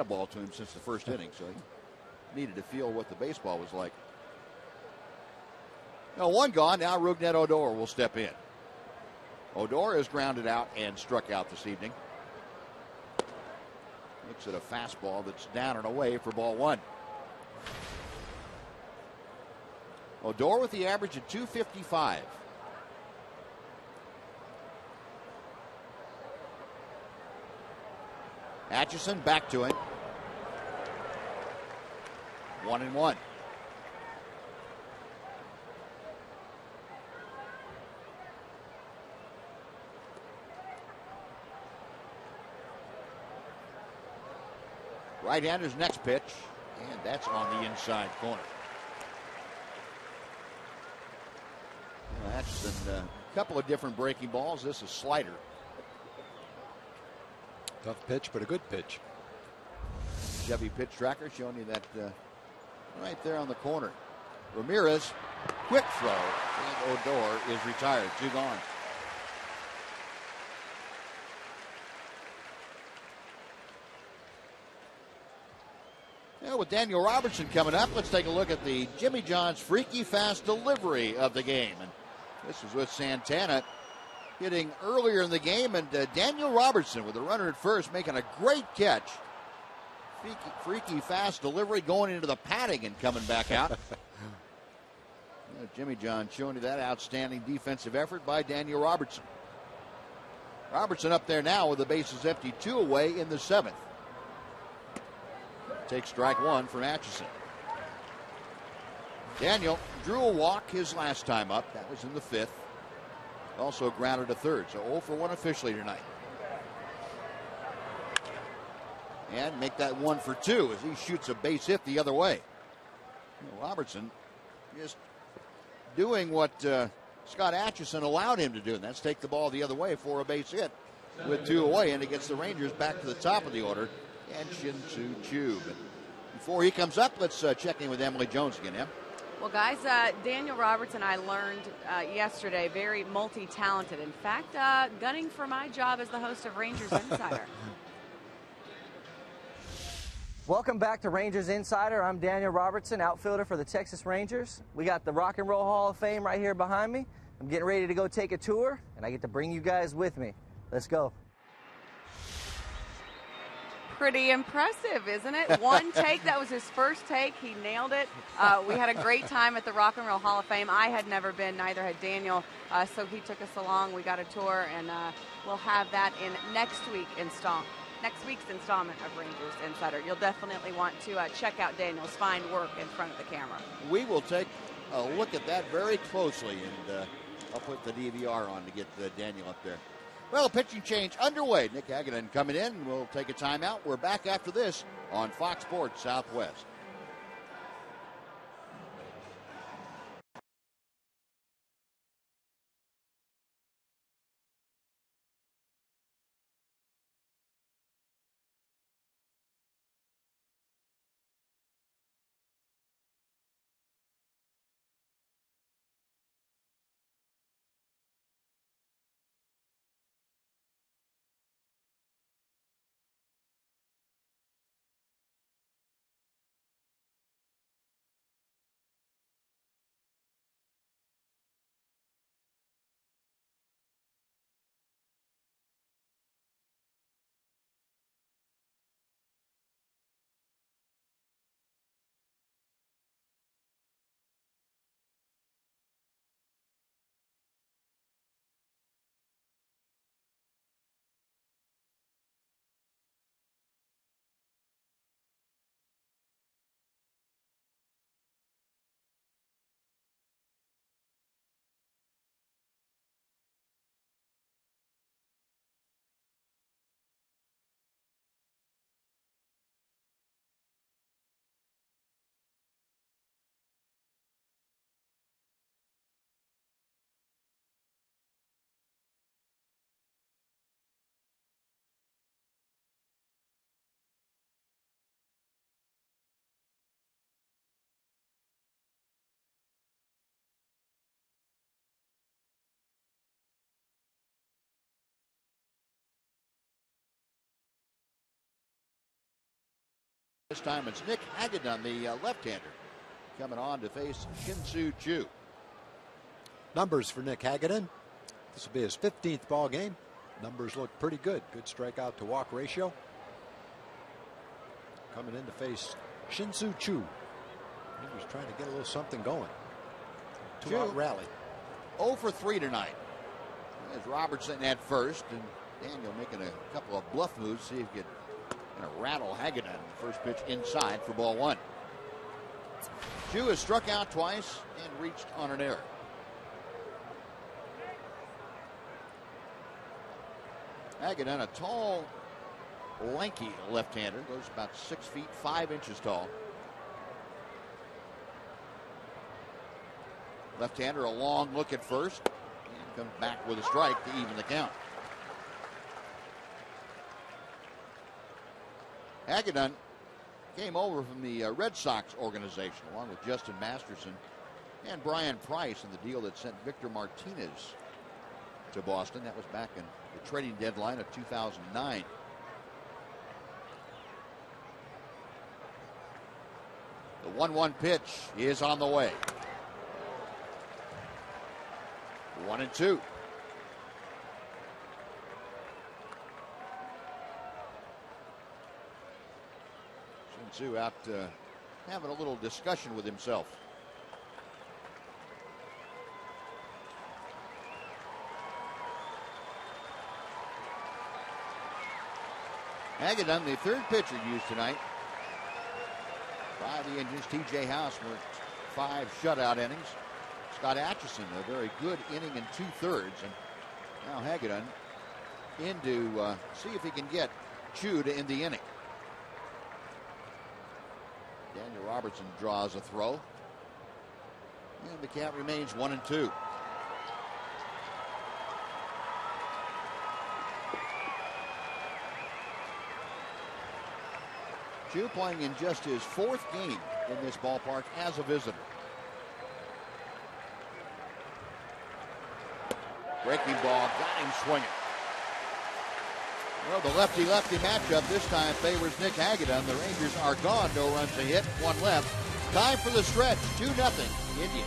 a ball to him since the 1st inning, so he needed to feel what the baseball was like. Now 1 gone. Now Rougned Odor will step in. Odor is grounded out and struck out this evening. Makes it a fastball that's down and away for ball 1. Odor with the average of 255. Atchison back to him. 1-1. Right-hander's next pitch, and that's on the inside corner. Atchison, a couple of different breaking balls. This is slider. Tough pitch, but a good pitch. Chevy pitch tracker showing you that right there on the corner. Ramirez, quick throw, and Odor is retired. 2 gone. With Daniel Robertson coming up, let's take a look at the Jimmy John's freaky fast delivery of the game. And this is with Santana hitting earlier in the game, and Daniel Robertson with a runner at first making a great catch. Freaky fast delivery going into the padding and coming back out. Jimmy John showing you that outstanding defensive effort by Daniel Robertson. Robertson up there now with the bases empty, 2 away in the 7th. Takes strike 1 from Atchison. Daniel drew a walk his last time up. That was in the 5th. Also grounded a 3rd, so 0 for 1 officially tonight. And make that 1 for 2 as he shoots a base hit the other way. Robertson just doing what Scott Atchison allowed him to do, and that's take the ball the other way for a base hit with 2 away, and it gets the Rangers back to the top of the order. And Shin-Soo Choo. But before he comes up, let's check in with Emily Jones again, Em. Well, guys, Daniel Robertson, I learned yesterday, very multi-talented. In fact, gunning for my job as the host of Rangers Insider. Welcome back to Rangers Insider. I'm Daniel Robertson, outfielder for the Texas Rangers. We got the Rock and Roll Hall of Fame right here behind me. I'm getting ready to go take a tour, and I get to bring you guys with me. Let's go. Pretty impressive, isn't it? 1 take. That was his first take. He nailed it. We had a great time at the Rock and Roll Hall of Fame. I had never been, neither had Daniel, so he took us along. We got a tour, and we'll have that in next week's installment of Rangers Insider. You'll definitely want to check out Daniel's fine work in front of the camera. We will take a look at that very closely, and I'll put the DVR on to get Daniel up there. Well, pitching change underway. Nick Hagenin coming in. We'll take a timeout. We're back after this on Fox Sports Southwest. This time it's Nick Hagedorn, the left-hander, coming on to face Shin-Soo Choo. Numbers for Nick Hagedorn. This will be his 15th ball game. Numbers look pretty good. Good strikeout to walk ratio. Coming in to face Shin-Soo Choo. He was trying to get a little something going. Two-out rally. 0 for 3 tonight. There's Robertson at first, and Daniel making a couple of bluff moves, see if he could rattle Hagedorn. First pitch inside for ball 1. Choo has struck out twice and reached on an error. Hagedorn, a tall, lanky left-hander, goes about 6 feet 5 inches tall. Left-hander, a long look at first, and comes back with a strike to even the count. Hagedorn came over from the Red Sox organization along with Justin Masterson and Brian Price in the deal that sent Victor Martinez to Boston. That was back in the trading deadline of 2009. The 1-1 pitch is on the way. 1-2. Shin-Soo out having a little discussion with himself. Hagedorn, the third pitcher used tonight by the Indians. T.J. House worked 5 shutout innings. Scott Atchison, a very good inning and 2/3. And now Hagedorn in to see if he can get Choo to end the inning. Daniel Robertson draws a throw. And the count remains 1-2. Choo playing in just his 4th game in this ballpark as a visitor. Breaking ball, got him swinging. Well, the lefty-lefty matchup this time favors Nick Hagedorn. The Rangers are gone, no runs to hit, 1 left. Time for the stretch, 2-0 Indians.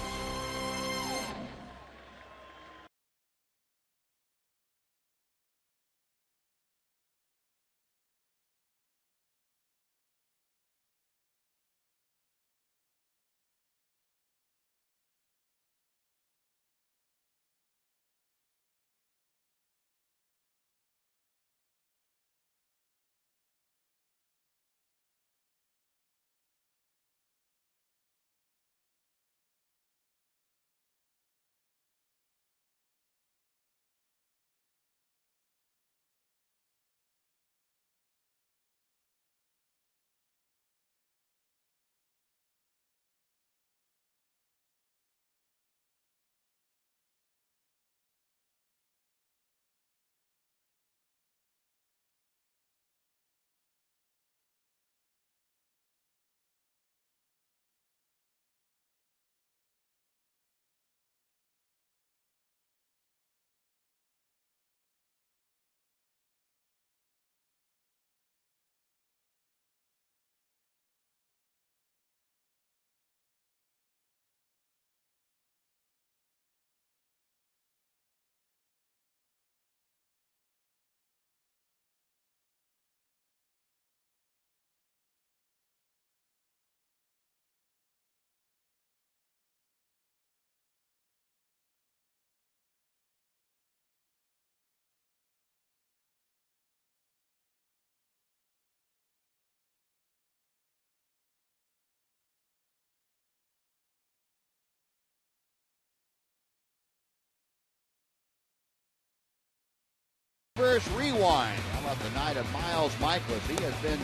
First rewind. How about the night of Miles Michaelis? He has been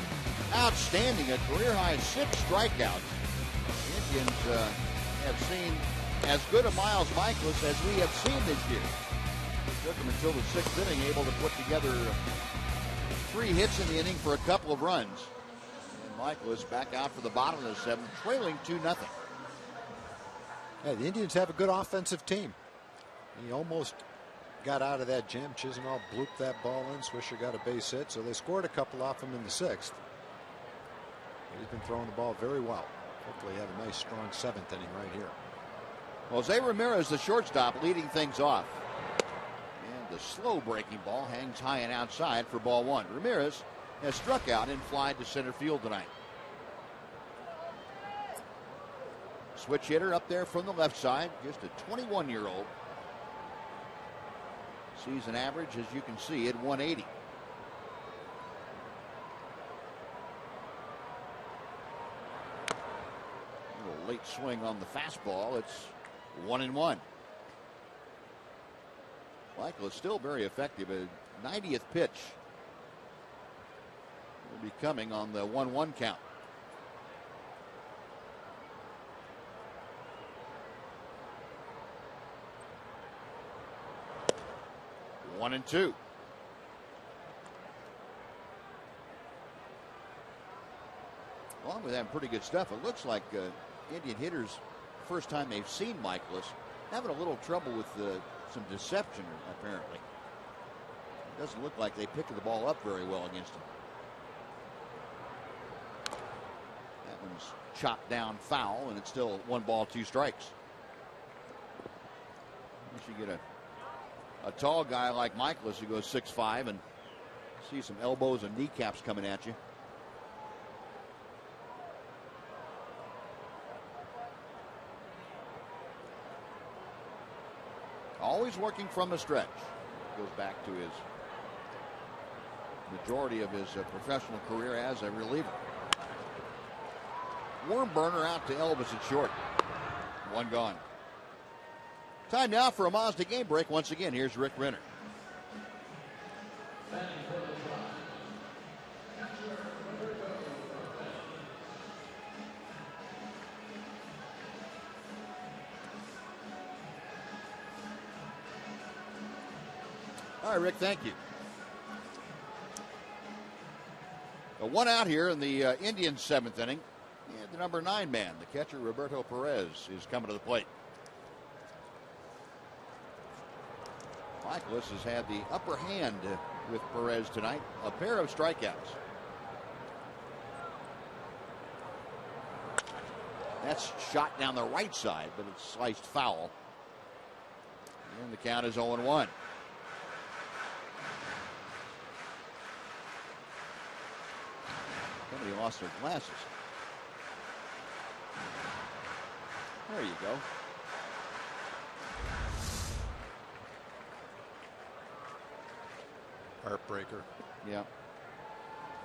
outstanding, a career-high 6 strikeouts. The Indians have seen as good a Miles Michaelis as we have seen this year. It took him until the 6th inning, able to put together 3 hits in the inning for a couple of runs. And Michaelis back out for the bottom of the 7th, trailing 2-0. Yeah, the Indians have a good offensive team. He almost got out of that jam. Chisenhall blooped that ball in. Swisher got a base hit, so they scored a couple off him in the 6th. He's been throwing the ball very well. Hopefully have a nice strong 7th inning right here. Jose Ramirez, the shortstop, leading things off. And the slow breaking ball hangs high and outside for ball 1. Ramirez has struck out and flied to center field tonight. Switch hitter up there from the left side, just a 21-year-old. Season average, as you can see, at 180. A little late swing on the fastball. It's 1-1. Michael is still very effective. A 90th pitch will be coming on the 1-1 count. One and two. Along with having pretty good stuff, it looks like Indian hitters, first time they've seen Michaelis, having a little trouble with some deception, apparently. It doesn't look like they picked the ball up very well against him. That one's chopped down foul, and it's still 1 ball, 2 strikes. Once you get a tall guy like Michaelis who goes 6'5" and see some elbows and kneecaps coming at you. Always working from the stretch. Goes back to his majority of his professional career as a reliever. Worm burner out to Elvis at short. 1 gone. Time now for a Mazda game break. Once again, here's Rick Renner. All right, Rick, thank you. A 1 out here in the Indians' 7th inning. And the number 9 man, the catcher Roberto Perez, is coming to the plate. Michaelis has had the upper hand with Perez tonight. A pair of strikeouts. That's shot down the right side, but it's sliced foul. And the count is 0-1. Somebody lost their glasses. There you go. Heartbreaker. Yeah.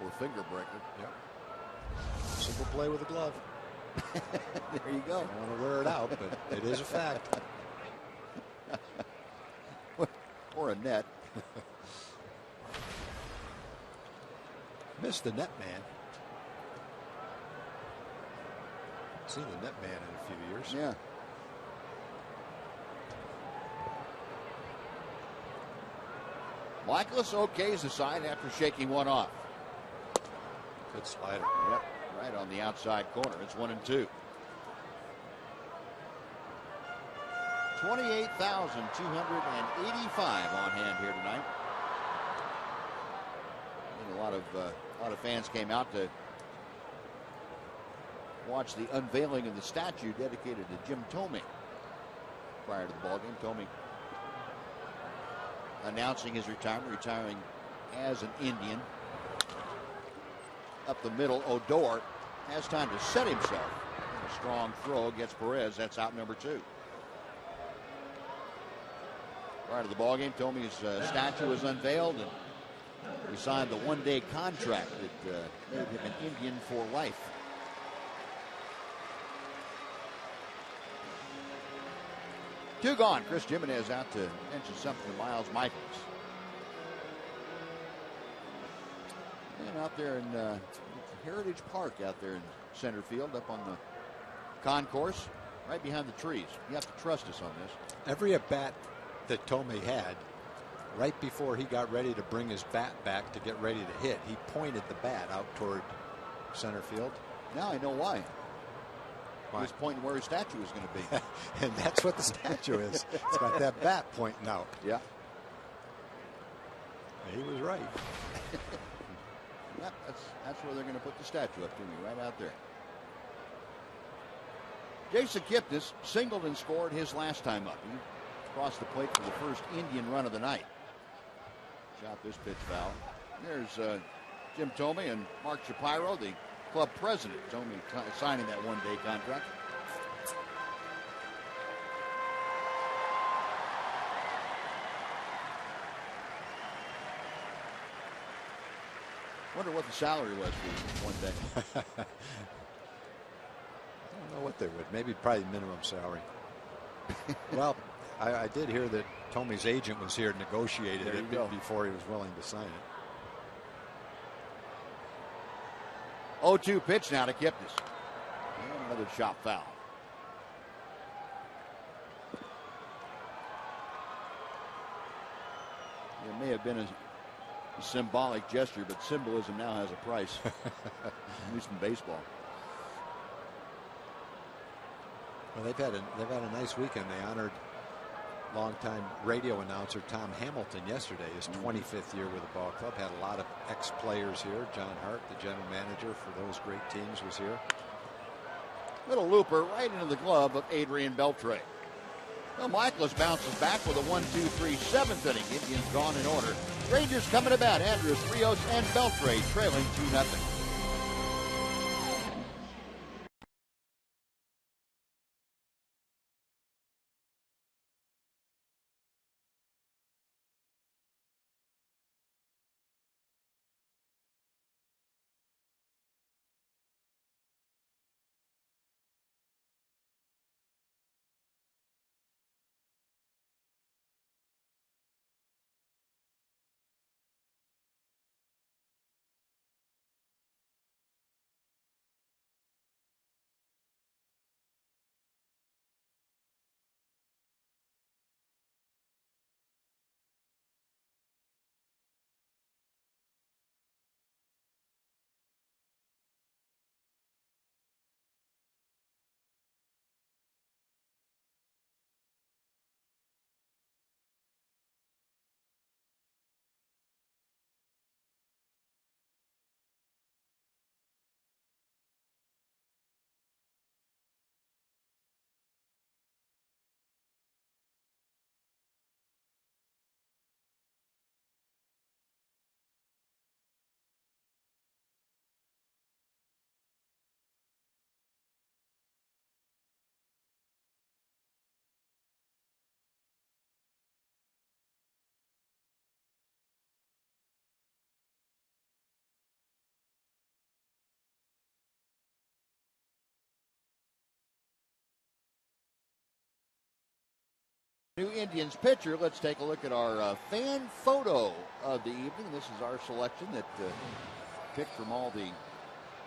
Or finger breaker. Yep. Simple play with a glove. There you go. I don't want to wear it out, but it is a fact. Or a net. Missed the net man. Seen the net man in a few years. Yeah. Michaelis okays the side after shaking one off. Good slider. Yep, right on the outside corner. It's 1-2. 28,285 on hand here tonight. And a lot of fans came out to watch the unveiling of the statue dedicated to Jim Thome prior to the ballgame. Thome announcing his retirement, retiring as an Indian. Up the middle, Odor has time to set himself. A strong throw gets Perez. That's out number 2. Prior to the ballgame, Thome's statue was unveiled, and he signed the 1-day contract that made him an Indian for life. Two gone. Chris Jimenez out to mention something to Miles Michaelis. And out there in Heritage Park out there in center field up on the concourse, right behind the trees. You have to trust us on this. Every at-bat that Thome had, right before he got ready to bring his bat back to get ready to hit, he pointed the bat out toward center field. Now I know why. He was pointing where his statue was going to be. And that's what the statue is. It's got that bat pointing out. Yeah. He was right. Yep, that's where they're going to put the statue up to me, right out there. Jason Kipnis singled and scored his last time up. He crossed the plate for the first Indian run of the night. Shot this pitch foul. There's Jim Thome and Mark Shapiro, the club president. Thome signing that one-day contract. Wonder what the salary was for one day. I don't know what they would. Maybe probably minimum salary. Well, I did hear that Tome's agent was here and negotiated it before he was willing to sign it. 0-2 pitch now to Kipnis. And another chop foul. It may have been a symbolic gesture, but symbolism now has a price, at least in baseball. Well, they've had a nice weekend. They honored longtime radio announcer Tom Hamilton yesterday, his 25th year with the ball club. Had a lot of ex-players here. John Hart, the general manager for those great teams, was here. Little looper right into the glove of Adrian Beltre. Well, Michaelis bounces back with a 1-2-3 seventh inning. Indians gone in order. Rangers coming to bat. Andrews, Rios, and Beltre trailing 2-0. New Indians pitcher. Let's take a look at our fan photo of the evening. This is our selection that picked from all the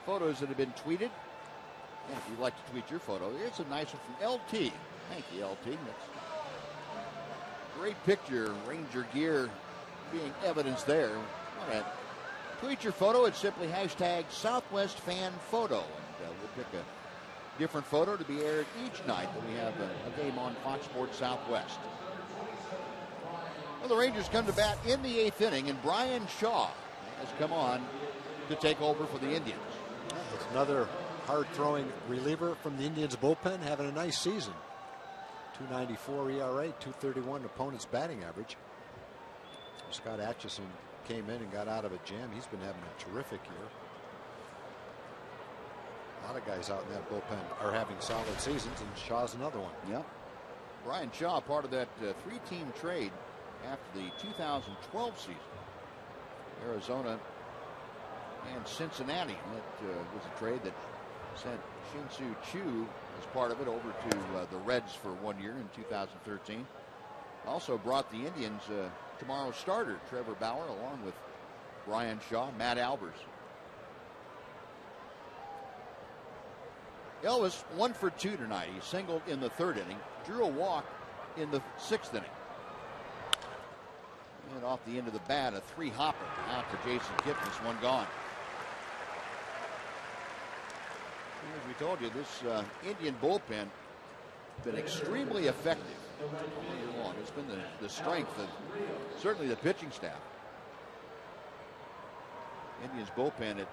photos that have been tweeted. And if you'd like to tweet your photo, here's a nice one from LT. Thank you, LT. That's a great picture. Ranger gear being evidenced there. All right. Tweet your photo. It's simply hashtag Southwest Fan Photo. And we'll pick a different photo to be aired each night that we have a game on Fox Sports Southwest. Well, the Rangers come to bat in the 8th inning, and Brian Shaw has come on to take over for the Indians. It's another hard-throwing reliever from the Indians bullpen, having a nice season. 2.94 ERA, 2.31 opponent's batting average. Scott Atchison came in and got out of a jam. He's been having a terrific year. A lot of guys out in that bullpen are having solid seasons, and Shaw's another one. Yep. Brian Shaw, part of that three-team trade after the 2012 season. Arizona and Cincinnati. That was a trade that sent Shin-Soo Choo as part of it over to the Reds for 1 year in 2013. Also brought the Indians tomorrow's starter, Trevor Bauer, along with Brian Shaw, Matt Albers. Elvis 1 for 2 tonight. He singled in the 3rd inning, drew a walk in the 6th inning. And off the end of the bat, a 3-hopper out to Jason Kipnis, one gone. As we told you, this Indian bullpen has been extremely effective all year long. It's been the strength of certainly the pitching staff. Indians bullpen at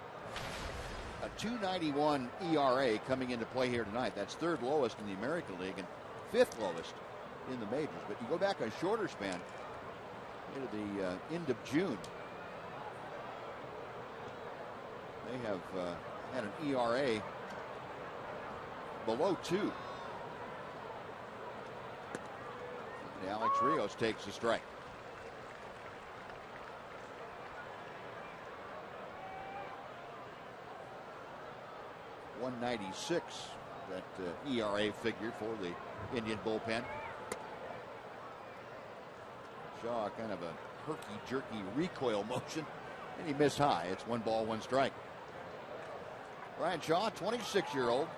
a 2.91 ERA coming into play here tonight. That's third lowest in the American League and fifth lowest in the majors. But you go back a shorter span into the end of June, they have had an ERA below 2. And Alex Rios takes the strike. .196, that ERA figure for the Indian bullpen. Shaw, kind of a herky-jerky recoil motion, and he missed high. It's 1 ball, 1 strike. Ryan Shaw, 26-year-old,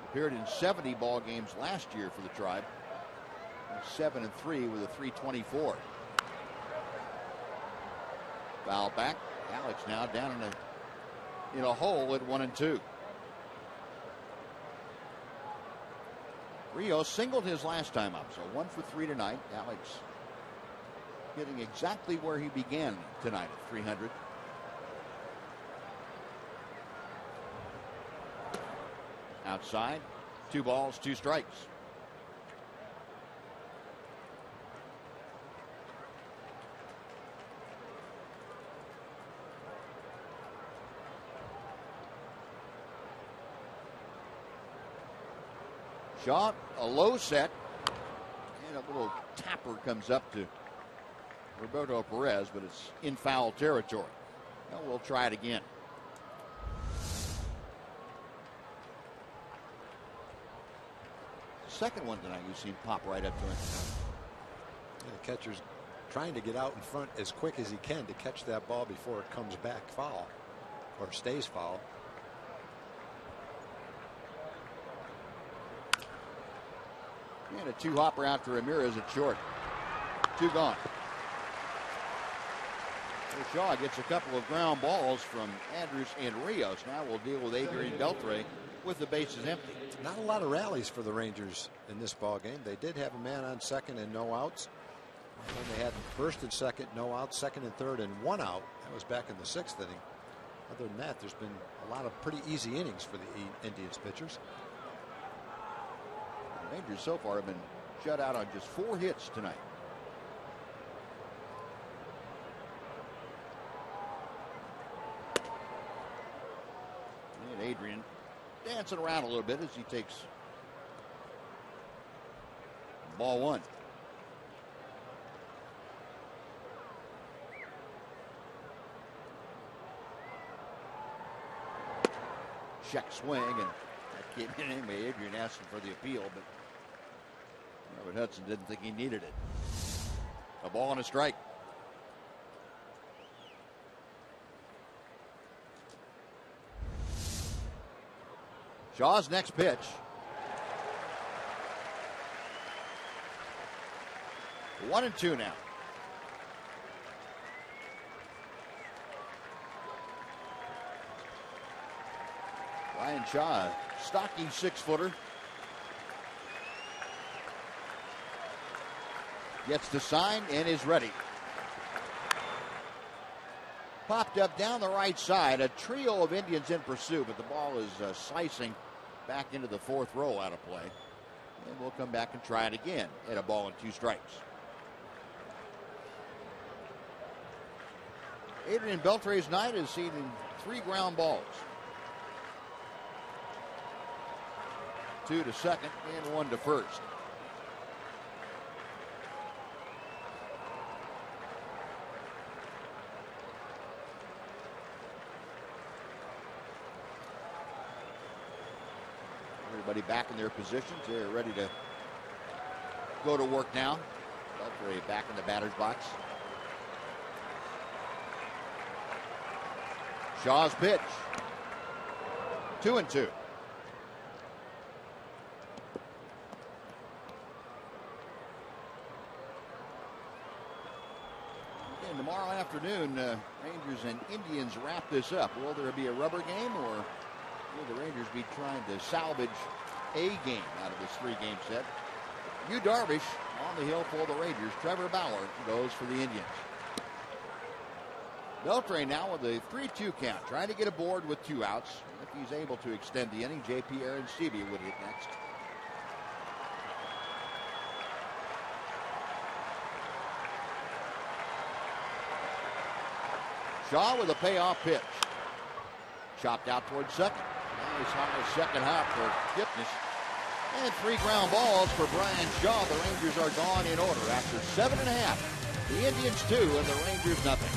appeared in 70 ball games last year for the Tribe. 7-3 with a 3.24. Foul back. Alex now down in a hole at 1-2. Rios singled his last time up, so 1 for 3 tonight. Alex hitting exactly where he began tonight at 300. Outside, 2 balls, 2 strikes. Shaw, a low set, and a little tapper comes up to Roberto Perez, but it's in foul territory. Well, we'll try it again. Second one tonight, you've seen pop right up to him. Yeah, the catcher's trying to get out in front as quick as he can to catch that ball before it comes back foul or stays foul. And a 2-hopper out to Ramirez at short. 2 gone. So Shaw gets a couple of ground balls from Andrews and Rios. Now we'll deal with Adrian Beltre with the bases empty. Not a lot of rallies for the Rangers in this ball game. They did have a man on second and no outs. And they had first and second, no outs, second and third, and 1 out. That was back in the 6th inning. Other than that, there's been a lot of pretty easy innings for the Indians pitchers. The Rangers so far have been shut out on just 4 hits tonight. And Adrian dancing around a little bit as he takes ball 1. Check swing, and that came in anyway. Adrian asking for the appeal, but Robert Hudson didn't think he needed it. A ball and a strike. Shaw's next pitch. One and two now. Ryan Shaw, stocky 6-footer. Gets the sign and is ready. Popped up down the right side. A trio of Indians in pursuit, but the ball is slicing back into the 4th row out of play. And we'll come back and try it again at a ball and 2 strikes. Adrian Beltre's night has seen 3 ground balls. 2 to second and 1 to first. Everybody back in their positions. They're ready to go to work now. Beltre back in the batter's box. Shaw's pitch. 2-2. And tomorrow afternoon, Rangers and Indians wrap this up. Will there be a rubber game, or will the Rangers be trying to salvage a game out of this 3-game set? Yu Darvish on the hill for the Rangers. Trevor Bauer goes for the Indians. Beltre now with a 3-2 count, trying to get aboard with 2 outs. If he's able to extend the inning, J.P. Aronstevia would hit next. Shaw with a payoff pitch. Chopped out towards second. Nice high second hop for Gipnis. And 3 ground balls for Brian Shaw. The Rangers are gone in order after 7.5. The Indians 2 and the Rangers nothing.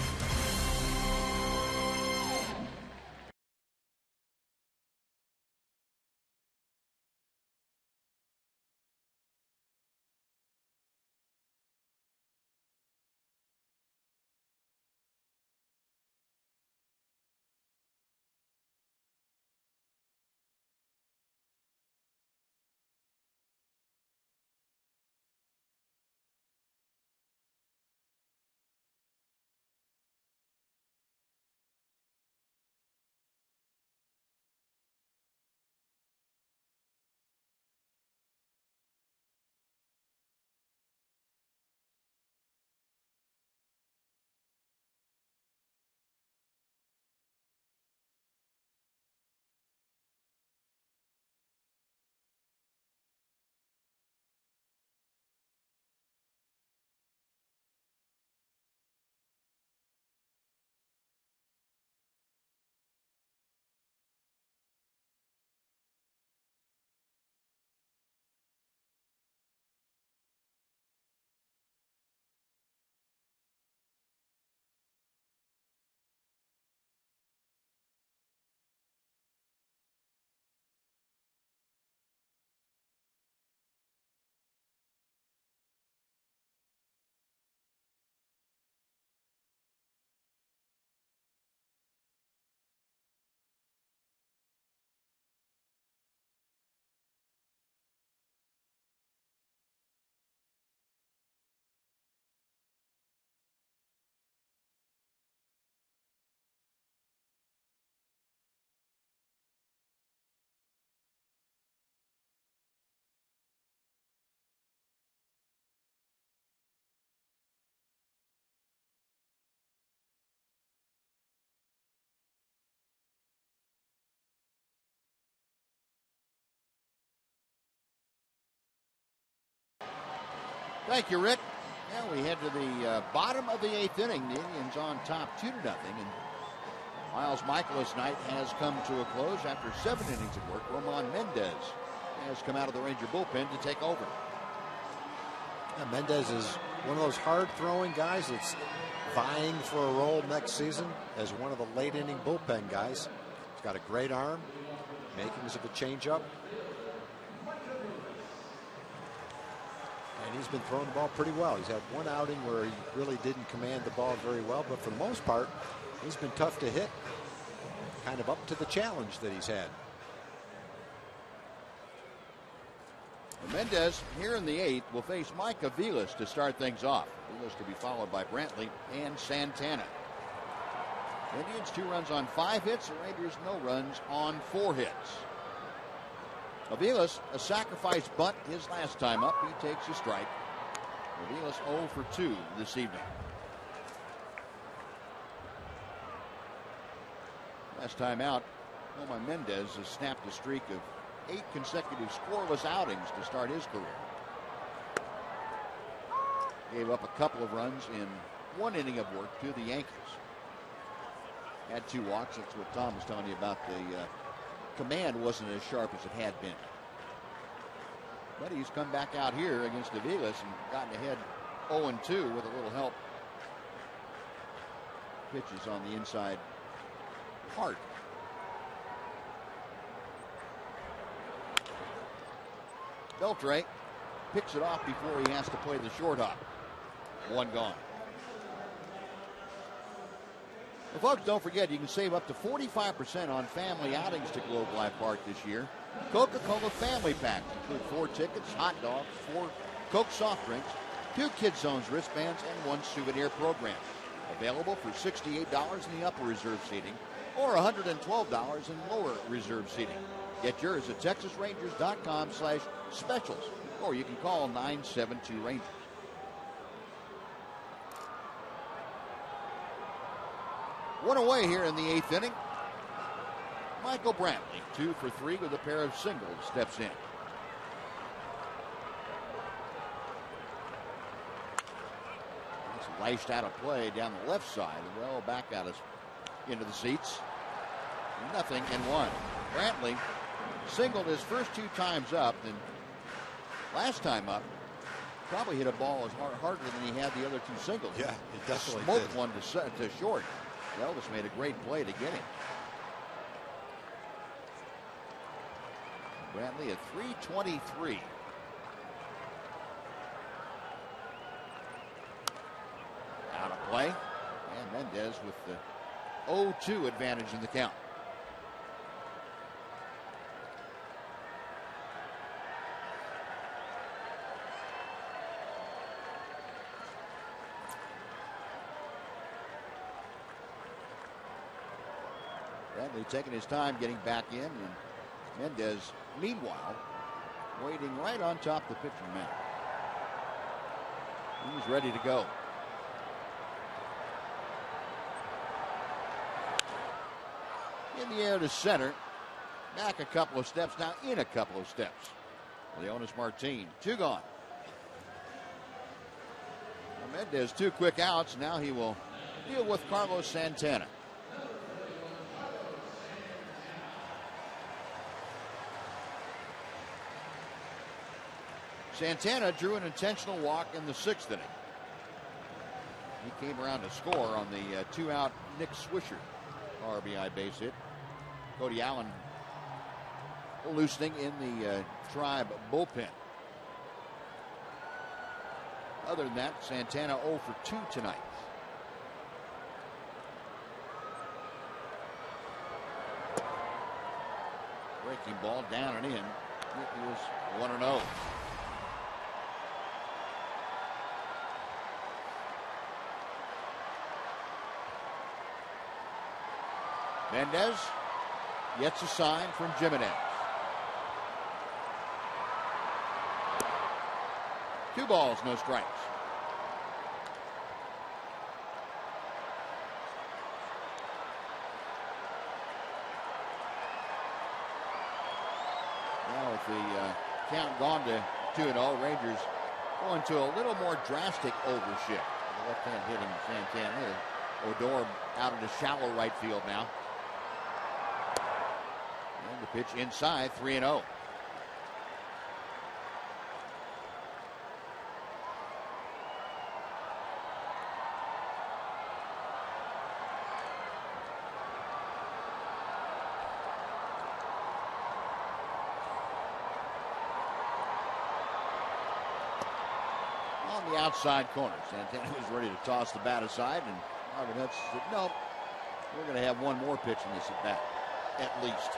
Thank you, Rick. Now we head to the bottom of the 8th inning. The Indians on top 2-0. And Miles Michaelis' night has come to a close after 7 innings of work. Roman Mendez has come out of the Ranger bullpen to take over. Yeah, Mendez is one of those hard-throwing guys that's vying for a role next season as one of the late-inning bullpen guys. He's got a great arm, makings of a changeup. And he's been throwing the ball pretty well. He's had one outing where he really didn't command the ball very well, but for the most part, he's been tough to hit. Kind of up to the challenge that he's had. Mendez here in the 8th will face Mike Aviles to start things off. Aviles to be followed by Brantley and Santana. Indians 2 runs on 5 hits. The Rangers no runs on 4 hits. Aviles, a sacrifice bunt his last time up. He takes a strike. Aviles 0 for 2 this evening. Last time out, Roman Mendez has snapped a streak of 8 consecutive scoreless outings to start his career. Gave up a couple of runs in 1 inning of work to the Yankees. Had 2 walks. That's what Tom was telling you about. The command wasn't as sharp as it had been. But he's come back out here against Aviles and gotten ahead 0-2 with a little help. Pitches on the inside part. Beltre picks it off before he has to play the short hop. 1 gone. Well, folks, don't forget you can save up to 45% on family outings to Globe Life Park this year. Coca-Cola Family Packs include 4 tickets, hot dogs, 4 Coke soft drinks, 2 Kids Zones wristbands, and 1 souvenir program. Available for $68 in the upper reserve seating or $112 in lower reserve seating. Get yours at TexasRangers.com/specials, or you can call 972-RANGERS. One away here in the 8th inning. Michael Brantley, 2 for 3 with a pair of singles, steps in. That's lashed out of play down the left side. Well, back out us into the seats. 0-1. Brantley singled his first 2 times up, and last time up, probably hit a ball as harder than he had the other 2 singles. Yeah, he definitely smoked did. one to short. Elvis made a great play to get him. Brantley at 323. Out of play. And Mendez with the 0-2 advantage in the count. Brantley taking his time getting back in, and Mendez, meanwhile, waiting right on top of the pitching mound. He's ready to go. In the air to center. Back a couple of steps, now in a couple of steps. Leonis Martin, 2 gone. Well, Mendez 2 quick outs. Now he will deal with Carlos Santana. Santana drew an intentional walk in the 6th inning. He came around to score on the 2-out Nick Swisher RBI base hit. Cody Allen loosening in the Tribe bullpen. Other than that, Santana 0 for 2 tonight. Breaking ball down and in. It was 1-0. Mendez gets a sign from Jimenez. 2 balls, no strikes. Now with the count gone to 2-0, Rangers going to a little more drastic overshift. The left-hand hitting Santana. Odor out into shallow right field now. And the pitch inside, 3-0. On the outside corner, Santana was ready to toss the bat aside, and Marvin Hudson said, no, we're going to have one more pitch in this at bat, at least.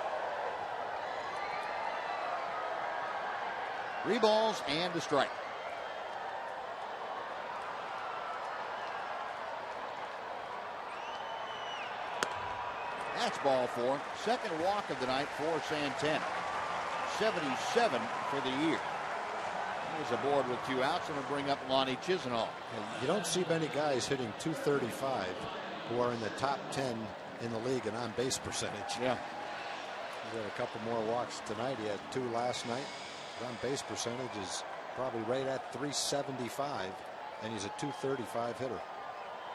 3 balls and a strike. That's ball 4. Second walk of the night for Santana. 77 for the year. He was aboard with 2 outs and will bring up Lonnie Chisenhall. You don't see many guys hitting .235 who are in the top 10 in the league in on-base percentage. Yeah. He had a couple more walks tonight. He had 2 last night. His on-base percentage is probably right at .375, and he's a .235 hitter.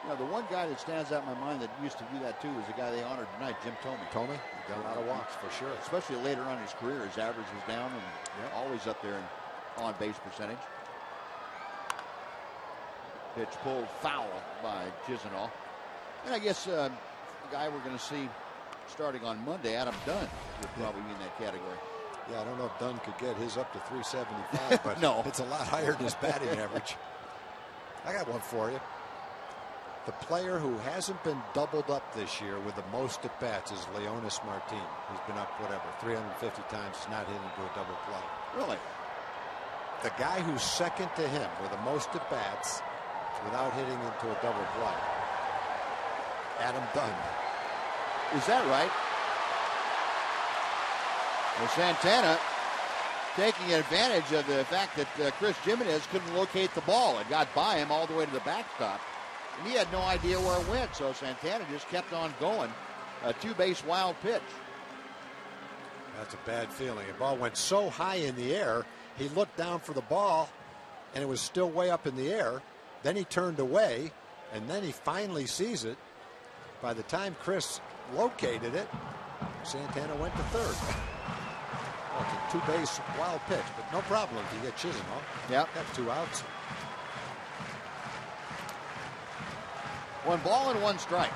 You know, the one guy that stands out in my mind that used to do that too is the guy they honored tonight, Jim Thome. Thome, he got a lot of walks for sure. Especially later on in his career, his average was down and always up there in on-base percentage. Pitch pulled foul by Chisenhall. And I guess the guy we're going to see starting on Monday, Adam Dunn, would probably be in that category. Yeah, I don't know if Dunn could get his up to .375, but no, it's a lot higher than his batting average. I got one for you. The player who hasn't been doubled up this year with the most at-bats is Leonis Martin. He's been up, 350 times. He's not hit into a double play. Really? The guy who's second to him with the most at-bats without hitting into a double play, Adam Dunn. Is that right? Well, Santana taking advantage of the fact that Chris Jimenez couldn't locate the ball. It got by him all the way to the backstop. and he had no idea where it went, so Santana just kept on going. A two-base wild pitch. That's a bad feeling. The ball went so high in the air, he looked down for the ball, and it was still way up in the air. Then he turned away, and then he finally sees it. By the time Chris located it, Santana went to third. Well, it's a two-base wild pitch, but no problem if you get Chisenhall. Yep. Got 2 outs. 1 ball and 1 strike.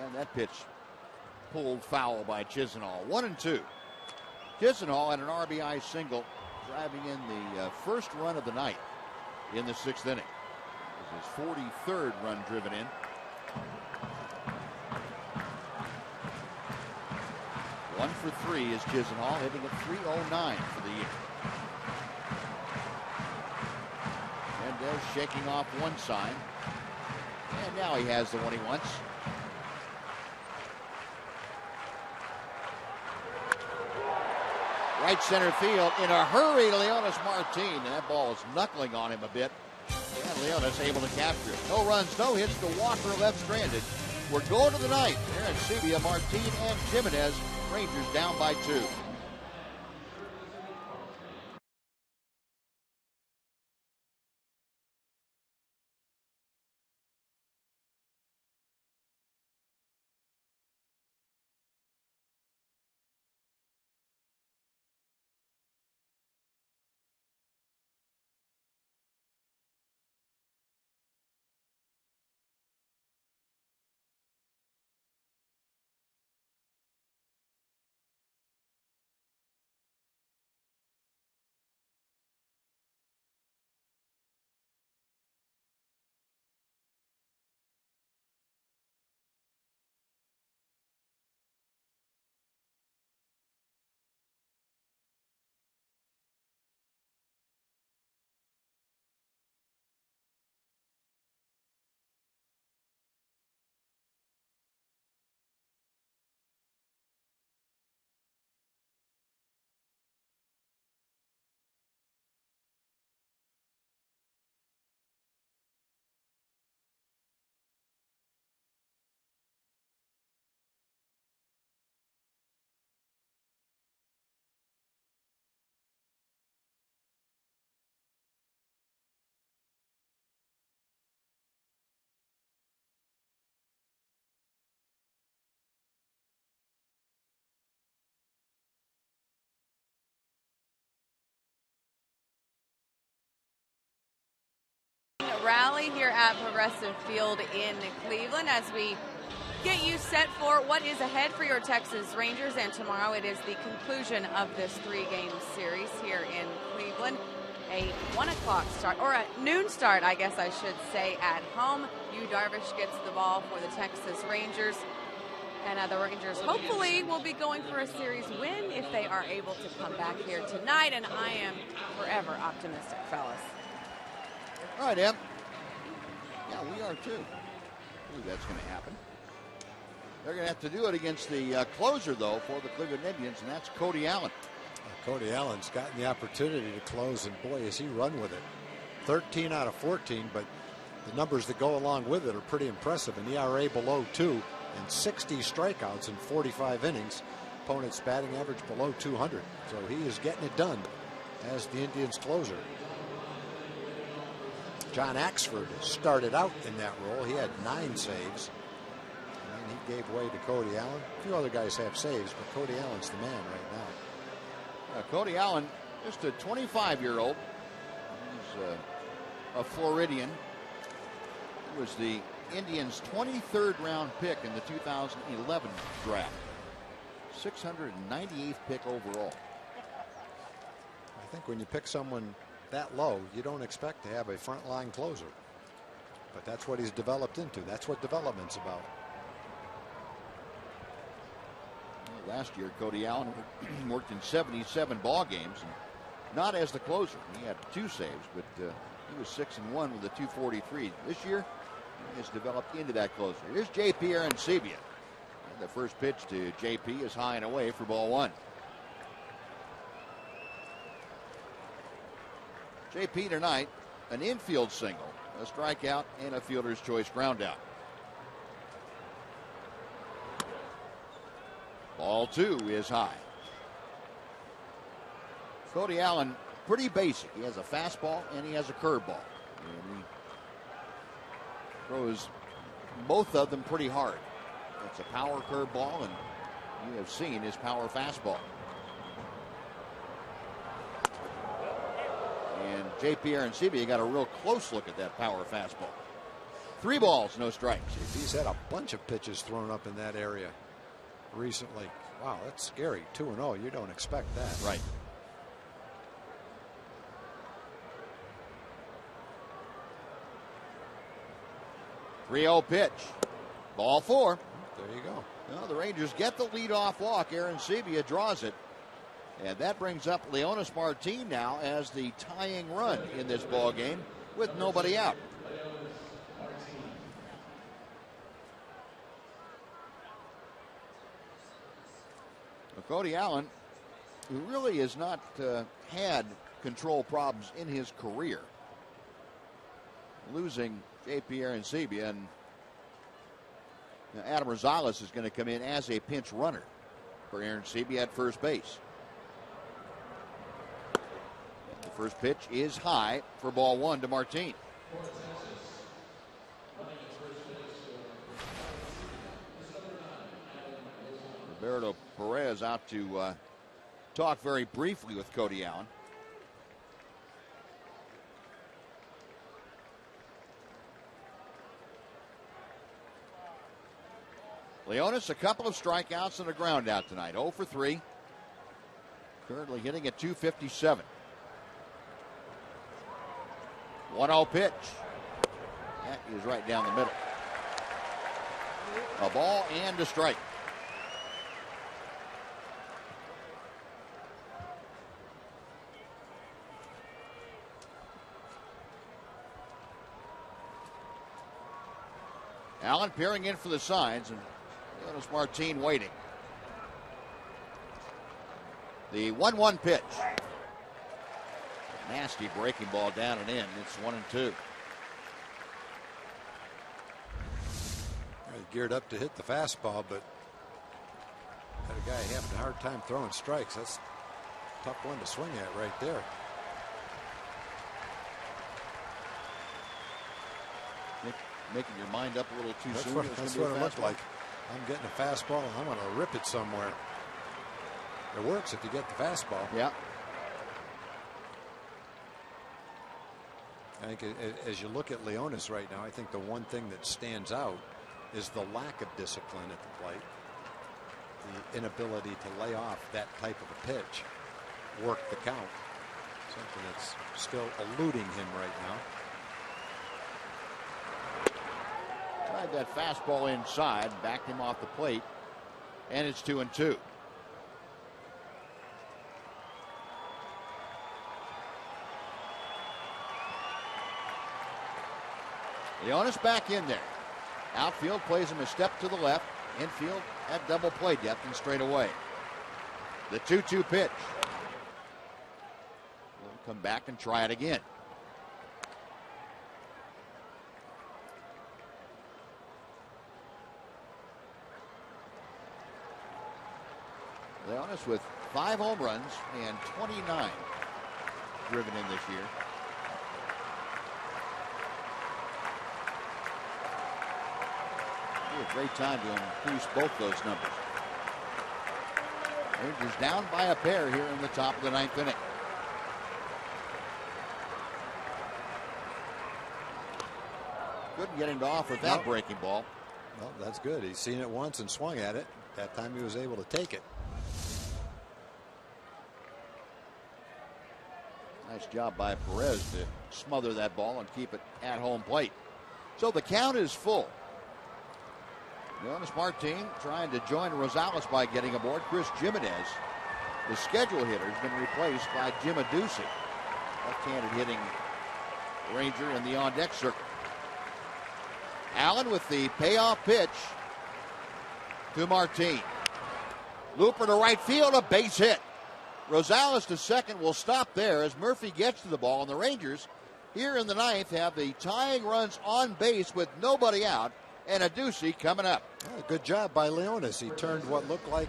And that pitch pulled foul by Chisenhall. 1-2. Chisenhall had an RBI single, driving in the first run of the night in the 6th inning. This is his 43rd run driven in. One for 3 is Chisenhall, hitting at .309 for the year. Mendez shaking off one sign. And now he has the one he wants. Right center field in a hurry, Leonis Martin. And that ball is knuckling on him a bit. And Leonis able to capture it. No runs, no hits. The Walker left stranded. We're going to the ninth. Aaron Sebia, Martin, and Jimenez. Rangers down by 2. Rally here at Progressive Field in Cleveland as we get you set for what is ahead for your Texas Rangers. And tomorrow it is the conclusion of this 3-game series here in Cleveland. A 1 o'clock start, or a noon start, I guess I should say, at home. Yu Darvish gets the ball for the Texas Rangers. And the Rangers hopefully will be going for a series win if they are able to come back here tonight. And I am forever optimistic, fellas. All right, Em. Yeah, we are too. I believe that's going to happen. They're going to have to do it against the closer, though, for the Cleveland Indians, and that's Cody Allen. Cody Allen's gotten the opportunity to close, and boy, has he run with it. 13 out of 14, but the numbers that go along with it are pretty impressive. An ERA below 2 and 60 strikeouts in 45 innings. Opponent's batting average below 200. So he is getting it done as the Indians closer. John Axford started out in that role. He had 9 saves. And then he gave way to Cody Allen. A few other guys have saves, but Cody Allen's the man right now. Cody Allen, just a 25-year-old. He's a Floridian. He was the Indians' 23rd round pick in the 2011 draft. 698th pick overall. I think when you pick someone that low, you don't expect to have a frontline closer. But that's what he's developed into. That's what development's about. Last year, Cody Allen worked in 77 ball games, and not as the closer. He had 2 saves, but he was 6-1 with a 243. This year, he has developed into that closer. Here's J.P. Arancibia. And the first pitch to J.P. is high and away for ball 1. JP tonight, an infield single, a strikeout, and a fielder's choice ground out. Ball 2 is high. Cody Allen, pretty basic. He has a fastball and he has a curveball. And he throws both of them pretty hard. It's a power curveball, and you have seen his power fastball. And JP Arencibia got a real close look at that power fastball. 3 balls, no strikes. He's had a bunch of pitches thrown up in that area recently. Wow, that's scary. 2-0. You don't expect that. Right. .3-0 pitch. Ball 4. There you go. Well, the Rangers get the leadoff walk. Arencibia draws it. And that brings up Leonis Martin now as the tying run in this ball game with nobody out. Cody Allen, who really has not had control problems in his career, losing JP Arencibia, and Adam Rosales is going to come in as a pinch runner for Arencibia at first base. The first pitch is high for ball 1 to Martin. Roberto Perez out to talk very briefly with Cody Allen. Leonis, a couple of strikeouts and a ground out tonight. 0 for 3. Currently hitting at .257. 1-0 pitch. That is right down the middle. A ball and a strike. Allen peering in for the signs, and Leonis Martin waiting. The 1-1 pitch. Nasty breaking ball down and in. It's 1-2. He geared up to hit the fastball, but had a guy having a hard time throwing strikes. That's a tough one to swing at right there. Making your mind up a little too soon. That's what it looked like. I'm getting a fastball and I'm going to rip it somewhere. It works if you get the fastball. Yeah. I think as you look at Leonis right now, I think the one thing that stands out is the lack of discipline at the plate. The inability to lay off that type of a pitch, work the count. Something that's still eluding him right now. Tried that fastball inside, backed him off the plate, and it's 2-2. Leonis back in there. Outfield plays him a step to the left. Infield at double play depth and straight away. The 2-2 pitch. We'll come back and try it again. Leonis with 5 home runs and 29 driven in this year. A great time to increase both those numbers. Rangers down by a pair here in the top of the 9th inning. Couldn't get him to off with that breaking ball. Well, that's good. He's seen it once and swung at it. That time he was able to take it. Nice job by Perez to smother that ball and keep it at home plate. So the count is full. Leonis Martin trying to join Rosales by getting aboard. Chris Jimenez, the schedule hitter, has been replaced by Jim Adduci, left-handed hitting Ranger in the on-deck circle. Allen with the payoff pitch to Martin. Looper to right field, a base hit. Rosales to second will stop there as Murphy gets to the ball, and the Rangers here in the ninth have the tying runs on base with nobody out, and Adduci coming up. Well, good job by Leonis. He turned what looked like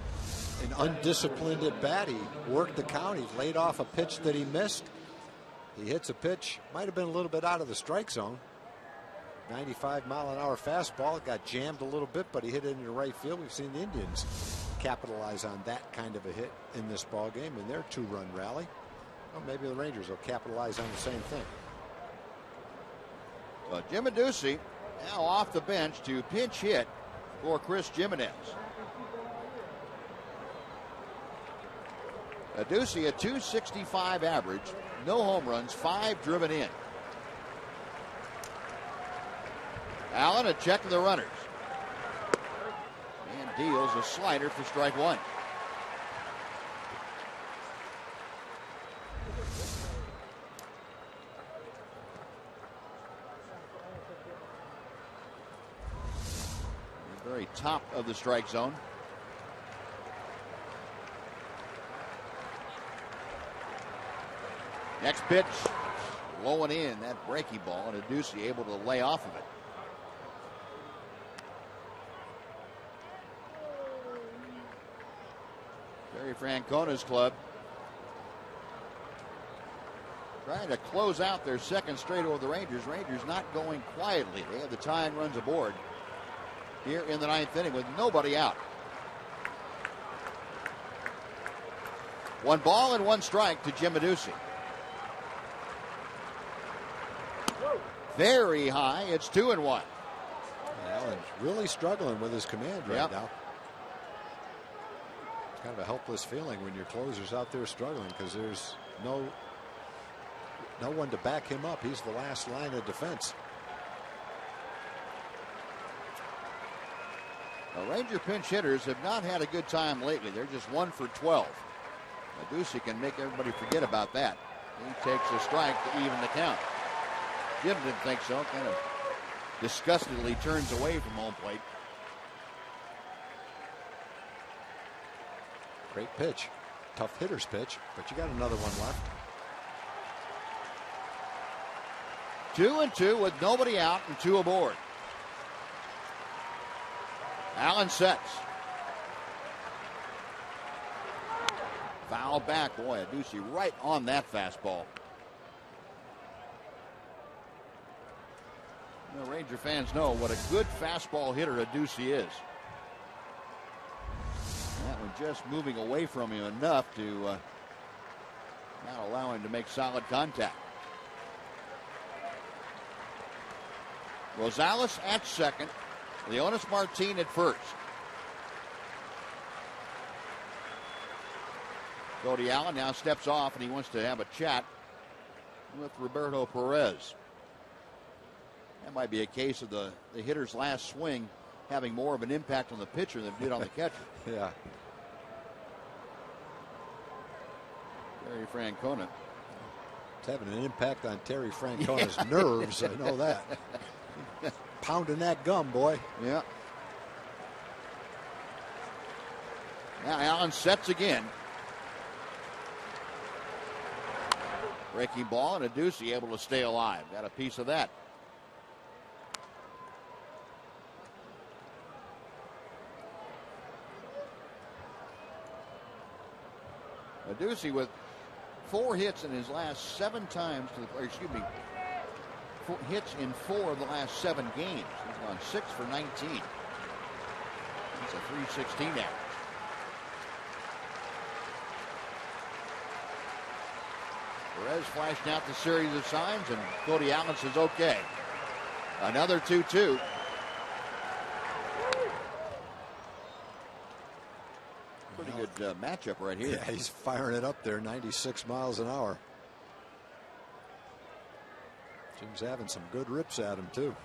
an undisciplined at bat. He worked the count. He laid off a pitch that he missed. He hits a pitch, might have been a little bit out of the strike zone. 95-mile-an-hour fastball, got jammed a little bit, but he hit it into right field. We've seen the Indians capitalize on that kind of a hit in this ball game in their 2-run rally. Well, maybe the Rangers will capitalize on the same thing. Well, Jim Adduci now off the bench to pinch hit for Chris Jimenez. Adduci a .265 average, no home runs, 5 driven in. Allen a check of the runners. And deals a slider for strike one. The very top of the strike zone. Next pitch, low and in, that breaking ball, and Adduci able to lay off of it. Terry Francona's club trying to close out their second straight over the Rangers. Rangers not going quietly. They have the tying runs aboard here in the ninth inning with nobody out. 1 ball and 1 strike to Jim Adduci. Very high. It's 2-1. Allen's really struggling with his command right now. It's kind of a helpless feeling when your closer's out there struggling because there's no one to back him up. He's the last line of defense. The Ranger pinch hitters have not had a good time lately. They're just 1 for 12. Adduci can make everybody forget about that. He takes a strike to even the count. Jim didn't think so. Kind of disgustedly turns away from home plate. Great pitch. Tough hitter's pitch, but you got another one left. 2-2 with nobody out and 2 aboard. Allen sets. Foul back. Boy, Adduci right on that fastball. You know, Ranger fans know what a good fastball hitter Adduci is. That one just moving away from him enough to not allow him to make solid contact. Rosales at second. Leonis Martin at first. Cody Allen now steps off and he wants to have a chat with Roberto Perez. That might be a case of the hitter's last swing having more of an impact on the pitcher than it did on the catcher. Yeah. Terry Francona. It's having an impact on Terry Francona's nerves. I know that. Pounding that gum, boy. Yeah. Now Allen sets again. Breaking ball, and Adduci able to stay alive. Got a piece of that. Adduci with 4 hits in his last 7 times to the, or excuse me, 4 hits in 4 of the last 7 games. He's gone 6 for 19. That's a .316 average. Perez flashed out the series of signs, and Cody Allen says, okay. Another 2-2. Pretty good matchup right here. Yeah, he's firing it up there, 96 miles an hour. Jim's having some good rips at him, too.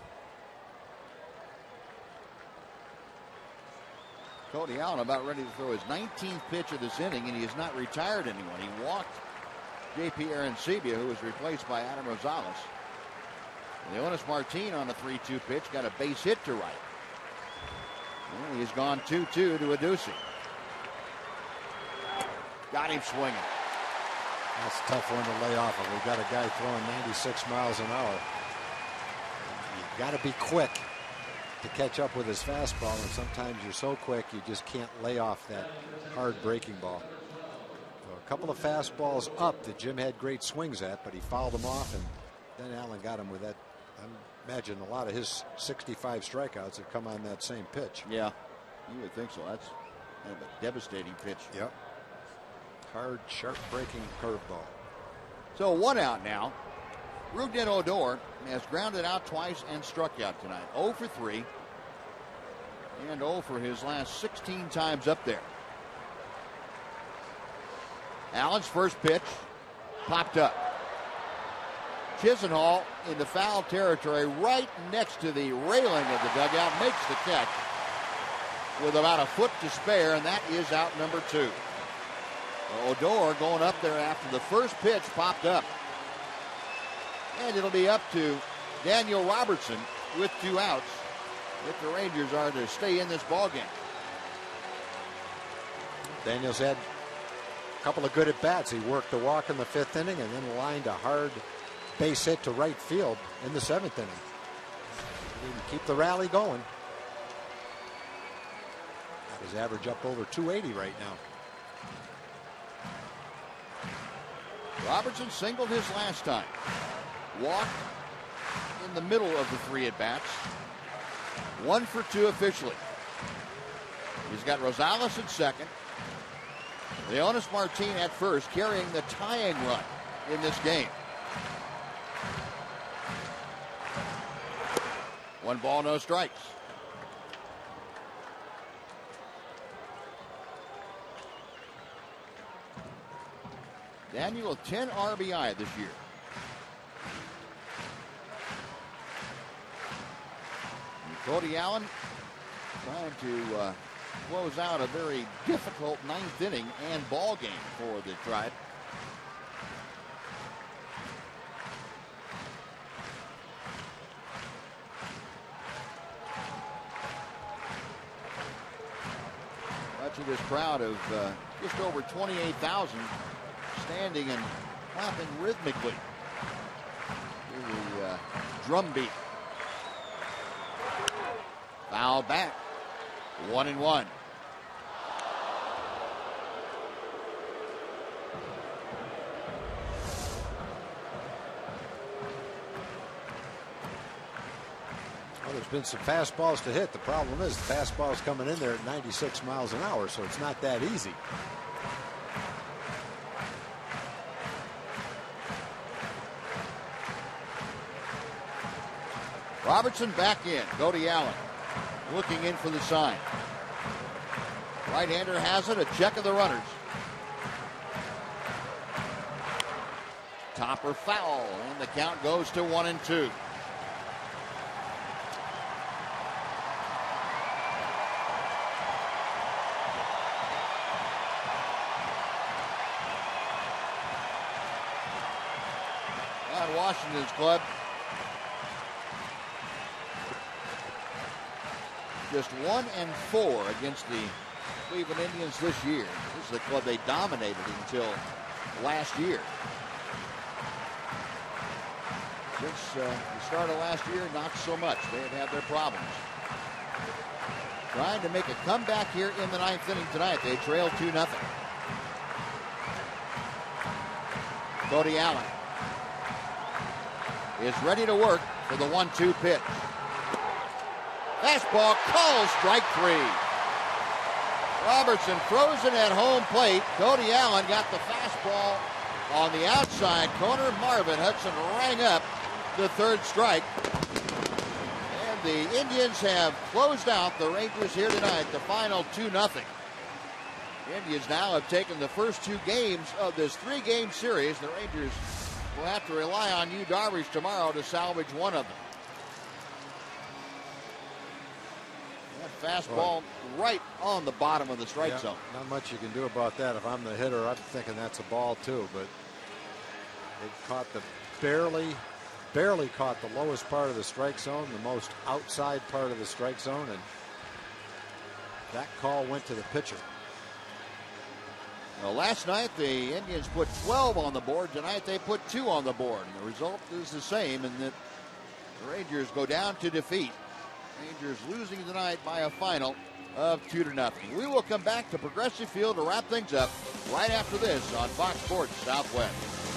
Cody Allen about ready to throw his 19th pitch of this inning, and he has not retired anyone. He walked J.P. Arancibia, who was replaced by Adam Rosales. Leonis Martin on a 3-2 pitch got a base hit to right. And he's gone 2-2 to Adduci. Got him swinging. That's a tough one to lay off of. We've got a guy throwing 96 miles an hour. You've got to be quick to catch up with his fastball, and sometimes you're so quick you just can't lay off that hard breaking ball. So a couple of fastballs up that Jim had great swings at, but he fouled them off, and then Allen got him with that. I imagine a lot of his 65 strikeouts have come on that same pitch. Yeah, you would think so. That's kind of a devastating pitch. Yep. Hard, sharp breaking curveball. So 1 out now. Rougned Odor has grounded out twice and struck out tonight. 0 for 3. And 0 for his last 16 times up there. Allen's first pitch popped up. Chisenhall in the foul territory right next to the railing of the dugout makes the catch with about a foot to spare, and that is out number 2. Odor going up there after the first pitch popped up. And it'll be up to Daniel Robertson with 2 outs if the Rangers are to stay in this ballgame. Daniels had a couple of good at-bats. He worked a walk in the 5th inning and then lined a hard base hit to right field in the 7th inning. He didn't keep the rally going. Got his average up over 280 right now. Robertson singled his last time. Walked in the middle of the 3 at-bats. 1 for 2 officially. He's got Rosales at second. Leonis Martin at first, carrying the tying run in this game. 1 ball, no strikes. Daniel with 10 RBI this year. And Cody Allen trying to close out a very difficult 9th inning and ball game for the Tribe. Much of this crowd of just over 28,000 standing and clapping rhythmically to the drum beat. Foul back. 1-1. Well, there's been some fastballs to hit. The problem is the fastball's coming in there at 96 miles an hour, so it's not that easy. Robertson back in. Cody Allen looking in for the sign. Right-hander has it. A check of the runners. Topper foul, and the count goes to 1-2. And Washington's club just 1-4 against the Cleveland Indians this year. This is the club they dominated until last year. Since the start of last year, not so much. They have had their problems. Trying to make a comeback here in the 9th inning tonight. They trail 2-0. Cody Allen is ready to work for the 1-2 pitch. Fastball called strike 3. Robertson frozen at home plate. Cody Allen got the fastball on the outside corner. Marvin Hudson rang up the 3rd strike. And the Indians have closed out the Rangers here tonight. The final 2-0. The Indians now have taken the first 2 games of this 3-game series. The Rangers will have to rely on Yu Darvish tomorrow to salvage one of them. Fastball right on the bottom of the strike zone. Not much you can do about that. If I'm the hitter, I'm thinking that's a ball too, but it caught the barely caught the lowest part of the strike zone, the most outside part of the strike zone, and that call went to the pitcher. Well, last night the Indians put 12 on the board. Tonight they put 2 on the board. And the result is the same, in that the Rangers go down to defeat. Rangers losing tonight by a final of 2-0. We will come back to Progressive Field to wrap things up right after this on Fox Sports Southwest.